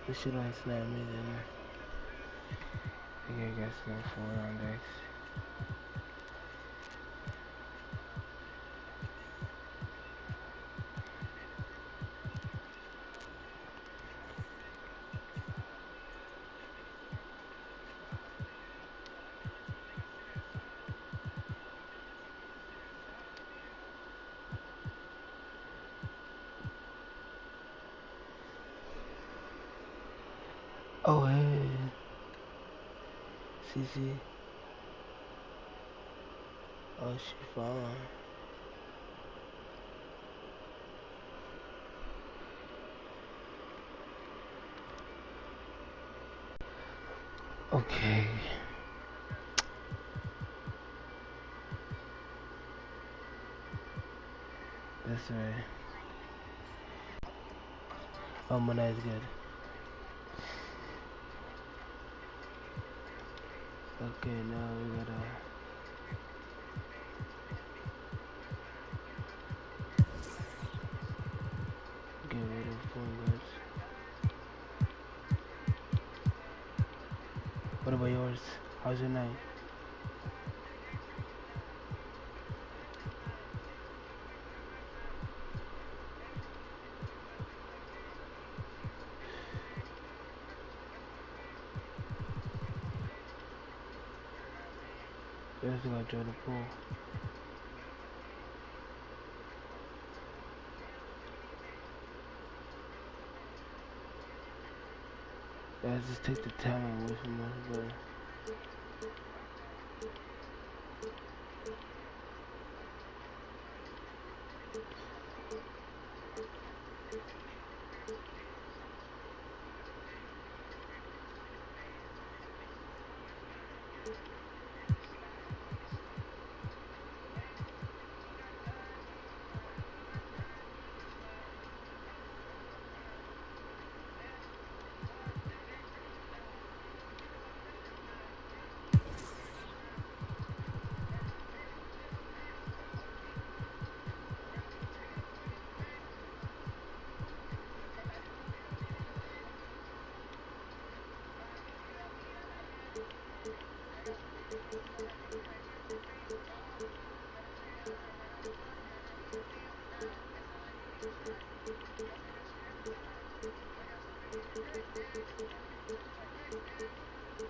This shit don't snap me then. I think I got snap 4 on X. Oh hey, CC. Oh she fine. Okay. That's right. Oh, Moneyday is good. Okay, now we gotta get rid of point guards. What about yours? How's your night? Let's go enjoy the pool. Let's just take the talent away from us, bro.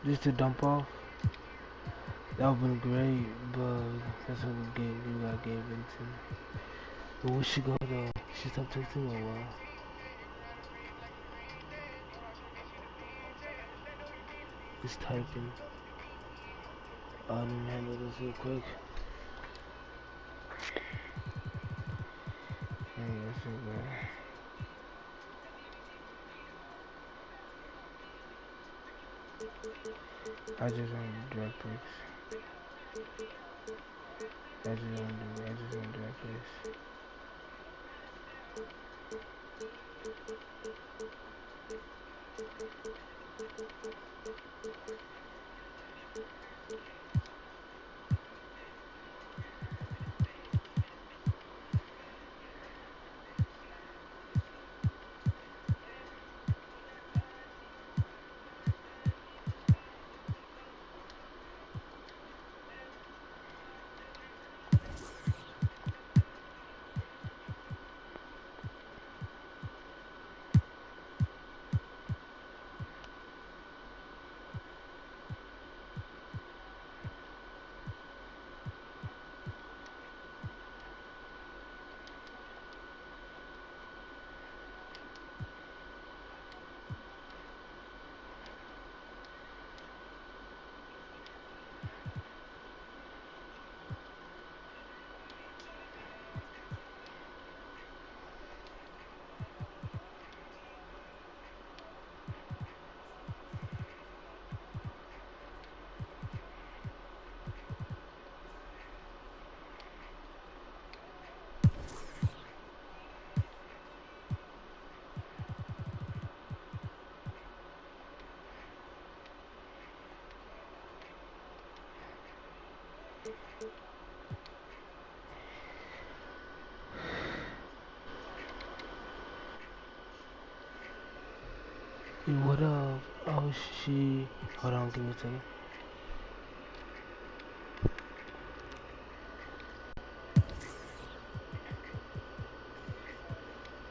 Just to dump off. That would have been great, but that's what we got gave into. But where she go though? She stopped texting me a while. Just typing. Let me handle this real quick. Yes, bro. I just want to do direct picks. I just want to direct picks. What up? Oh, she. Hold on, give me a second.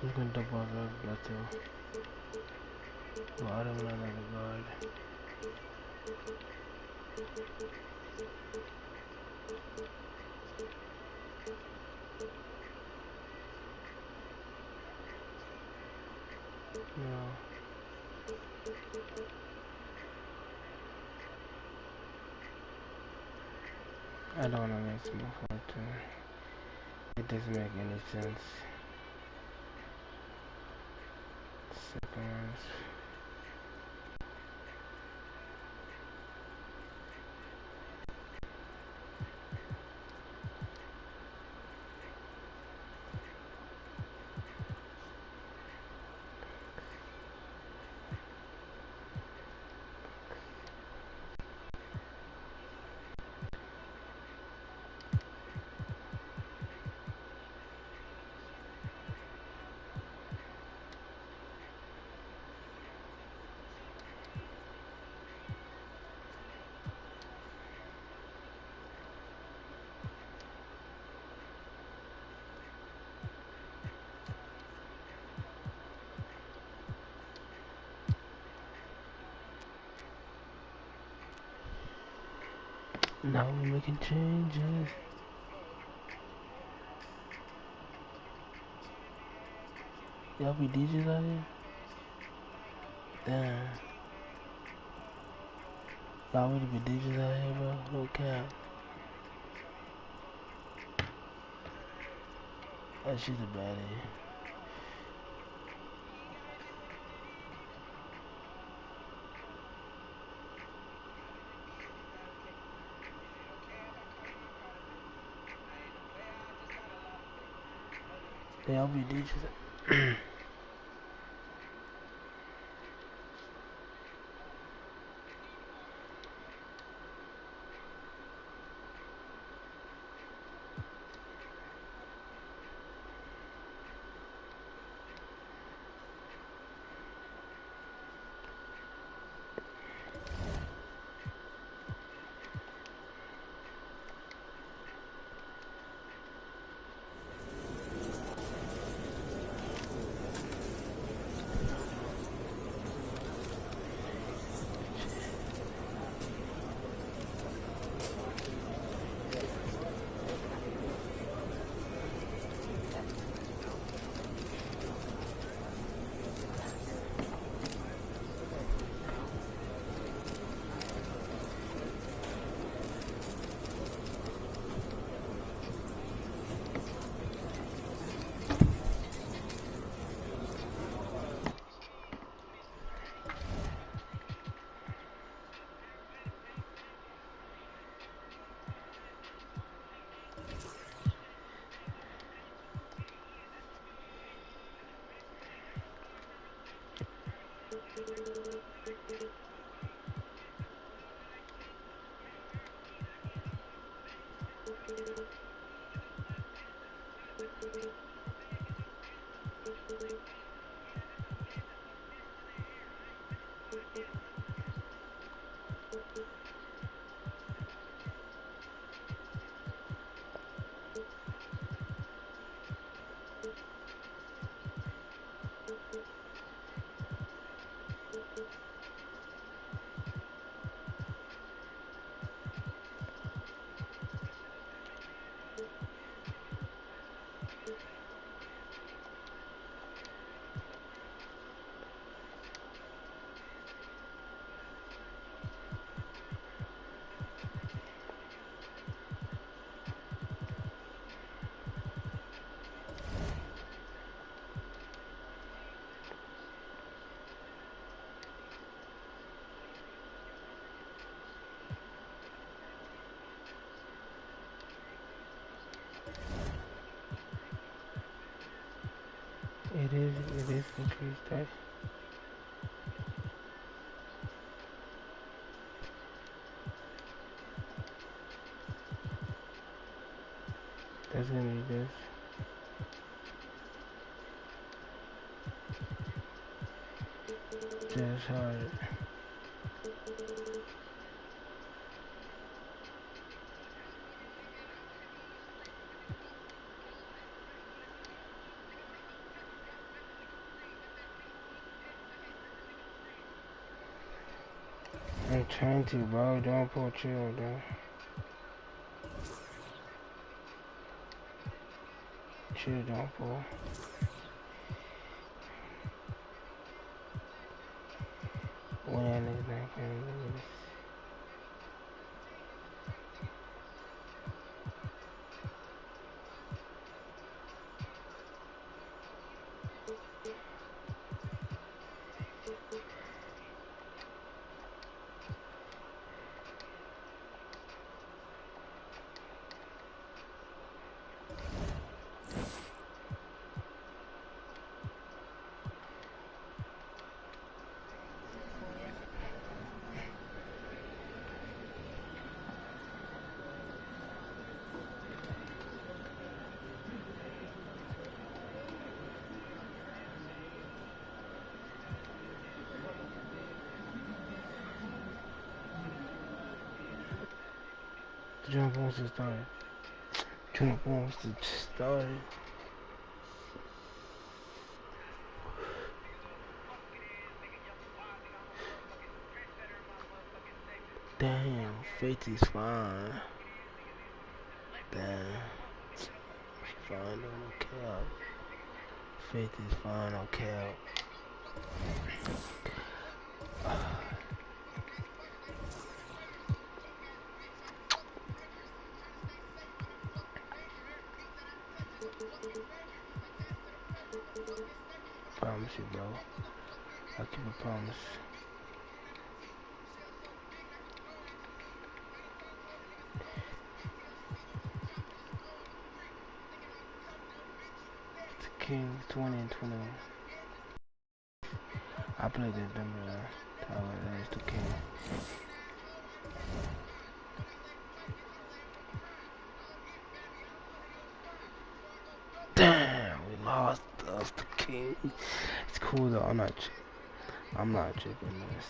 I'm gonna double that too. Well, I don't want another guard. No. I don't want to make some more too. It doesn't make any sense. Second ones. Now we're making changes. Y'all be DJs out here? Damn. Y'all really be DJs out here, bro? No cap. That shit's a baddie. Y'all be DJs. is increased, right? That's gonna be this. That's hard. I'm trying to, bro. Don't pull chill, bro. Chill, don't pull. When that nigga's not playing, look at this. The jump wants to start. Jump wants to start. Damn, Faith is fine. Damn. She fine on no cap. Faith is fine on cap. Promise you, bro. I keep a promise. The King 20 and 21. I played that number tower as the King. Damn, we lost us the King. It's cool though. I'm not tripping this.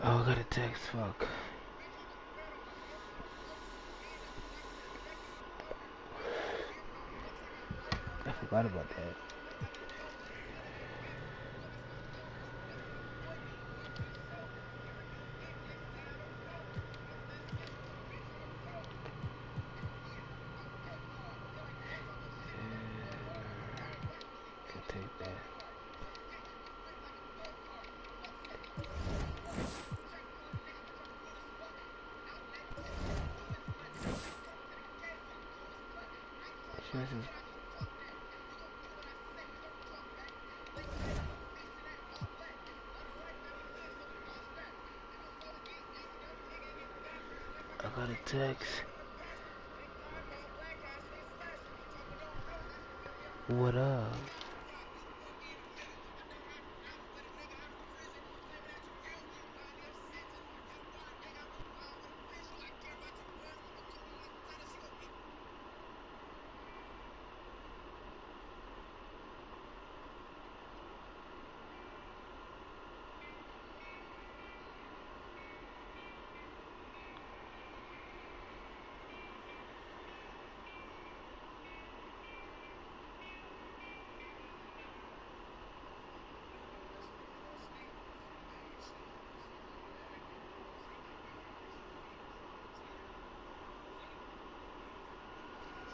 Oh, I got a text. Fuck. I forgot about that. Can take that. Jesus. I got a text. What up?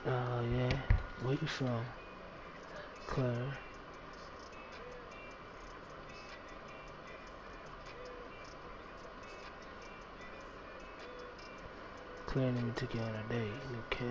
Oh yeah. Where you from? Claire. Claire, let me take you on a date. No cap.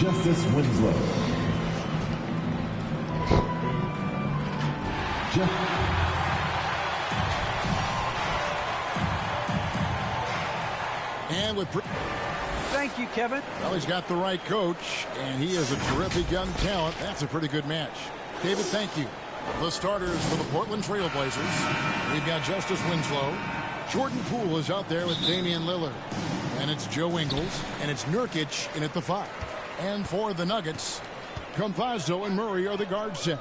Justice Winslow. And with... Thank you, Kevin. Well, he's got the right coach, and he is a terrific young talent. That's a pretty good match. David, thank you. The starters for the Portland Trail Blazers. We've got Justice Winslow. Jordan Poole is out there with Damian Lillard. And it's Joe Ingles, and it's Nurkic in at the 5. And for the Nuggets, Campazzo and Murray are the guard set.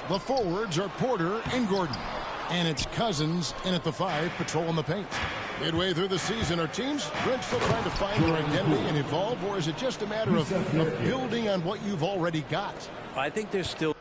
The forwards are Porter and Gordon. And it's Cousins in at the 5, patrolling the paint. Midway through the season, are teams still trying to find their identity and evolve, or is it just a matter of building on what you've already got? I think there's still...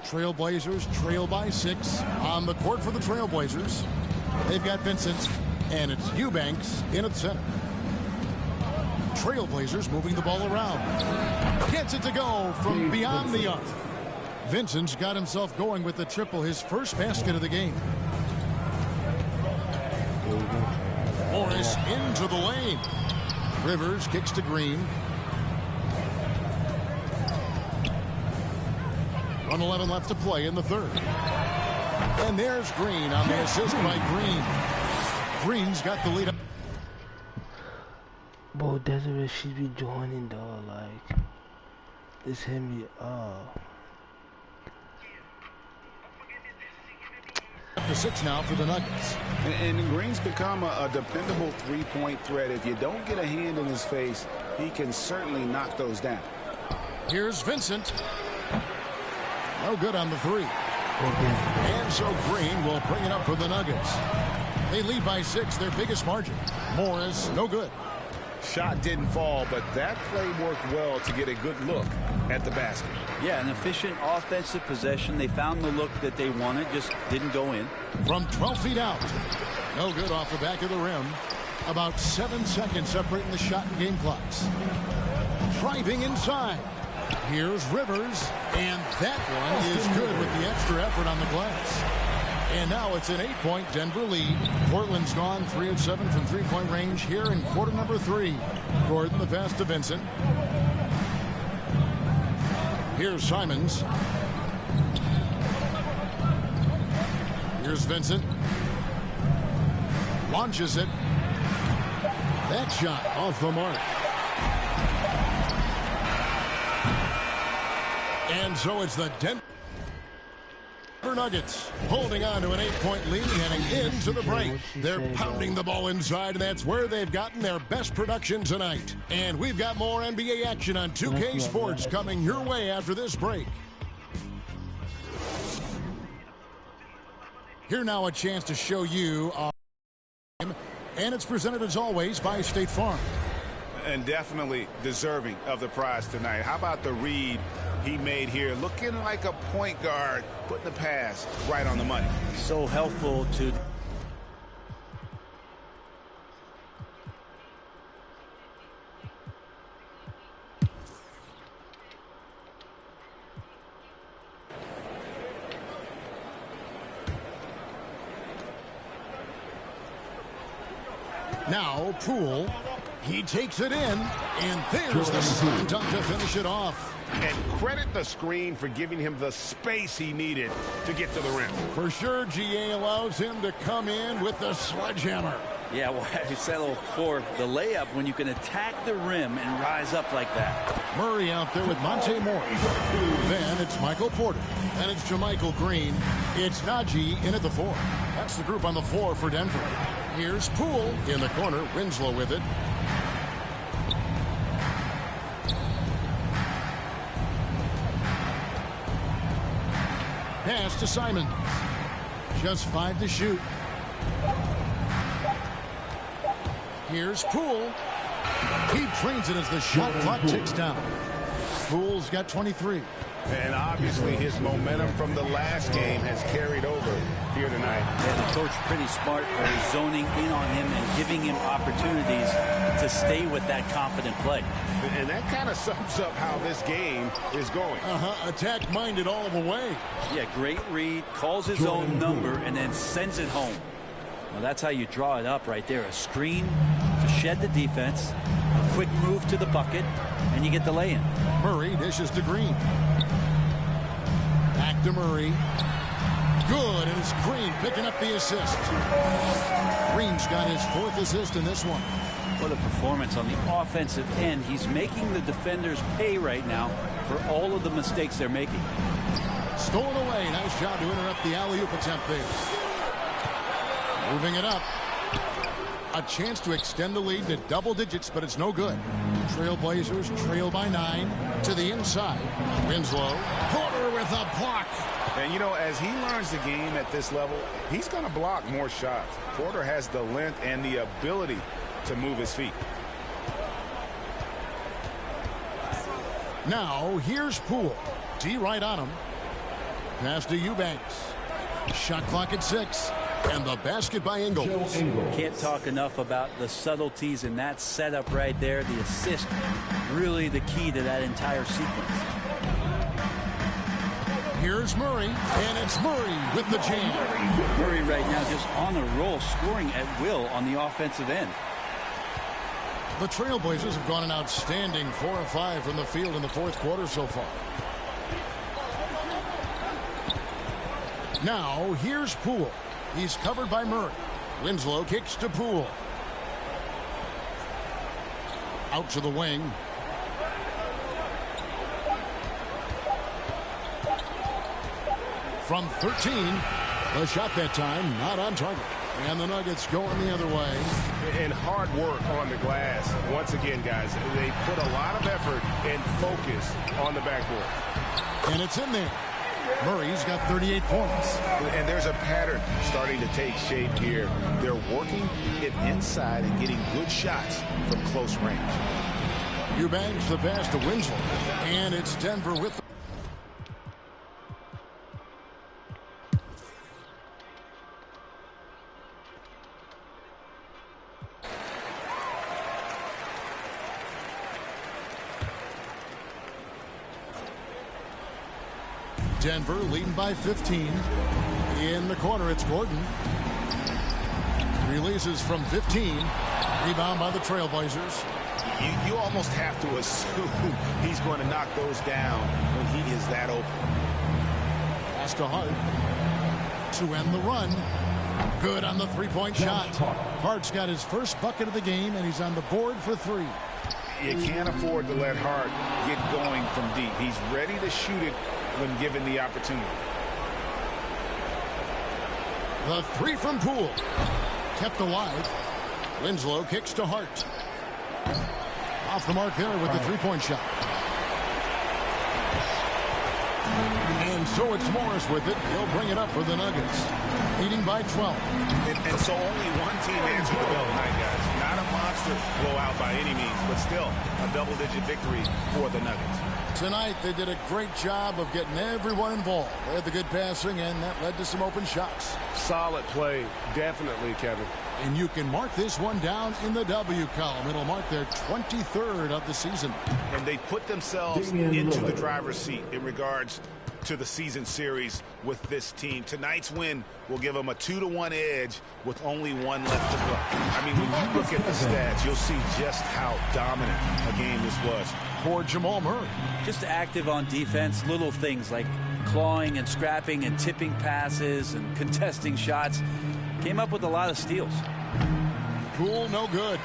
Trailblazers trail by 6 on the court for the Trailblazers. They've got Vincent, and it's Eubanks in at center. Trailblazers moving the ball around. Gets it to go from beyond the arc. Vincent's got himself going with the triple, his first basket of the game. Morris into the lane. Rivers kicks to Green. 1:11 left to play in the third. And there's Green on the assist by Green. Green's got the lead. Bro, Desiree, she be joining though, like, this hit me up. The 6 now for the Nuggets. And Green's become a dependable three-point threat. If you don't get a hand in his face, he can certainly knock those down. Here's Vincent. No good on the 3. And so Green will bring it up for the Nuggets. They lead by 6, their biggest margin. Morris, no good. Shot didn't fall, but that play worked well to get a good look at the basket. Yeah, an efficient offensive possession. They found the look that they wanted, just didn't go in. From 12 feet out. No good off the back of the rim. About 7 seconds separating the shot and game clocks. Driving inside. Here's Rivers, and that one is good with the extra effort on the glass. And now it's an 8-point Denver lead. Portland's gone 3 of 7 from three-point range here in quarter number 3. Gordon, the pass to Vincent. Here's Simons. Here's Vincent. Launches it. That shot off the mark. And so it's the Denver Nuggets holding on to an 8-point lead heading into the break. They're pounding the ball inside, and that's where they've gotten their best production tonight. And we've got more NBA action on 2K Sports coming your way after this break. Here now a chance to show you our game, and it's presented as always by State Farm. And definitely deserving of the prize tonight. How about the read he made here? Looking like a point guard, putting the pass right on the money. So helpful to... Now Poole, he takes it in, and there's the slam dunk to finish it off. And credit the screen for giving him the space he needed to get to the rim. For sure, GA allows him to come in with the sledgehammer. Yeah, well, I settle for the layup when you can attack the rim and rise up like that. Murray out there with Monte Morris. Then it's Michael Porter. And it's JaMychal Green. It's Najee in at the 4. That's the group on the floor for Denver. Here's Poole in the corner. Winslow with it. Pass to Simons. Just 5 to shoot. Here's Poole. He drains it as the shot clock ticks down. Poole's got 23. And obviously his momentum from the last game has carried over here tonight. Yeah, the coach pretty smart for zoning in on him and giving him opportunities to stay with that confident play. And that kind of sums up how this game is going. Attack-minded all the way. Yeah, great read, calls his own number, and then sends it home. Well, that's how you draw it up right there. A screen to shed the defense, a quick move to the bucket, and you get the lay-in. Murray dishes to Green. Back to Murray. Good, and it's Green picking up the assist. Green's got his 4th assist in this one. What a performance on the offensive end. He's making the defenders pay right now for all of the mistakes they're making. Stolen away. Nice job to interrupt the alley-oop attempt there. Moving it up. A chance to extend the lead to double digits, but it's no good. Trailblazers trail by 9 to the inside. Winslow. Porter with a block. And, you know, as he learns the game at this level, he's going to block more shots. Porter has the length and the ability to move his feet. Now, here's Poole. D right on him. Pass to Eubanks. Shot clock at 6. And the basket by Ingles. Can't talk enough about the subtleties in that setup right there. The assist, really the key to that entire sequence. Here's Murray, and it's Murray with the jam. Murray right now just on a roll, scoring at will on the offensive end. The Trailblazers have gone an outstanding 4 of 5 from the field in the 4th quarter so far. Now, here's Poole. He's covered by Murray. Winslow kicks to Poole. Out to the wing. From 13, the shot that time not on target. And the Nuggets going the other way. And hard work on the glass. Once again, guys, they put a lot of effort and focus on the backboard. And it's in there. Murray's got 38 points. And there's a pattern starting to take shape here. They're working it inside and getting good shots from close range. Eubanks the pass to Winslow. And it's Denver with the Denver leading by 15. In the corner, it's Gordon. Releases from 15. Rebound by the Trailblazers. You almost have to assume he's going to knock those down when he is that open. Pass to Hart to end the run. Good on the three-point shot. Hart's got his first bucket of the game, and he's on the board for 3. You can't afford to let Hart get going from deep. He's ready to shoot it when given the opportunity. The 3 from Poole. Kept alive. Winslow kicks to Hart. Off the mark there with the 3-point shot. And so it's Morris with it. He'll bring it up for the Nuggets. Leading by 12. And so only one team answered the bell tonight, guys. Not a monster blowout by any means, but still a double-digit victory for the Nuggets. Tonight, they did a great job of getting everyone involved. They had the good passing, and that led to some open shots. Solid play, definitely, Kevin. And you can mark this one down in the W column. It'll mark their 23rd of the season. And they put themselves into the driver's seat in regards to the season series with this team. Tonight's win will give them a 2-1 edge with only 1 left to play. I mean, when you look at the stats, you'll see just how dominant a game this was. For Jamal Murray. Just active on defense, little things like clawing and scrapping and tipping passes and contesting shots. Came up with a lot of steals. Poole, no good.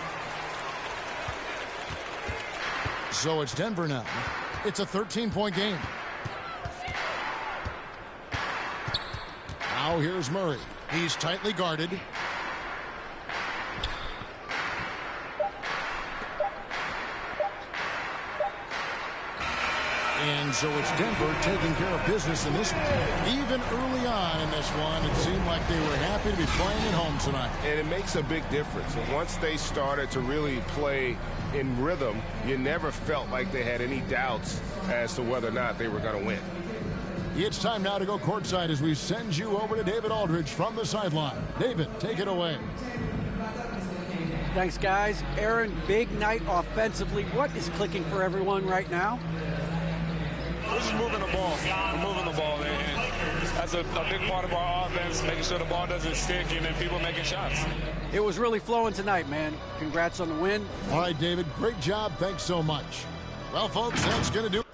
So it's Denver now. It's a 13-point game. Now here's Murray. He's tightly guarded. And so it's Denver taking care of business in this one. Even early on in this one, it seemed like they were happy to be playing at home tonight. And it makes a big difference. And once they started to really play in rhythm, you never felt like they had any doubts as to whether or not they were going to win. It's time now to go courtside as we send you over to David Aldridge from the sideline. David, take it away. Thanks, guys. Aaron, big night offensively. What is clicking for everyone right now? We're just moving the ball. We're moving the ball, man. That's a big part of our offense, making sure the ball doesn't stick and then people making shots. It was really flowing tonight, man. Congrats on the win. All right, David, great job. Thanks so much. Well, folks, that's going to do it.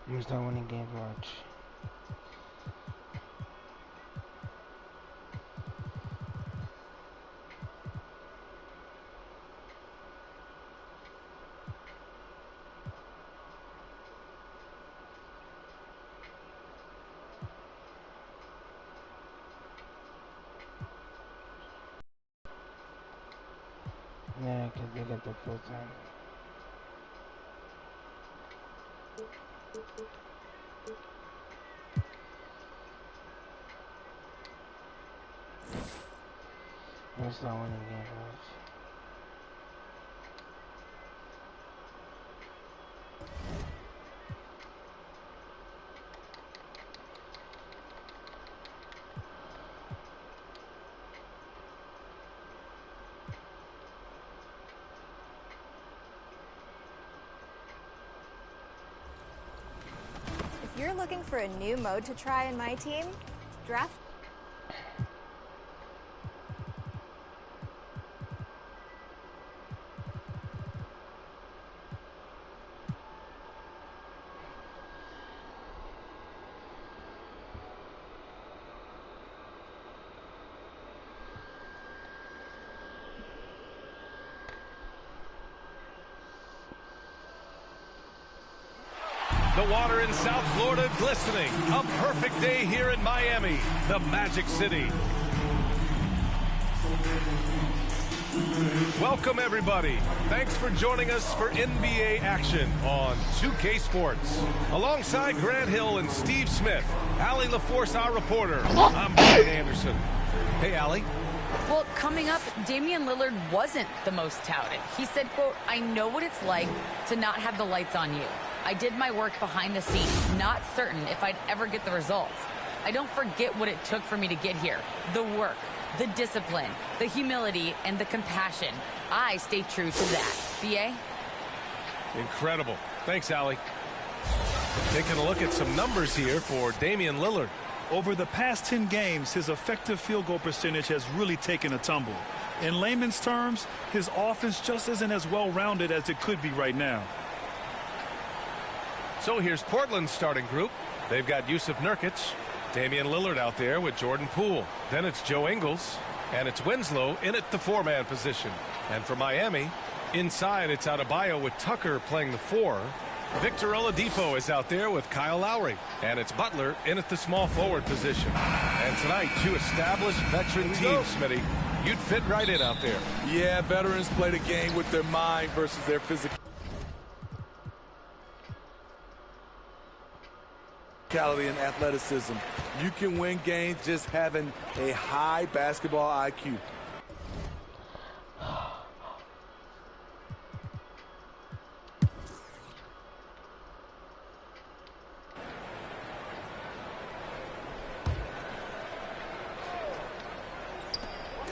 I'm gonna start winning games, watch. Yeah, because they got the full time. I'm gonna start winning games, watch. If you're looking for a new mode to try in my team, draft. The water in South Florida glistening. A perfect day here in Miami, the Magic City. Welcome, everybody. Thanks for joining us for NBA action on 2K Sports. Alongside Grant Hill and Steve Smith, Allie LaForce, our reporter. I'm Brian Anderson. Hey, Allie. Well, coming up, Damian Lillard wasn't the most touted. He said, quote, "I know what it's like to not have the lights on you. I did my work behind the scenes, not certain if I'd ever get the results. I don't forget what it took for me to get here. The work, the discipline, the humility, and the compassion. I stay true to that." BA? Incredible. Thanks, Allie. Taking a look at some numbers here for Damian Lillard. Over the past 10 games, his effective field goal percentage has really taken a tumble. In layman's terms, his offense just isn't as well-rounded as it could be right now. So here's Portland's starting group. They've got Yusuf Nurkic, Damian Lillard out there with Jordan Poole. Then it's Joe Ingles, and it's Winslow in at the four-man position. And for Miami, inside it's Adebayo with Tucker playing the four. Victor Oladipo is out there with Kyle Lowry. And it's Butler in at the small forward position. And tonight, two established veteran teams, Smitty. You'd fit right in out there. Yeah, veterans play the game with their mind versus their physicality and athleticism. You can win games just having a high basketball IQ.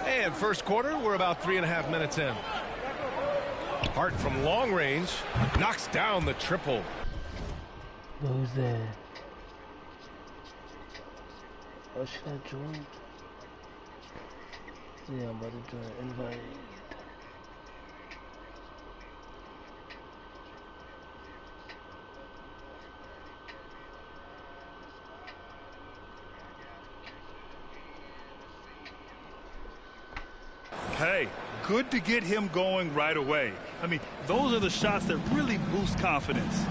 And first quarter, we're about 3.5 minutes in. Hart from long range knocks down the triple. Who's there? Oh, should I join? Yeah, I'm about to join. Invite. Hey, good to get him going right away. I mean, those are the shots that really boost confidence.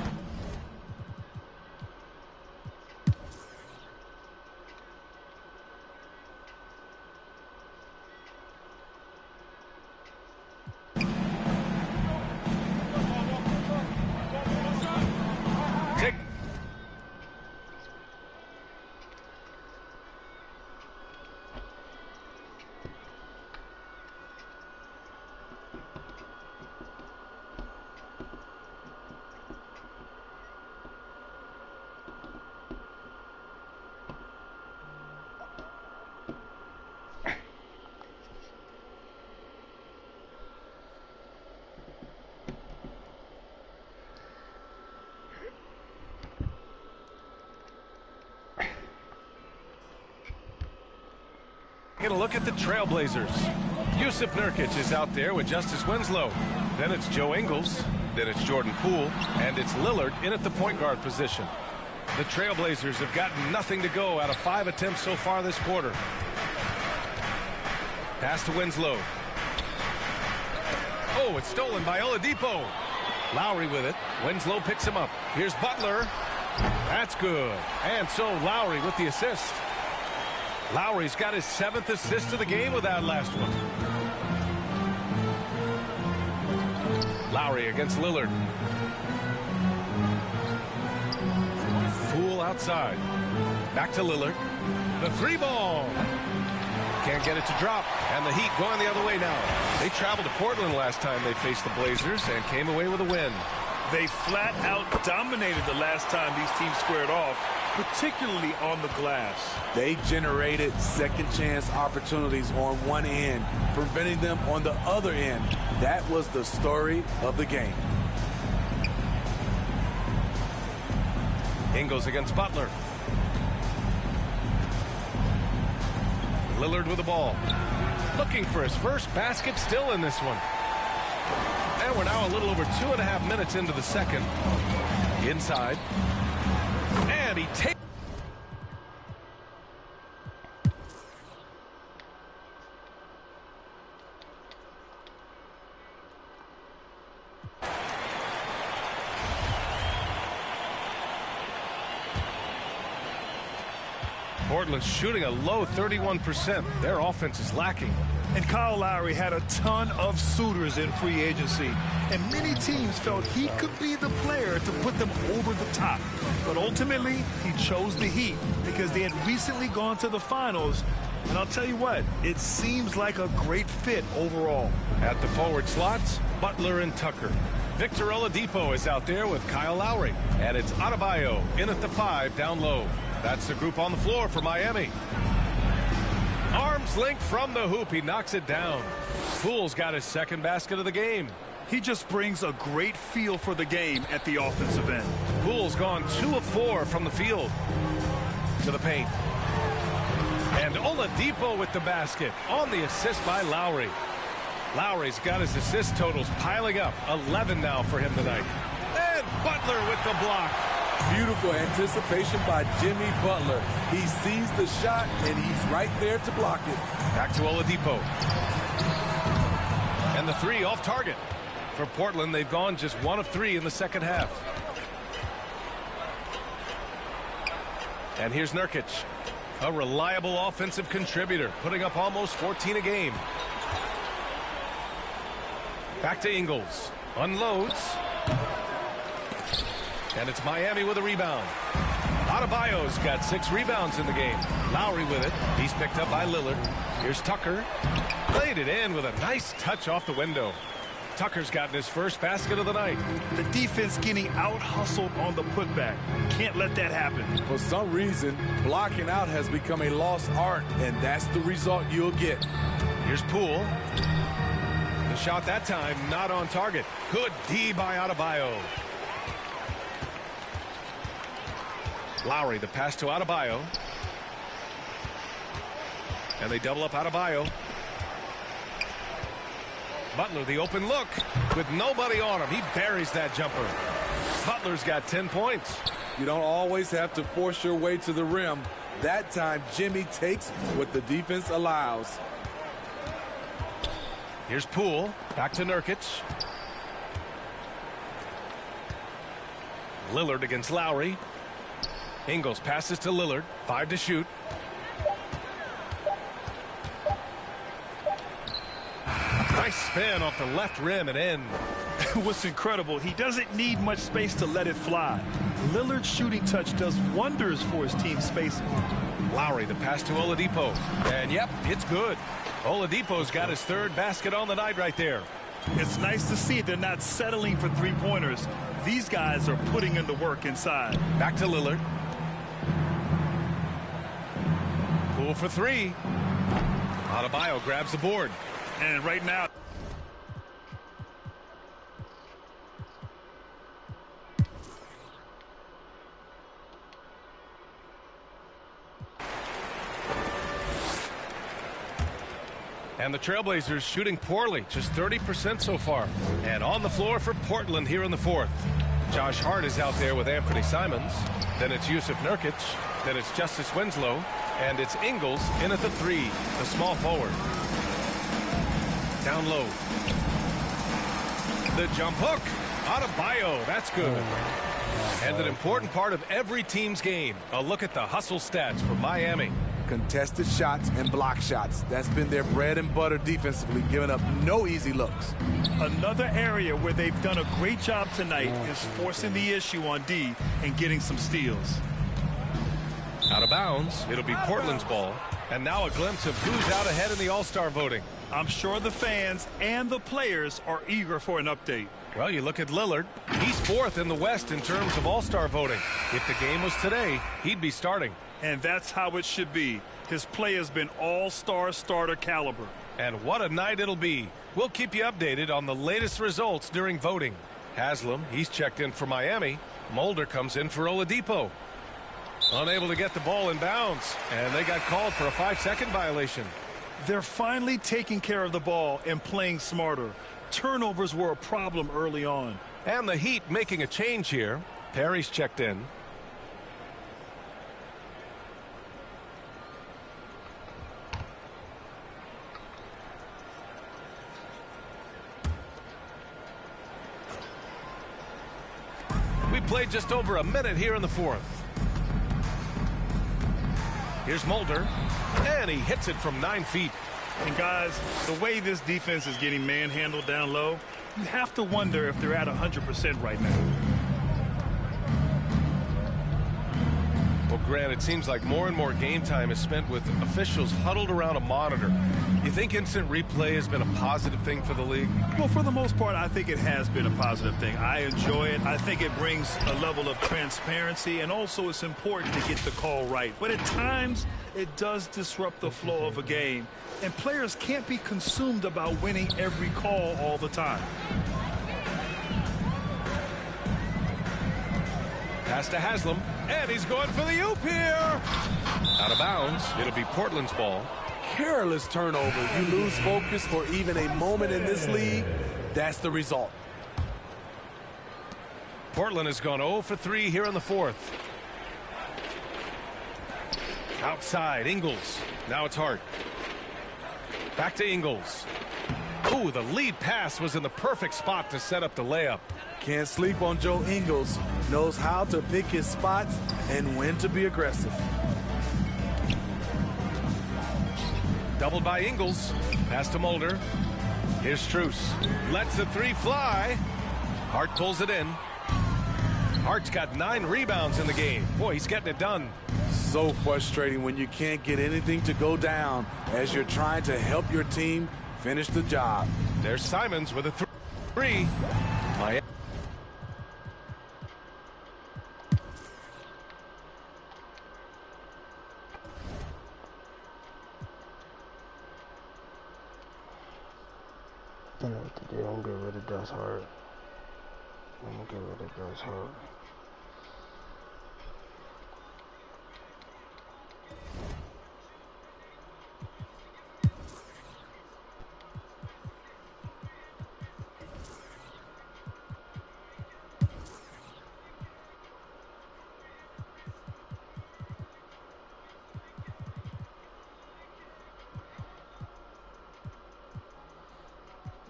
Get a look at the Trailblazers. Yusuf Nurkic is out there with Justice Winslow. Then it's Joe Ingles. Then it's Jordan Poole. And it's Lillard in at the point guard position. The Trailblazers have gotten nothing to go out of 5 attempts so far this quarter. Pass to Winslow. Oh, it's stolen by Oladipo. Lowry with it. Winslow picks him up. Here's Butler. That's good. And so Lowry with the assist. Lowry's got his 7th assist of the game with that last one. Lowry against Lillard. Poole outside. Back to Lillard. The 3-ball. Can't get it to drop. And the Heat going the other way now. They traveled to Portland last time they faced the Blazers and came away with a win. They flat out dominated the last time these teams squared off, particularly on the glass. They generated second chance opportunities on one end, preventing them on the other end. That was the story of the game. Ingles against Butler. Lillard with the ball. Looking for his first basket, still in this one. And we're now a little over 2.5 minutes into the second. Inside. And he takes... Portland's shooting a low 31%. Their offense is lacking. And Kyle Lowry had a ton of suitors in free agency, and many teams felt he could be the player to put them over the top. But ultimately, he chose the Heat because they had recently gone to the finals. And I'll tell you what, it seems like a great fit overall. At the forward slots, Butler and Tucker. Victor Oladipo is out there with Kyle Lowry. And it's Adebayo in at the 5 down low. That's the group on the floor for Miami. Arms length from the hoop. He knocks it down. Poole's got his second basket of the game. He just brings a great feel for the game at the offensive end. Poole's gone 2 of 4 from the field. To the paint. And Oladipo with the basket on the assist by Lowry. Lowry's got his assist totals piling up. 11 now for him tonight. And Butler with the block. Beautiful anticipation by Jimmy Butler. He sees the shot, and he's right there to block it. Back to Oladipo. And the 3 off target. For Portland, they've gone just 1 of 3 in the second half. And here's Nurkic, a reliable offensive contributor, putting up almost 14 a game. Back to Ingles. Unloads. And it's Miami with a rebound. Adebayo's got 6 rebounds in the game. Lowry with it. He's picked up by Lillard. Here's Tucker. Played it in with a nice touch off the window. Tucker's gotten his first basket of the night. The defense getting out-hustled on the putback. Can't let that happen. For some reason, blocking out has become a lost art, and that's the result you'll get. Here's Poole. The shot that time not on target. Good D by Adebayo. Lowry, the pass to Adebayo. And they double up Adebayo. Butler, the open look. With nobody on him, he buries that jumper. Butler's got 10 points. You don't always have to force your way to the rim. That time, Jimmy takes what the defense allows. Here's Poole. Back to Nurkic. Lillard against Lowry. Ingles passes to Lillard. 5 to shoot. Nice spin off the left rim and in. What's incredible, he doesn't need much space to let it fly. Lillard's shooting touch does wonders for his team spacing. Lowry, the pass to Oladipo. And yep, it's good. Oladipo's got his 3rd basket on the night right there. It's nice to see they're not settling for 3-pointers. These guys are putting in the work inside. Back to Lillard. Poole for 3. Adebayo grabs the board. And right now, and the Trailblazers shooting poorly, just 30% so far. And on the floor for Portland here in the 4th. Josh Hart is out there with Anthony Simons. Then it's Yusuf Nurkic. Then it's Justice Winslow. And it's Ingles in at the 3, the small forward. Down low. The jump hook. Adebayo. That's good. And an important part of every team's game. A look at the hustle stats for Miami. Contested shots and block shots. That's been their bread and butter defensively, giving up no easy looks. Another area where they've done a great job tonight is forcing the issue on D and getting some steals. Out of bounds. It'll be Portland's ball. And now a glimpse of who's out ahead in the All-Star voting. I'm sure the fans and the players are eager for an update. Well, you look at Lillard. He's 4th in the West in terms of All-Star voting. If the game was today, he'd be starting. And that's how it should be. His play has been all-star starter caliber. And what a night it'll be. We'll keep you updated on the latest results during voting. Haslam, he's checked in for Miami. Mulder comes in for Oladipo. Unable to get the ball in bounds. And they got called for a 5-second violation. They're finally taking care of the ball and playing smarter. Turnovers were a problem early on. And the Heat making a change here. Perry's checked in. We played just over a minute here in the 4th. Here's Mulder, and he hits it from 9 feet. And guys, the way this defense is getting manhandled down low, you have to wonder if they're at 100% right now. Well, Grant, it seems like more and more game time is spent with officials huddled around a monitor. You think instant replay has been a positive thing for the league? Well, for the most part, I think it has been a positive thing. I enjoy it. I think it brings a level of transparency, and also it's important to get the call right. But at times, it does disrupt the flow of a game, and players can't be consumed about winning every call all the time. Pass to Haslam, and he's going for the oop here. Out of bounds. It'll be Portland's ball. Careless turnover. You lose focus for even a moment in this league. That's the result. Portland has gone 0 for 3 here in the 4th. Outside, Ingles. Now it's Hart. Back to Ingles. Ooh, the lead pass was in the perfect spot to set up the layup. Can't sleep on Joe Ingles. Knows how to pick his spots and when to be aggressive. Doubled by Ingles. Pass to Mulder. Here's Strus. Lets the 3 fly. Hart pulls it in. Hart's got 9 rebounds in the game. Boy, he's getting it done. So frustrating when you can't get anything to go down as you're trying to help your team finish the job. There's Simons with a 3. Miami. I don't know what to do. I'm gonna get rid of Gus Hart. I'm gonna get rid of Gus Hart.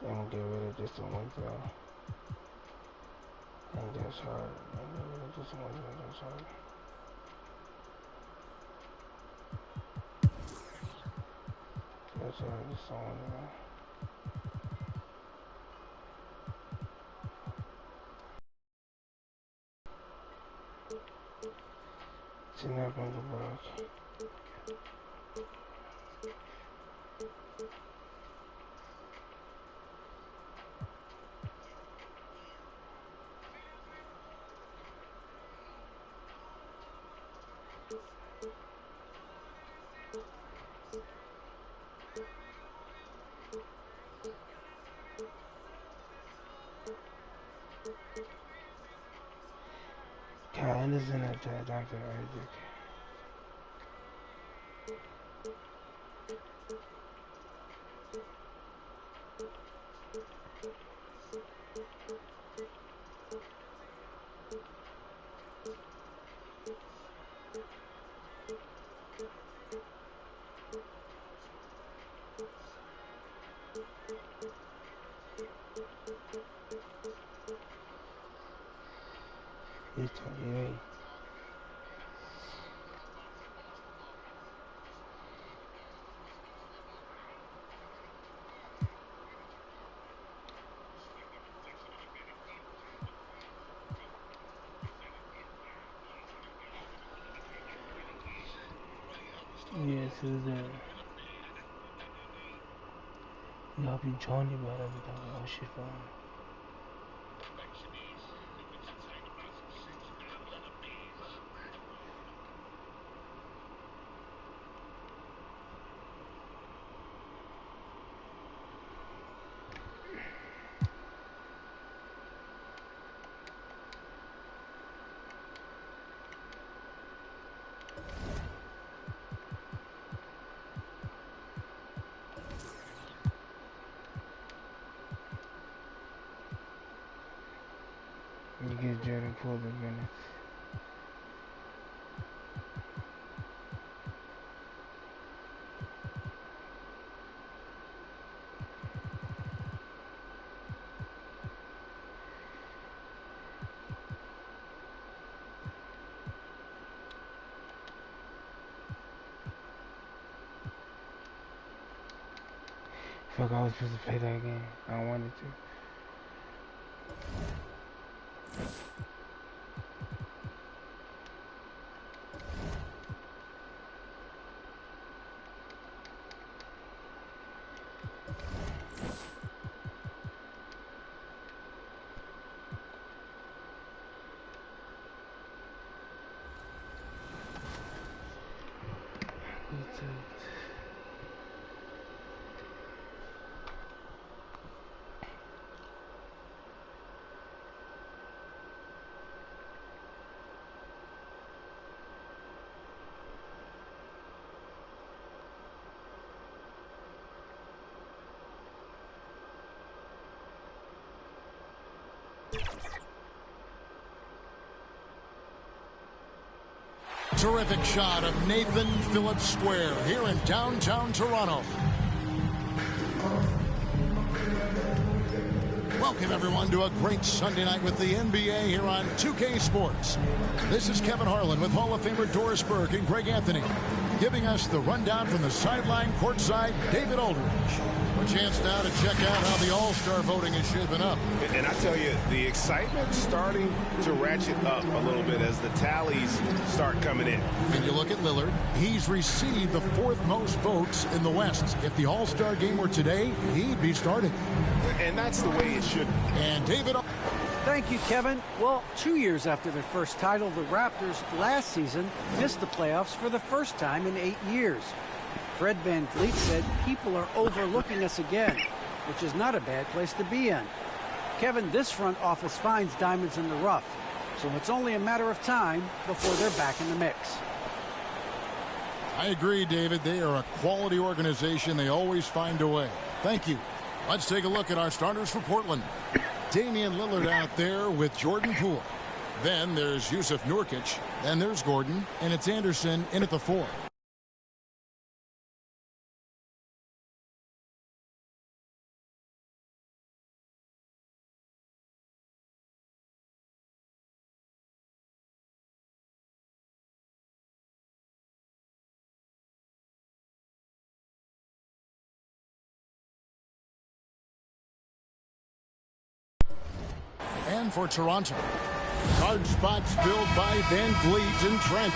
I'm gonna get rid of this one guy. And that's hard. I'm gonna get rid of this one guy. That's hard. That's hard. This one guy. She's not gonna block. Chann is in a Dr. Isaac. He's 28. Yes, who's that? Y'all be joining about everything. Oh, shit, fine. You get Jordan Poole the minutes. Fuck, I was supposed to play that game. I wanted to. Terrific shot of Nathan Phillips Square here in downtown Toronto. Welcome, everyone, to a great Sunday night with the NBA here on 2K Sports. This is Kevin Harlan with Hall of Famer Doris Burke and Greg Anthony, giving us the rundown from the sideline courtside, David Aldridge. A chance now to check out how the All-Star voting is shaping up. And I tell you, the excitement's starting to ratchet up a little bit as the tallies start coming in. And you look at Lillard, he's received the fourth most votes in the West. If the All-Star game were today, he'd be starting. And that's the way it should be. And David... Thank you, Kevin. Well, 2 years after their first title, the Raptors last season missed the playoffs for the first time in 8 years. Fred VanVleet said people are overlooking us again, which is not a bad place to be in. Kevin, this front office finds diamonds in the rough, so it's only a matter of time before they're back in the mix. I agree, David. They are a quality organization. They always find a way. Thank you. Let's take a look at our starters for Portland. Damian Lillard out there with Jordan Poole. Then there's Yusuf Nurkic. Then there's Gordon. And it's Anderson in at the 4. And for Toronto, guard spots filled by VanVleet and Trent.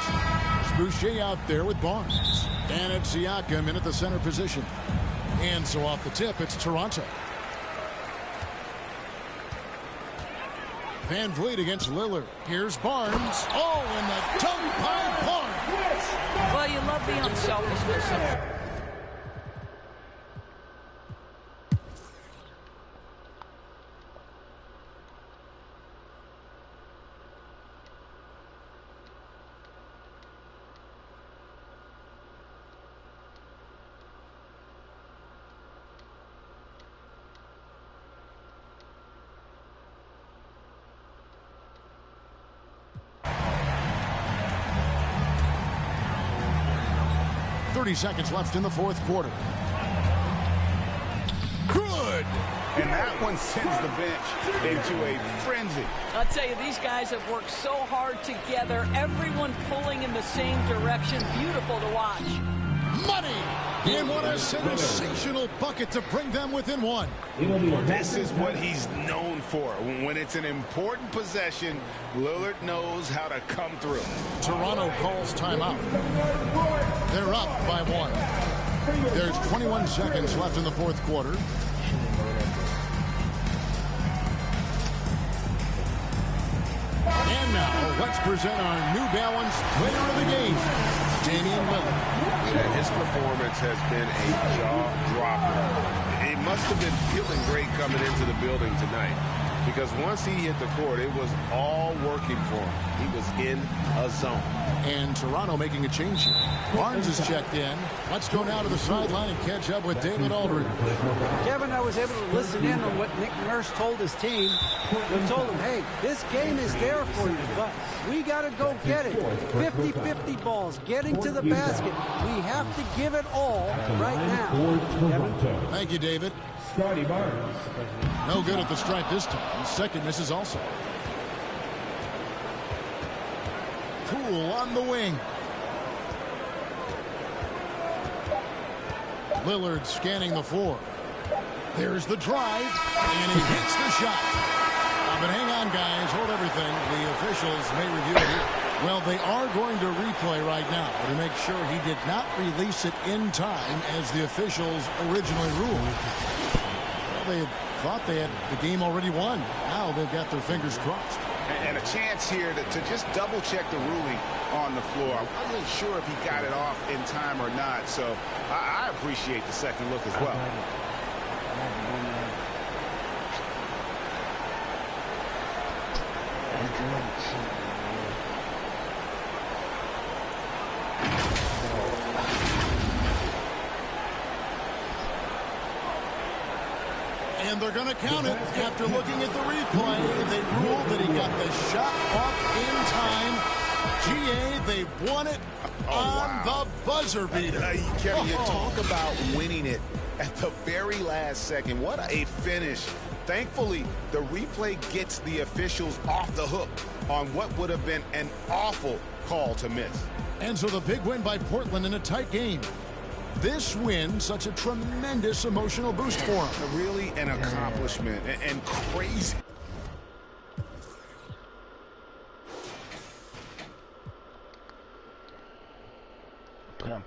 Boucher out there with Barnes. And it's Siakam in at the center position. And so off the tip, it's Toronto. VanVleet against Lillard. Here's Barnes. Oh, and the dunk by Barnes. Well, you love the unselfishness. .30 seconds left in the fourth quarter. Good! and that one sends the bench into a frenzy. I'll tell you, these guys have worked so hard together, everyone pulling in the same direction. Beautiful to watch. Money! And what a sensational bucket to bring them within one. This is what he's known for. When it's an important possession, Lillard knows how to come through. Toronto calls timeout. They're up by 1. There's 21 seconds left in the fourth quarter. And now, let's present our New Balance player of the game, Damian Lillard. His performance has been a jaw-dropper. He must have been feeling great coming into the building tonight, because once he hit the court, it was all working for him. He was in a zone. And Toronto making a change here. Barnes is checked in. Let's go now to the sideline and catch up with David Aldridge. Kevin, I was able to listen in on what Nick Nurse told his team. He told them, hey, this game is there for you, but we got to go get it. 50-50 balls, getting to the basket. We have to give it all right now. Kevin? Thank you, David. No good at the stripe this time. Second misses also. Poole on the wing. Lillard scanning the floor. There's the drive, and he hits the shot. But hang on, guys. Hold everything. The officials may review it here. Well, they are going to replay right now to make sure he did not release it in time as the officials originally ruled. Well, they thought they had the game already won. Now they've got their fingers crossed. And a chance here to just double-check the ruling on the floor. I wasn't sure if he got it off in time or not, so I appreciate the second look as well. And they're going to count it. After looking at the replay, they ruled that he got the shot off in time. GA, they won it on the buzzer beater. Kevin, you talk about winning it at the very last second. What a finish. Thankfully, the replay gets the officials off the hook on what would have been an awful call to miss. And so the big win by Portland in a tight game. This win, such a tremendous emotional boost for him. Really an accomplishment and crazy. I'm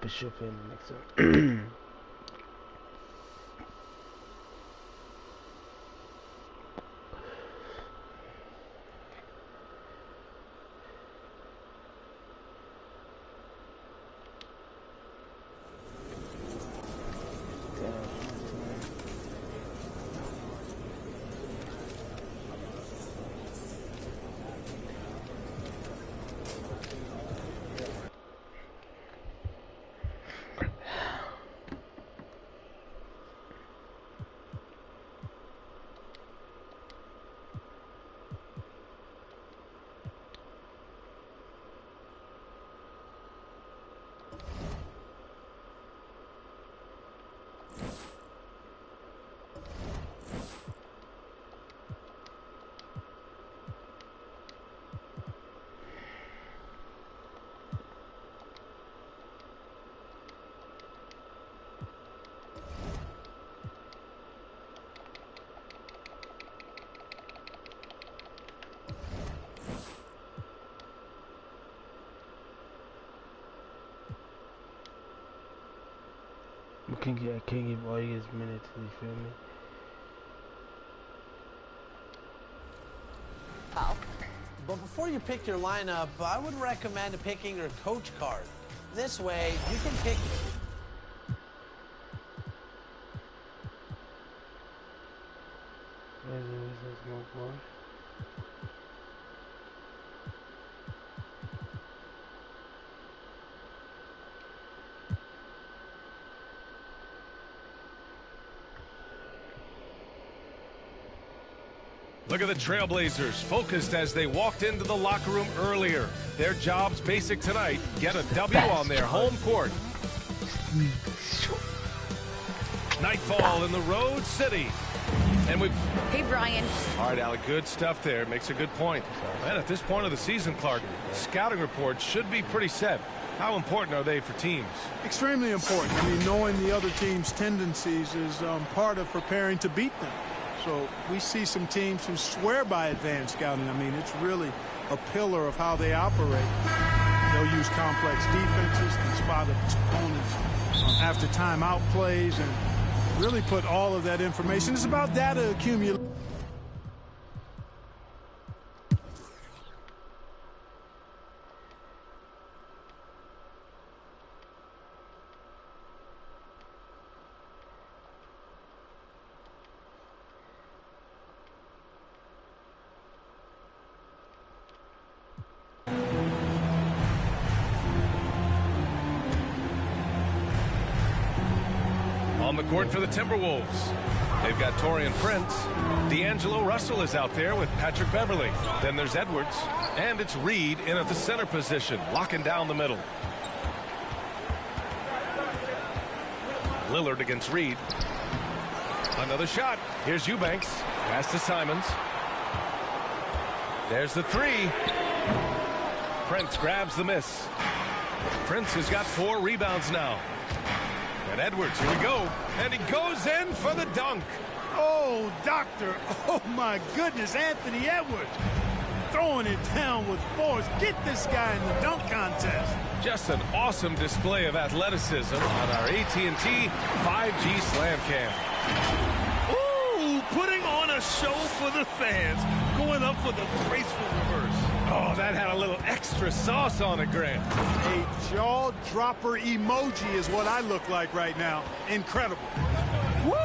Bishop in the next one. I can't give all you guys minutes, you feel me? But before you pick your lineup, I would recommend picking your coach card. This way, you can pick... Look at the Trailblazers, focused as they walked into the locker room earlier. Their job's basic tonight, get a W on their home court. Nightfall in the Road City. And we've... Hey, Brian. All right, Alec, good stuff there. Makes a good point. And at this point of the season, Clark, scouting reports should be pretty set. How important are they for teams? Extremely important. I mean, knowing the other team's tendencies is part of preparing to beat them. So we see some teams who swear by advanced scouting. I mean, it's really a pillar of how they operate. They'll use complex defenses and spot opponents after timeout plays and really put all of that information. It's about data accumulation. On the court for the Timberwolves, they've got Taurean Prince. D'Angelo Russell is out there with Patrick Beverly. Then there's Edwards, and it's Reed in at the center position, locking down the middle. Lillard against Reed. Another shot. Here's Eubanks. Pass to Simons. There's the three. Prince grabs the miss. Prince has got 4 rebounds now. And Edwards, here we go. And he goes in for the dunk. Oh, doctor. Oh, my goodness. Anthony Edwards throwing it down with force. Get this guy in the dunk contest. Just an awesome display of athleticism on our AT&T 5G Slam Cam. Ooh, putting on a show for the fans. Going up for the graceful reverse. Oh, that had a little extra sauce on it, Grant. A jaw-dropper emoji is what I look like right now. Incredible. Woo!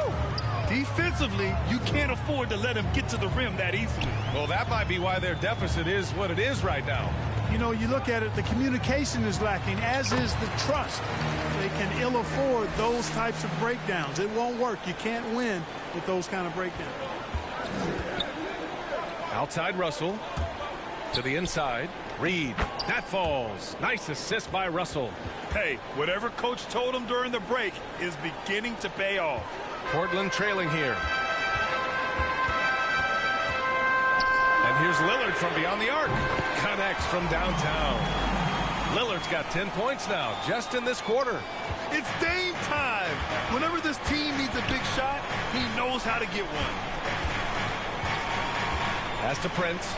Defensively, you can't afford to let him get to the rim that easily. Well, that might be why their deficit is what it is right now. You know, you look at it, the communication is lacking, as is the trust. They can ill afford those types of breakdowns. It won't work. You can't win with those kind of breakdowns. Outside Russell. To the inside. Reed. That falls. Nice assist by Russell. Hey, whatever coach told him during the break is beginning to pay off. Portland trailing here. And here's Lillard from beyond the arc. Connects from downtown. Lillard's got 10 points now, just in this quarter. It's Dame time. Whenever this team needs a big shot, he knows how to get one. Pass to Prince.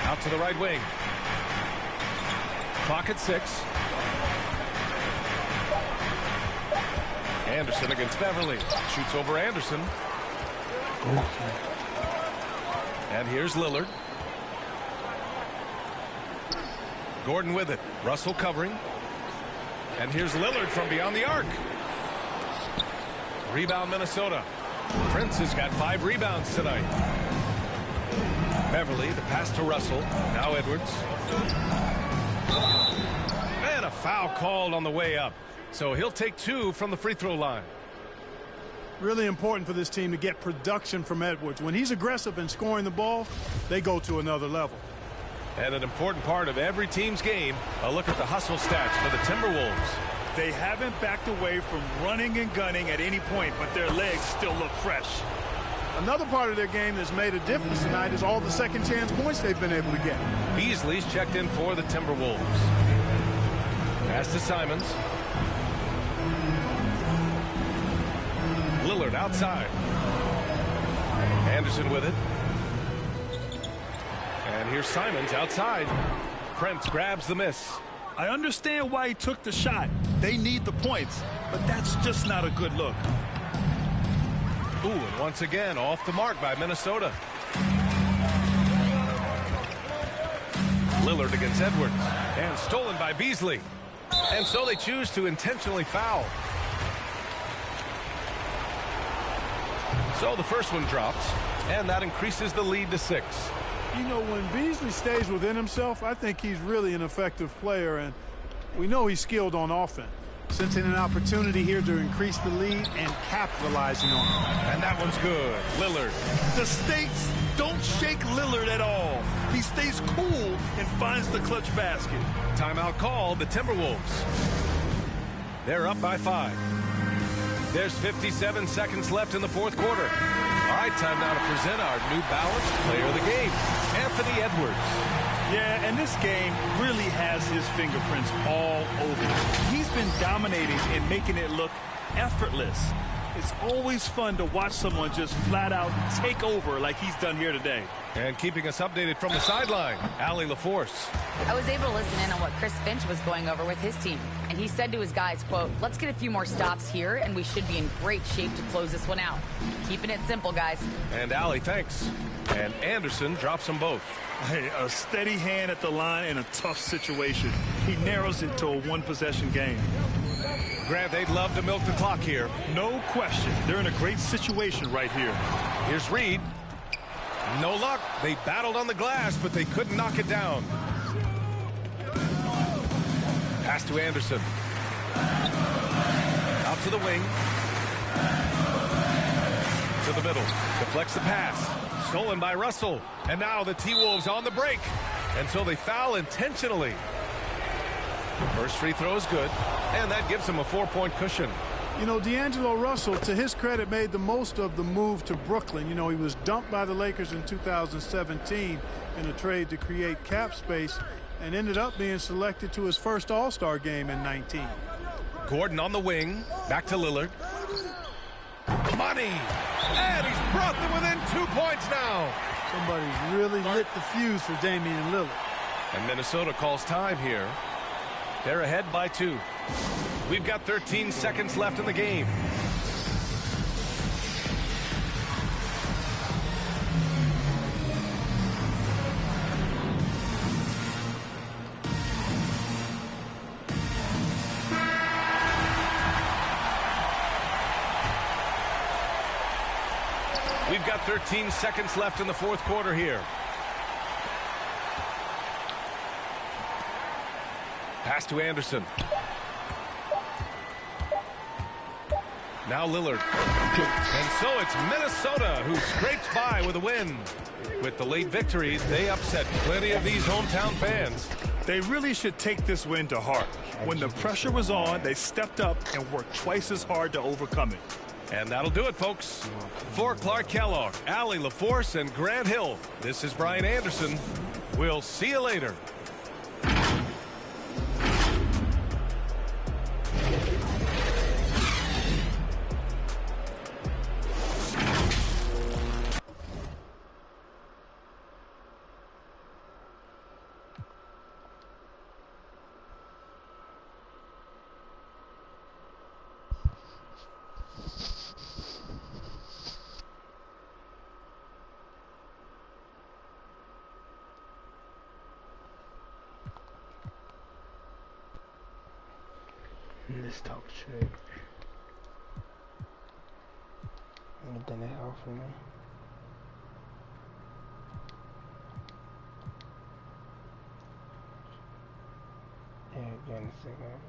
Out to the right wing. Clock at 6. Anderson against Beverly. Shoots over Anderson. And here's Lillard. Gordon with it. Russell covering. And here's Lillard from beyond the arc. Rebound Minnesota. Prince has got 5 rebounds tonight. Beverly, the pass to Russell. Now Edwards. And a foul called on the way up. So he'll take 2 from the free throw line. Really important for this team to get production from Edwards. When he's aggressive and scoring the ball, they go to another level. And an important part of every team's game, a look at the hustle stats for the Timberwolves. They haven't backed away from running and gunning at any point, but their legs still look fresh. Another part of their game that's made a difference tonight is all the second chance points they've been able to get. Beasley's checked in for the Timberwolves. Pass to Simons. Lillard outside. Anderson with it. And here's Simons outside. Prince grabs the miss. I understand why he took the shot. They need the points, but that's just not a good look. Ooh, and once again, off the mark by Minnesota. Lillard against Edwards. And stolen by Beasley. And so they choose to intentionally foul. So the first one drops, and that increases the lead to 6. You know, when Beasley stays within himself, I think he's really an effective player, and we know he's skilled on offense. Sensing an opportunity here to increase the lead and capitalizing on it. And that one's good. Lillard. The stakes don't shake Lillard at all. He stays cool and finds the clutch basket. Timeout called, the Timberwolves. They're up by 5. There's 57 seconds left in the fourth quarter. All right, time now to present our New Balance Player of the Game, Anthony Edwards. Yeah, and this game really has his fingerprints all over it. He's been dominating and making it look effortless. It's always fun to watch someone just flat out take over like he's done here today. And keeping us updated from the sideline, Allie LaForce. I was able to listen in on what Chris Finch was going over with his team. And he said to his guys, quote, "Let's get a few more stops here, and we should be in great shape to close this one out. Keeping it simple, guys." And Allie, thanks. And Anderson drops them both. Hey, a steady hand at the line in a tough situation. He narrows it to a one-possession game. Grant, they'd love to milk the clock here. No question. They're in a great situation right here. Here's Reed. No luck. They battled on the glass, but they couldn't knock it down. Pass to Anderson. Out to the wing. To the middle. Deflects the pass. Stolen by Russell. And now the T-Wolves on the break. And so they foul intentionally. First free throw is good. And that gives them a 4-point cushion. You know, D'Angelo Russell, to his credit, made the most of the move to Brooklyn. You know, he was dumped by the Lakers in 2017 in a trade to create cap space and ended up being selected to his first All-Star game in 19. Gordon on the wing. Back to Lillard. Money. And he's brought them within 2 points now. Somebody's really lit the fuse for Damian Lillard. And Minnesota calls time here. They're ahead by 2. We've got 13 seconds left in the game. We've got 13 seconds left in the fourth quarter here. Pass to Anderson. Now Lillard. And so it's Minnesota who scrapes by with a win. With the late victories, they upset plenty of these hometown fans. They really should take this win to heart. When the pressure was on, they stepped up and worked twice as hard to overcome it. And that'll do it, folks. For Clark Kellogg, Allie LaForce, and Grant Hill, this is Brian Anderson. We'll see you later. Let's talk shit. I'm gonna help for me. Yeah, again, second.